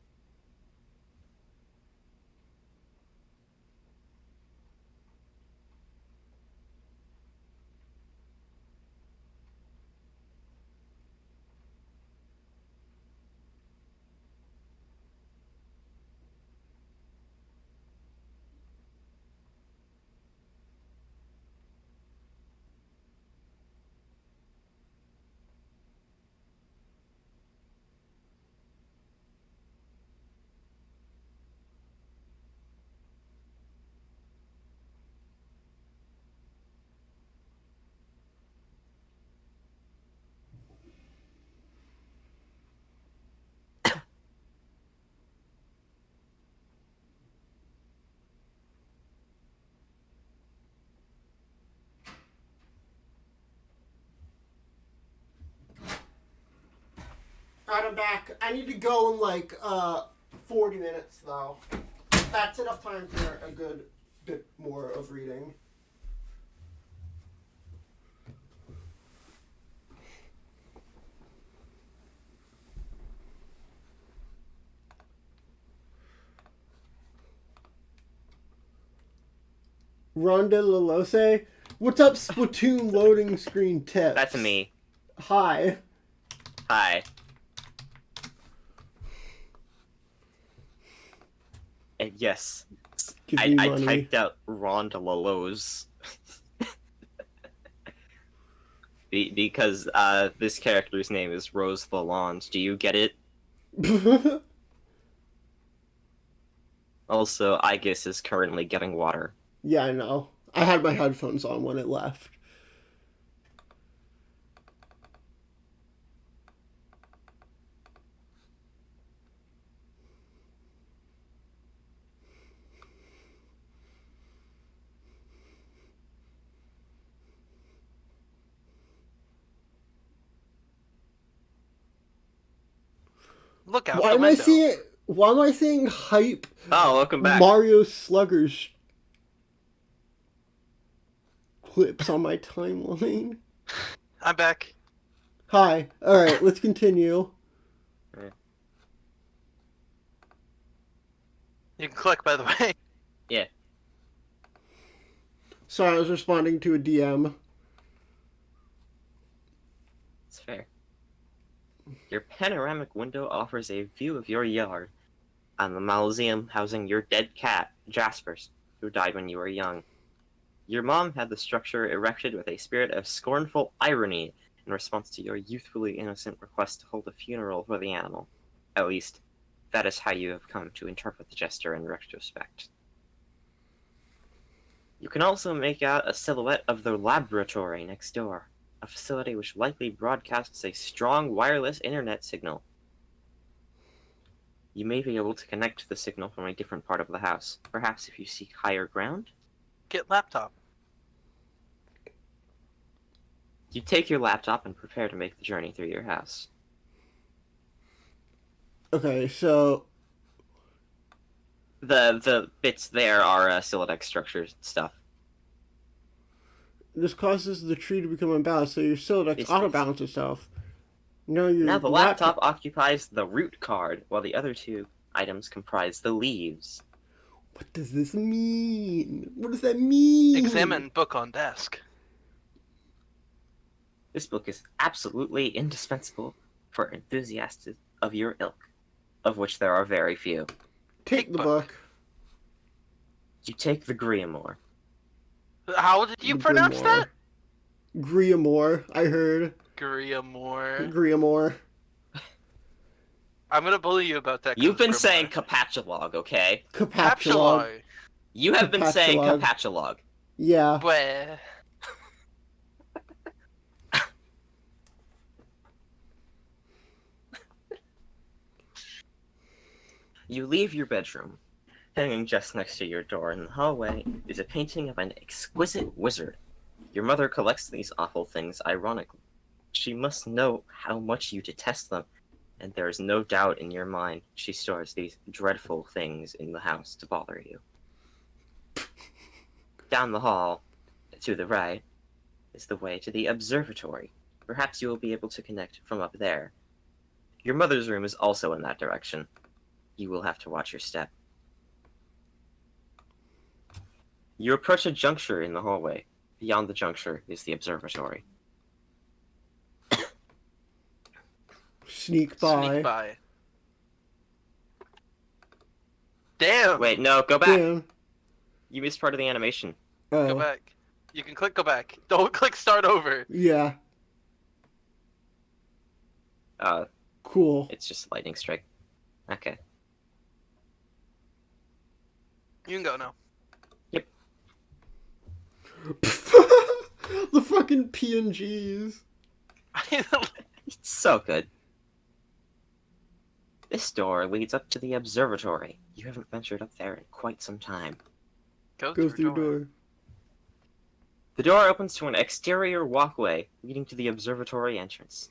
Alright, I'm back. I need to go in like 40 minutes though. That's enough time for a good bit more of reading. Ronda Lalose, what's up, Splatoon loading screen tips? That's me. Hi. Hi. And yes, Give I me money. typed out Ronda Lalos. because this character's name is Rose Lalonde. Do you get it? Also, Aegis is currently getting water. Yeah, I know. I had my headphones on when it left. Look out Why the am I window. seeing hype Oh, welcome back. Mario Sluggers clips on my timeline? I'm back. Hi. Alright, let's continue. You can click, by the way. Yeah. Sorry, I was responding to a DM. It's fair. Your panoramic window offers a view of your yard and the mausoleum housing your dead cat, Jaspers, who died when you were young. Your mom had the structure erected with a spirit of scornful irony in response to your youthfully innocent request to hold a funeral for the animal. At least, that is how you have come to interpret the gesture in retrospect. You can also make out a silhouette of the laboratory next door, a facility which likely broadcasts a strong wireless internet signal. You may be able to connect to the signal from a different part of the house, perhaps if you seek higher ground. Get laptop. You take your laptop and prepare to make the journey through your house. Okay, so The bits there are Silodex structures and stuff. this causes the tree to become unbalanced, so your Silodex It's- auto-balance itself. No, your Now the laptop occupies the root card, while the other two items comprise the leaves. What does this mean? What does that mean? Examine book on desk. This book is absolutely indispensable for enthusiasts of your ilk, of which there are very few. Take the book. You take the Grimoire. How did you The pronounce Grimoire. that? Grimoire, I heard. Grimoire. Grimoire. I'm gonna bully you about that. 'cause You've been it's saying Grimoire. capatulog, okay? Capatulog. Capsulog. You have been saying Capatulog. capatulog. Yeah. Bleh. You leave your bedroom. Hanging just next to your door in the hallway is a painting of an exquisite wizard. Your mother collects these awful things ironically. She must know how much you detest them, and there is no doubt in your mind she stores these dreadful things in the house to bother you. Down the hall, to the right, is the way to the observatory. Perhaps you will be able to connect from up there. Your mother's room is also in that direction. You will have to watch your step. You approach a juncture in the hallway. Beyond the juncture is the observatory. Sneak by. Sneak by. Damn. Wait, no, go back. Damn. You missed part of the animation. Oh. Go back. You can click go back. Don't click start over. Yeah. Cool. It's just lightning strike. Okay. You can go now. The fucking PNGs. It's so good. This door leads up to the observatory. You haven't ventured up there in quite some time. Go Goes through door. The door opens to an exterior walkway leading to the observatory entrance.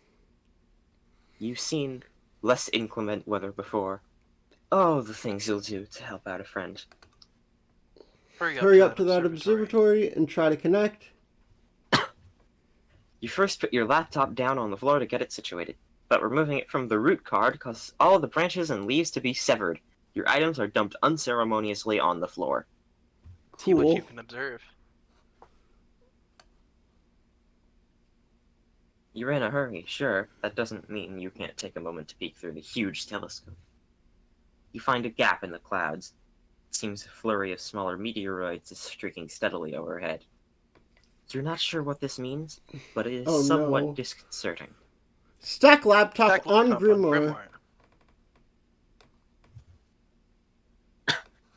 You've seen less inclement weather before. Oh, the things you'll do to help out a friend. Hurry up to that observatory and try to connect. You first put your laptop down on the floor to get it situated, but removing it from the root card causes all the branches and leaves to be severed. Your items are dumped unceremoniously on the floor. See what Cool. you can observe. You're in a hurry, sure. That doesn't mean you can't take a moment to peek through the huge telescope. You find a gap in the clouds. It seems a flurry of smaller meteoroids is streaking steadily overhead. You're not sure what this means, but it is Oh, somewhat no. disconcerting. Stack laptop Stack on laptop Grimoire.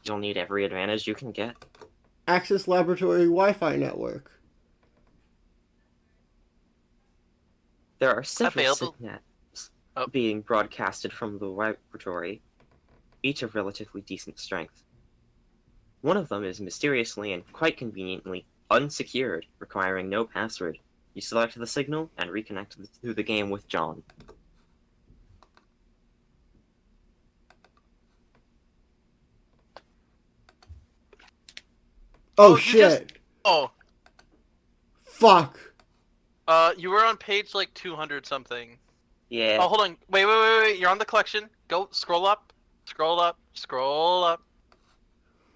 You'll need every advantage you can get. Access laboratory Wi-Fi network. There are several Available. signets Oh. being broadcasted from the laboratory, each of relatively decent strength. One of them is mysteriously and quite conveniently unsecured, requiring no password. You select the signal and reconnect to the game with John. Oh, you shit. Oh, Fuck. you were on page like 200 something. Yeah. Oh, hold on. Wait. You're on the collection. Go scroll up. Scroll up. Scroll up.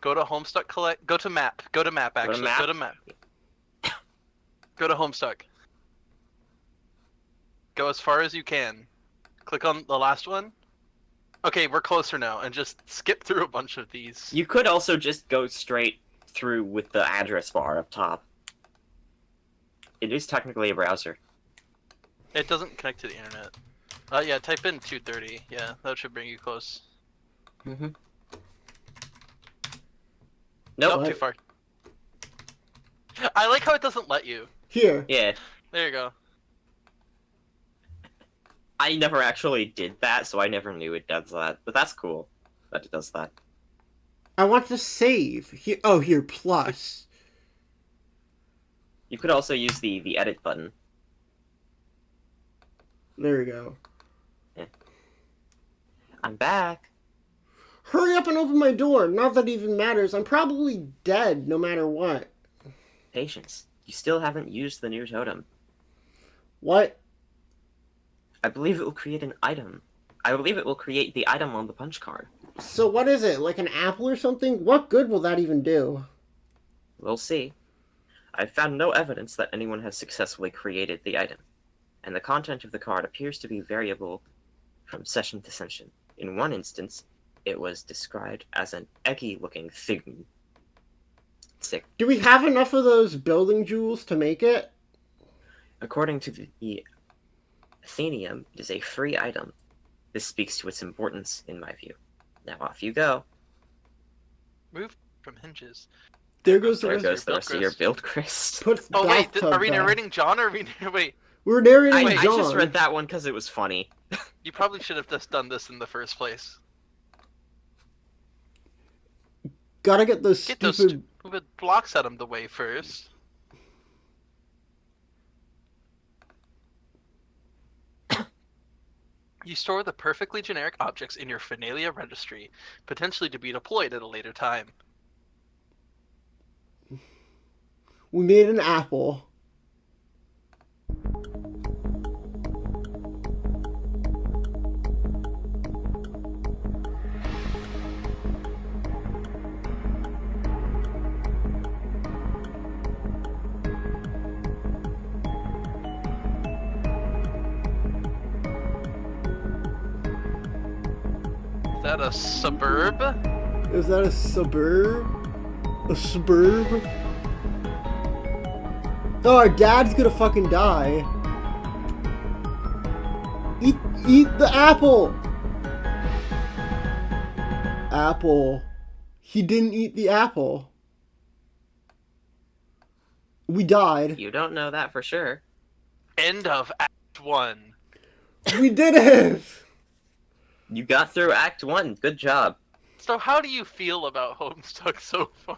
Go to Homestuck collect. Go to map. Go to map actually. map? Go to map. Go to Homestuck. Go as far as you can. Click on the last one. Okay, we're closer now, and just skip through a bunch of these. You could also just go straight through with the address bar up top. It is technically a browser. It doesn't connect to the internet. Yeah, type in 230. Yeah, that should bring you close. Mm-hmm. Nope, Nope. too far. I like how it doesn't let you. Here. Yeah. There you go. I never actually did that, so I never knew it does that. But that's cool that it does that. I want to save. Here. Oh, here, plus. You could also use the edit button. There we go. I'm back. Hurry up and open my door. Not that it even matters. I'm probably dead no matter what. Patience. You still haven't used the new totem. What? I believe it will create an item. I believe it will create the item on the punch card. So what is it? Like an apple or something? What good will that even do? We'll see. I've found no evidence that anyone has successfully created the item, and the content of the card appears to be variable from session to session. In one instance, it was described as an eggy-looking thing. Sick. Do we have enough of those building jewels to make it? According to the Athenium, it is a free item. This speaks to its importance, in my view. Now off you go. Move from hinges. There goes There the goes the build rest of your grist. build grist. Put the Oh wait, bathtub are we back. narrating John or are we wait? We're narrating I John. just read that one because it was funny. You probably should have just done this in the first place. Gotta get those Get stupid... those stupid blocks out of the way first. You store the perfectly generic objects in your Finalia registry, potentially to be deployed at a later time. We made an apple. Is that a suburb? Is that a suburb? A suburb? Oh, our dad's gonna fucking die. Eat the apple! Apple. He didn't eat the apple. We died. You don't know that for sure. End of Act 1. We did it! You got through Act 1. Good job. So how do you feel about Homestuck so far?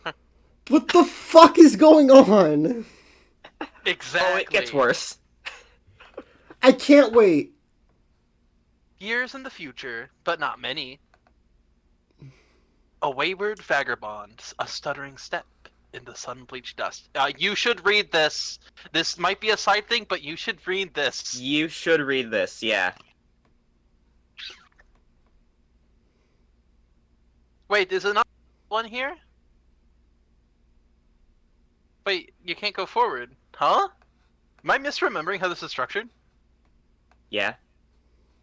What the fuck is going on? Exactly. Oh, it gets worse. I can't wait. Years in the future, but not many. A wayward vagabond, a stuttering step in the sun-bleached dust. You should read this. This might be a side thing, but you should read this. You should read this, yeah. Wait, is another one here? Wait, you can't go forward. Huh? Am I misremembering how this is structured? Yeah.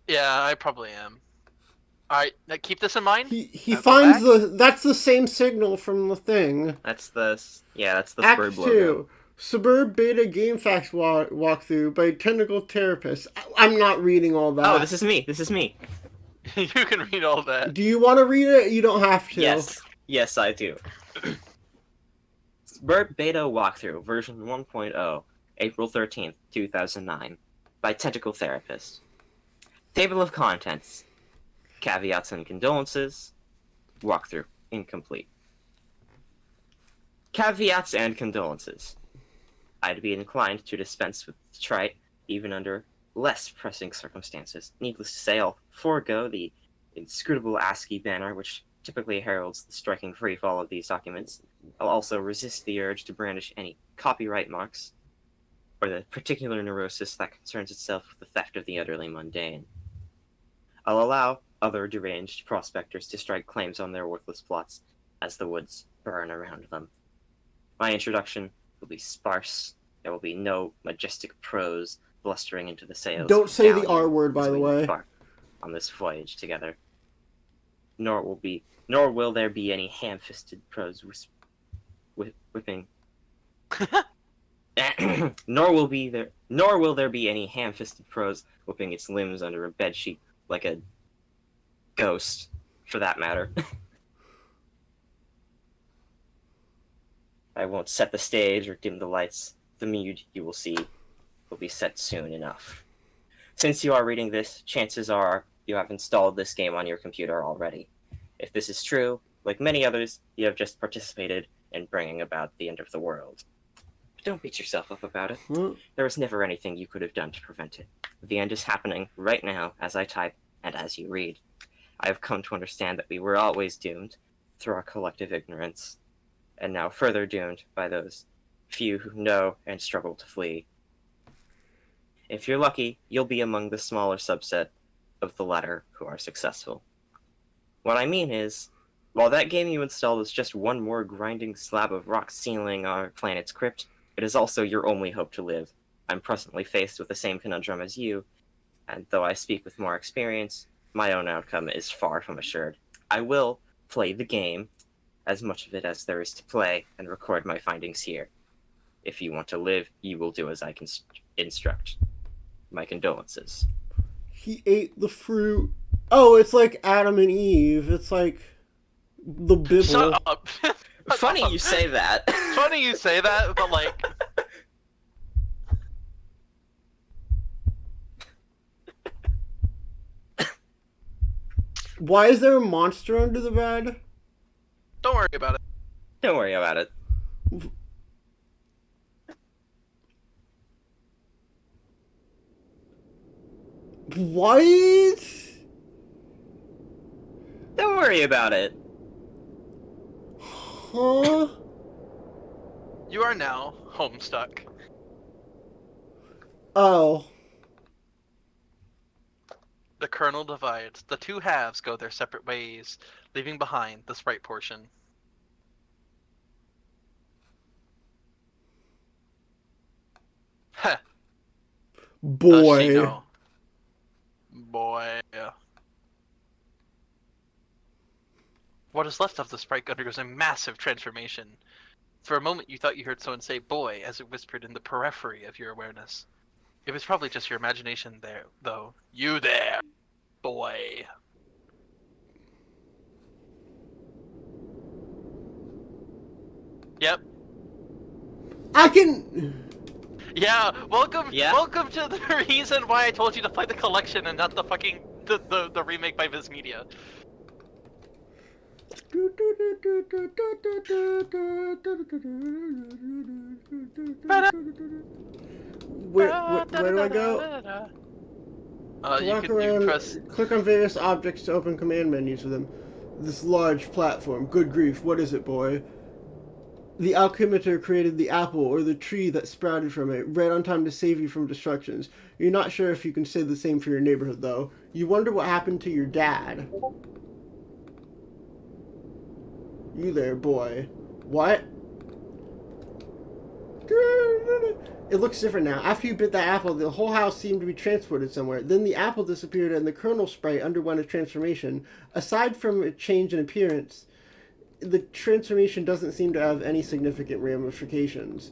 Yeah, I probably am. Alright, now keep this in mind. He Now go finds back. that's the same signal from the thing. That's the Act Spurb 2. logo. Suburb Beta Game Facts walkthrough by technical therapists. I'm not reading all that. Oh, this is me. This is me. You can read all that. Do you want to read it? You don't have to. Yes. Yes, I do. Suburb Beta Walkthrough, version 1.0, April 13th, 2009, by Tentacle Therapist. Table of contents. Caveats and condolences. Walkthrough incomplete. Caveats and condolences. I'd be inclined to dispense with the trite, even under less pressing circumstances. Needless to say, I'll forego the inscrutable ASCII banner, which typically heralds the striking freefall of these documents. I'll also resist the urge to brandish any copyright marks, or the particular neurosis that concerns itself with the theft of the utterly mundane. I'll allow other deranged prospectors to strike claims on their worthless plots as the woods burn around them. My introduction will be sparse. There will be no majestic prose blustering into the sails. Don't say the R word, by the way. On this voyage together. Nor will there be any ham-fisted prose whipping. Nor will there be any ham-fisted prose whipping its limbs under a bedsheet like a ghost, for that matter. I won't set the stage or dim the lights. The mood you will see will be set soon enough. Since you are reading this, chances are you have installed this game on your computer already. If this is true, like many others, you have just participated in bringing about the end of the world. But don't beat yourself up about it. There was never anything you could have done to prevent it. The end is happening right now as I type and as you read. I have come to understand that we were always doomed through our collective ignorance, and now further doomed by those few who know and struggle to flee. If you're lucky, you'll be among the smaller subset of the latter who are successful. What I mean is, while that game you installed is just one more grinding slab of rock sealing our planet's crypt, it is also your only hope to live. I'm presently faced with the same conundrum as you, and though I speak with more experience, my own outcome is far from assured. I will play the game, as much of it as there is to play, and record my findings here. If you want to live, you will do as I can instruct. My condolences. He ate the fruit. Oh, it's like Adam and Eve. It's like the Bible. Shut up. Funny you say that. Funny you say that, but like... Why is there a monster under the bed? Don't worry about it. Don't worry about it. What? Don't worry about it. Huh? You are now Homestuck. Oh. The kernel divides. The two halves go their separate ways, leaving behind the sprite portion. Heh. Boy. Does she know? Boy. What is left of the sprite undergoes a massive transformation. For a moment you thought you heard someone say boy as it whispered in the periphery of your awareness. It was probably just your imagination there, though. You there, boy. Yep. I can... Yeah, welcome Yeah? welcome to the reason why I told you to play the collection and not the fucking the remake by Viz Media. Where do I go? You Walk can around, press. click on various objects to open command menus for them. This large platform. Good grief, what is it, boy? The alchemitor created the apple or the tree that sprouted from it, right on time to save you from destructions. You're not sure if you can say the same for your neighborhood, though. You wonder what happened to your dad. You there, boy. What? It looks different now. After you bit that apple, the whole house seemed to be transported somewhere. Then the apple disappeared and the kernel sprite underwent a transformation. Aside from a change in appearance, the transformation doesn't seem to have any significant ramifications.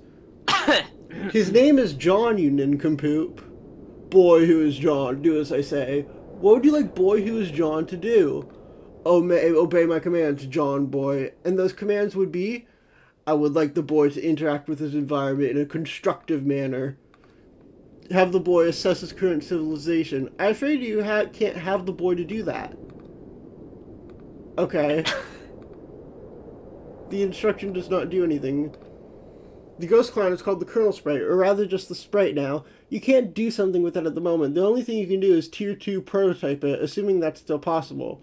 His name is John, you nincompoop. Boy who is John, do as I say. What would you like boy who is John to do? Obey my commands, John boy. And those commands would be, I would like the boy to interact with his environment in a constructive manner. Have the boy assess his current civilization. I'm afraid you can't have the boy to do that. Okay. The instruction does not do anything. The ghost clown is called the Colonel Sprite, or rather just the Sprite now. You can't do something with it at the moment. The only thing you can do is Tier 2 prototype it, assuming that's still possible.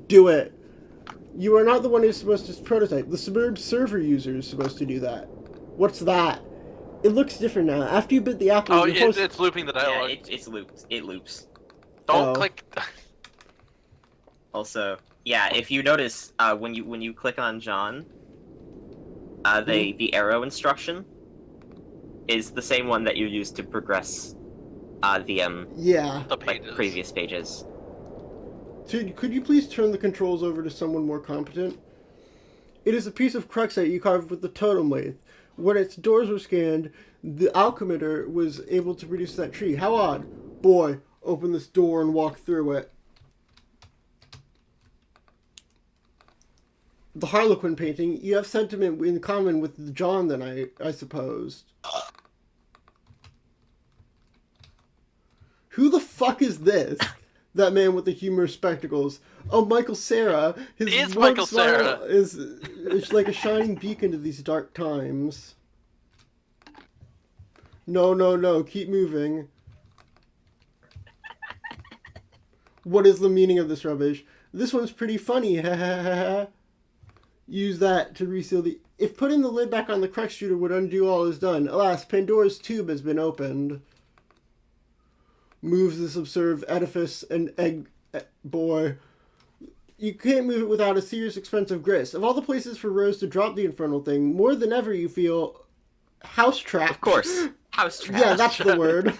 Do it. You are not the one who's supposed to prototype. The submerged server user is supposed to do that. What's that? It looks different now. After you bit the apple, it's looping the dialogue. Yeah, it's looped. It loops. Don't click. Also, yeah, if you notice, when you click on John, the arrow instruction is the same one that you use to progress the pages. previous pages. Could you please turn the controls over to someone more competent? It is a piece of Cruxite you carved with the totem lathe. When its doors were scanned, the alchemitter was able to produce that tree. How odd. Boy, open this door and walk through it. The Harlequin painting, you have sentiment in common with John then, I suppose. Who the fuck is this? That man with the humorous spectacles. Oh, Michael Cera. His Michael smile Cera. is like a shining beacon to these dark times. No. Keep moving. What is the meaning of this rubbish? This one's pretty funny. Use that to reseal the... If putting the lid back on the crux shooter would undo all is done. Alas, Pandora's tube has been opened. Moves this absurd edifice and egg... boy. You can't move it without a serious expense of grist. Of all the places for Rose to drop the infernal thing, more than ever you feel... house trapped. Of course. House trapped. Yeah, that's the word.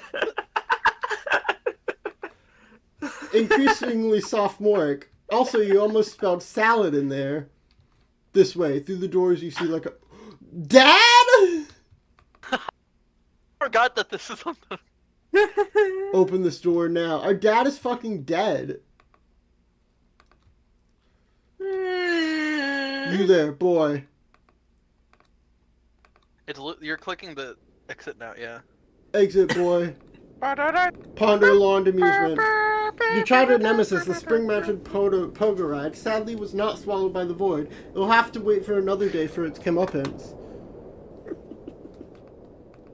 Increasingly sophomoric. Also, you almost spelled salad in there. This way. Through the doors you see like a... Dad?! I forgot that this is on the... Open this door now. Our dad is fucking dead. You there, boy. You're clicking the exit now, yeah. Exit, boy. Ponder lawn amusement. Your childhood nemesis, the spring-mounted pogo ride, sadly was not swallowed by the void. It will have to wait for another day for its comeuppance.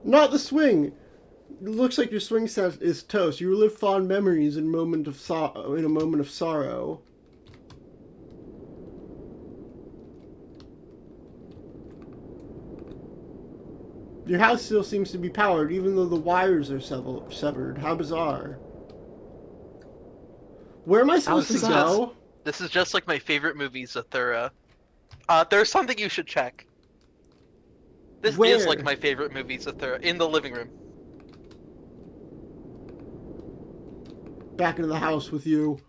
Not the swing! It looks like your swing set is toast. You relive fond memories in a moment of sorrow. Your house still seems to be powered, even though the wires are severed. How bizarre. Where am I supposed to go? This is just like my favorite movie, Zathura. There's something you should check. This is like my favorite movie, Zathura. In the living room. Back into the house with you.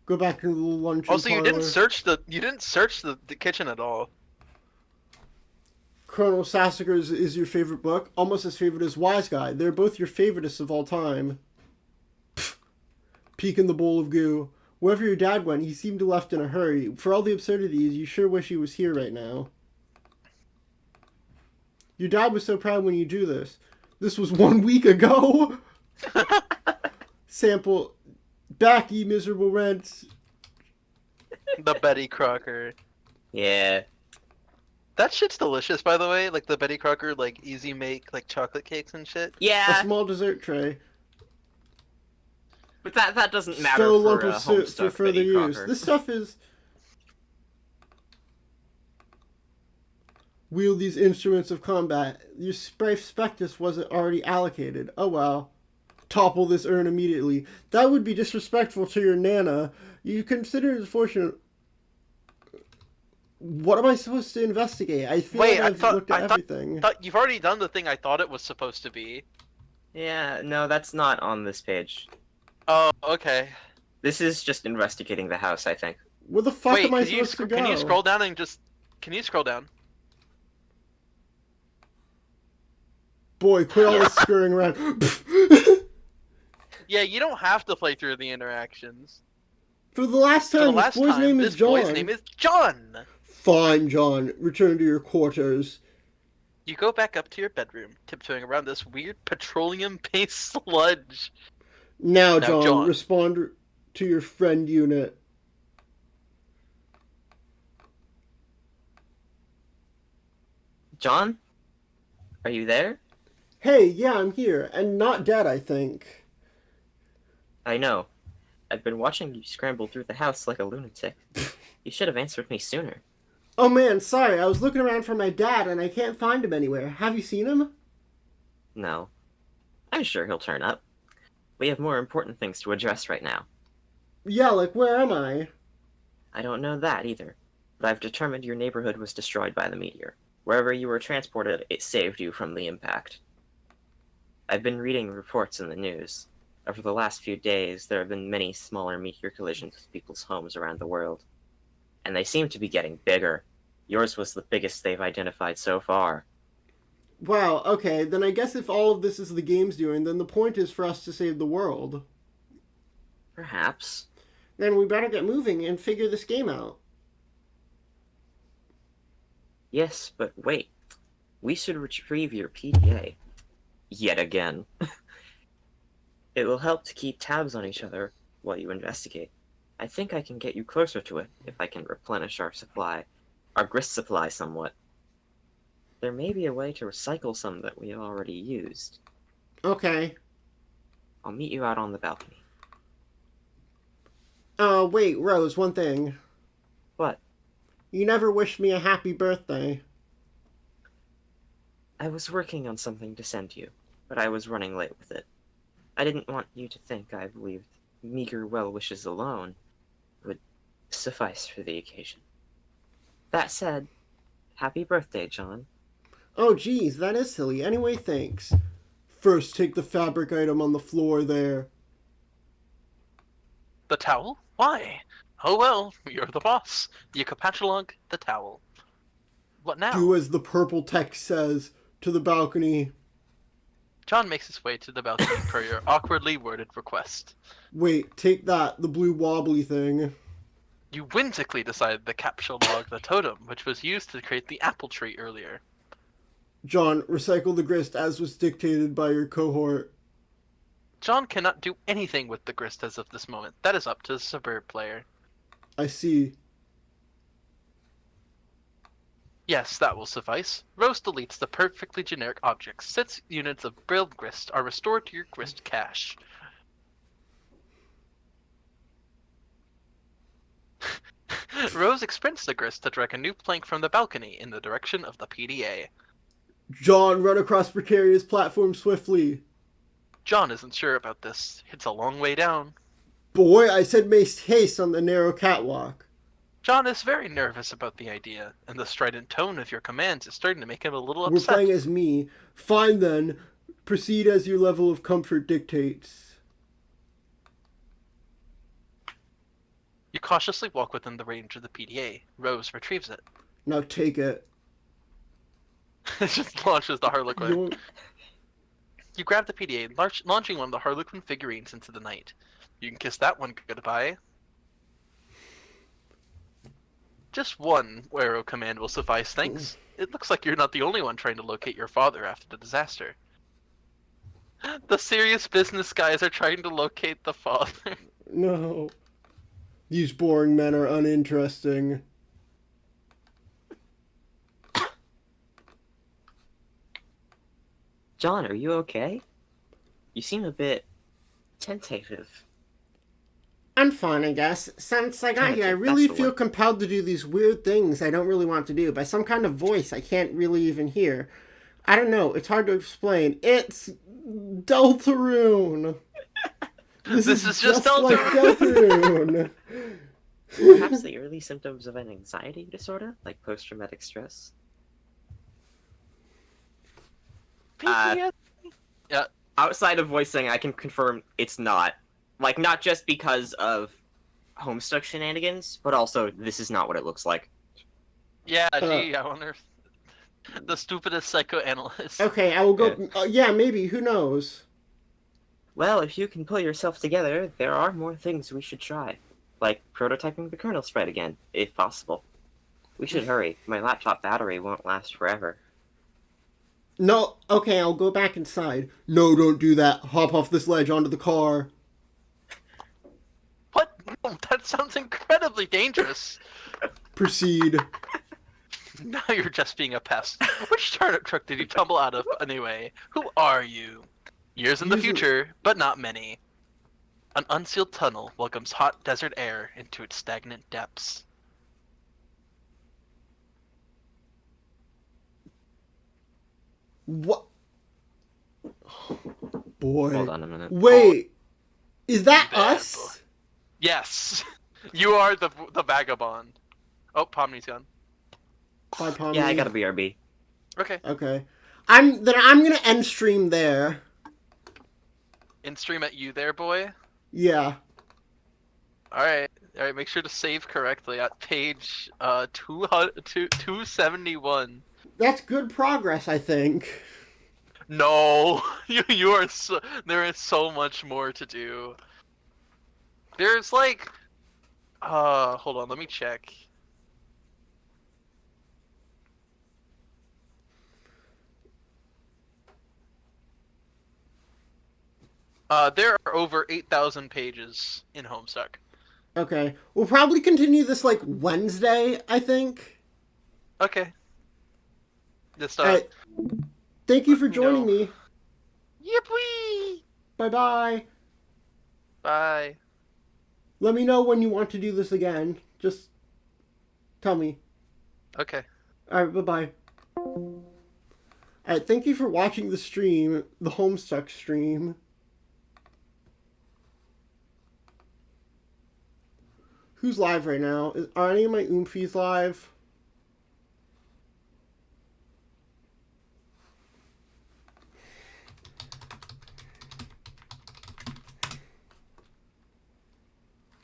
Go back into the lunch. Also, you didn't search the kitchen at all. Colonel Sassacre is your favorite book, almost as favorite as Wise Guy. They're both your favoriteest of all time. Pfft. Peek in the bowl of goo. Wherever your dad went, he seemed to left in a hurry. For all the absurdities, you sure wish he was here right now. Your dad was so proud when you drew this. This was 1 week ago! Sample. Back, ye miserable rents. The Betty Crocker. Yeah. That shit's delicious, by the way. Like the Betty Crocker, like easy make, like chocolate cakes and shit. Yeah. A small dessert tray. But that doesn't matter Still a for lump of soot for further Betty use. Crocker. This stuff is... Wield these instruments of combat. Your prospectus wasn't already allocated. Oh well. Topple this urn immediately. That would be disrespectful to your nana. You consider it fortunate... What am I supposed to investigate? I feel like I've looked at everything. You've already done the thing I thought it was supposed to be. Yeah, no, that's not on this page. Oh, okay. This is just investigating the house, I think. Where the fuck Wait, am I supposed to go? Can you scroll down and just Can you scroll down? Boy, quit all this scurrying around. Yeah, you don't have to play through the interactions. For the last For the time, last this boy's time, name is this John. boy's name is John! Fine, John. Return to your quarters. You go back up to your bedroom, tiptoeing around this weird petroleum-based sludge. Now, Now, John, John. respond to your friend unit. John? Are you there? Hey, yeah, I'm here. And not dead, I think. I know. I've been watching you scramble through the house like a lunatic. You should have answered me sooner. Oh man, sorry. I was looking around for my dad and I can't find him anywhere. Have you seen him? No. I'm sure he'll turn up. We have more important things to address right now. Yeah, like where am I? I don't know that either, but I've determined your neighborhood was destroyed by the meteor. Wherever you were transported, it saved you from the impact. I've been reading reports in the news. Over the last few days, there have been many smaller meteor collisions with people's homes around the world. And they seem to be getting bigger. Yours was the biggest they've identified so far. Wow, okay, then I guess if all of this is the game's doing, then the point is for us to save the world. Perhaps. Then we better get moving and figure this game out. Yes, but wait. We should retrieve your PDA. Yet again. It will help to keep tabs on each other while you investigate. I think I can get you closer to it if I can replenish our grist supply somewhat. There may be a way to recycle some that we already used. Okay. I'll meet you out on the balcony. Wait, Rose, one thing. What? You never wished me a happy birthday. I was working on something to send you, but I was running late with it. I didn't want you to think I believed meager well wishes alone would suffice for the occasion. That said, happy birthday, John. Oh, geez, that is silly. Anyway, thanks. First, take the fabric item on the floor there. The towel? Why? Oh well, you're the boss. You capatulog the towel. What now? Do as the purple text says to the balcony. John makes his way to the balcony per your awkwardly worded request. Wait, take that, the blue wobbly thing. You whimsically decide to captulog the totem, which was used to create the apple tree earlier. John, recycle the grist as was dictated by your cohort. John cannot do anything with the grist as of this moment. That is up to the suburb player. I see. Yes, that will suffice. Rose deletes the perfectly generic objects. 6 units of brilled grist are restored to your grist cache. Rose expends the grist to drag a new plank from the balcony in the direction of the PDA. John, run across precarious platform swiftly. John isn't sure about this. It's a long way down. Boy, I said make haste on the narrow catwalk. John is very nervous about the idea, and the strident tone of your commands is starting to make him a little We're upset. playing as me. Fine then. Proceed as your level of comfort dictates. You cautiously walk within the range of the PDA. Rose retrieves it. Now take it. It just launches the Harlequin. You're... You grab the PDA, launching one of the Harlequin figurines into the night. You can kiss that one goodbye. Just one arrow command will suffice, thanks. It looks like you're not the only one trying to locate your father after the disaster. The serious business guys are trying to locate the father. No. These boring men are uninteresting. John, are you okay? You seem a bit tentative. I'm fine, I guess. Since I got Yeah, here, I that's really the feel word. compelled to do these weird things I don't really want to do by some kind of voice I can't really even hear. I don't know, it's hard to explain. It's Deltarune. This is just like Deltarune. Perhaps the early symptoms of an anxiety disorder, like post-traumatic stress? Yeah. Outside of voicing, I can confirm it's not. Like, not just because of Homestuck shenanigans, but also this is not what it looks like. Yeah, gee, I wonder if the stupidest psychoanalyst. Okay, I will go. Yeah, maybe. Who knows? Well, if you can pull yourself together, there are more things we should try. Like prototyping the kernel spread again, if possible. We should hurry. My laptop battery won't last forever. No. Okay, I'll go back inside. No, don't do that. Hop off this ledge onto the car. What? No, that sounds incredibly dangerous. Proceed. Now you're just being a pest. Which turnip truck did you tumble out of anyway? Who are you? Years in the future, but not many. An unsealed tunnel welcomes hot desert air into its stagnant depths. What? Boy. Hold on a minute. Wait. Is that Bad us? boy. Yes, you are the vagabond. Oh, Pomni's gone. Bye, Pomni. Yeah, I got a BRB. Okay. Okay. I'm gonna end stream there. In stream at you there, boy. Yeah. All right. Make sure to save correctly at page 271. That's good progress, I think. No, you are so, there is so much more to do. There's like, hold on, let me check. There are over 8,000 pages in Homestuck. Okay. We'll probably continue this like Wednesday, I think. Okay. Just Alright. Thank you for let me joining know. me. Yippee! Bye-bye. Bye. Let me know when you want to do this again. Just tell me. Okay. Alright, bye-bye. Alright, thank you for watching the stream, the Homestuck stream. Who's live right now? Are any of my Oomfies live?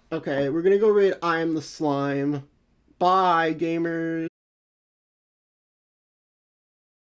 Okay, we're gonna go raid I Am the Slime. Bye, gamers.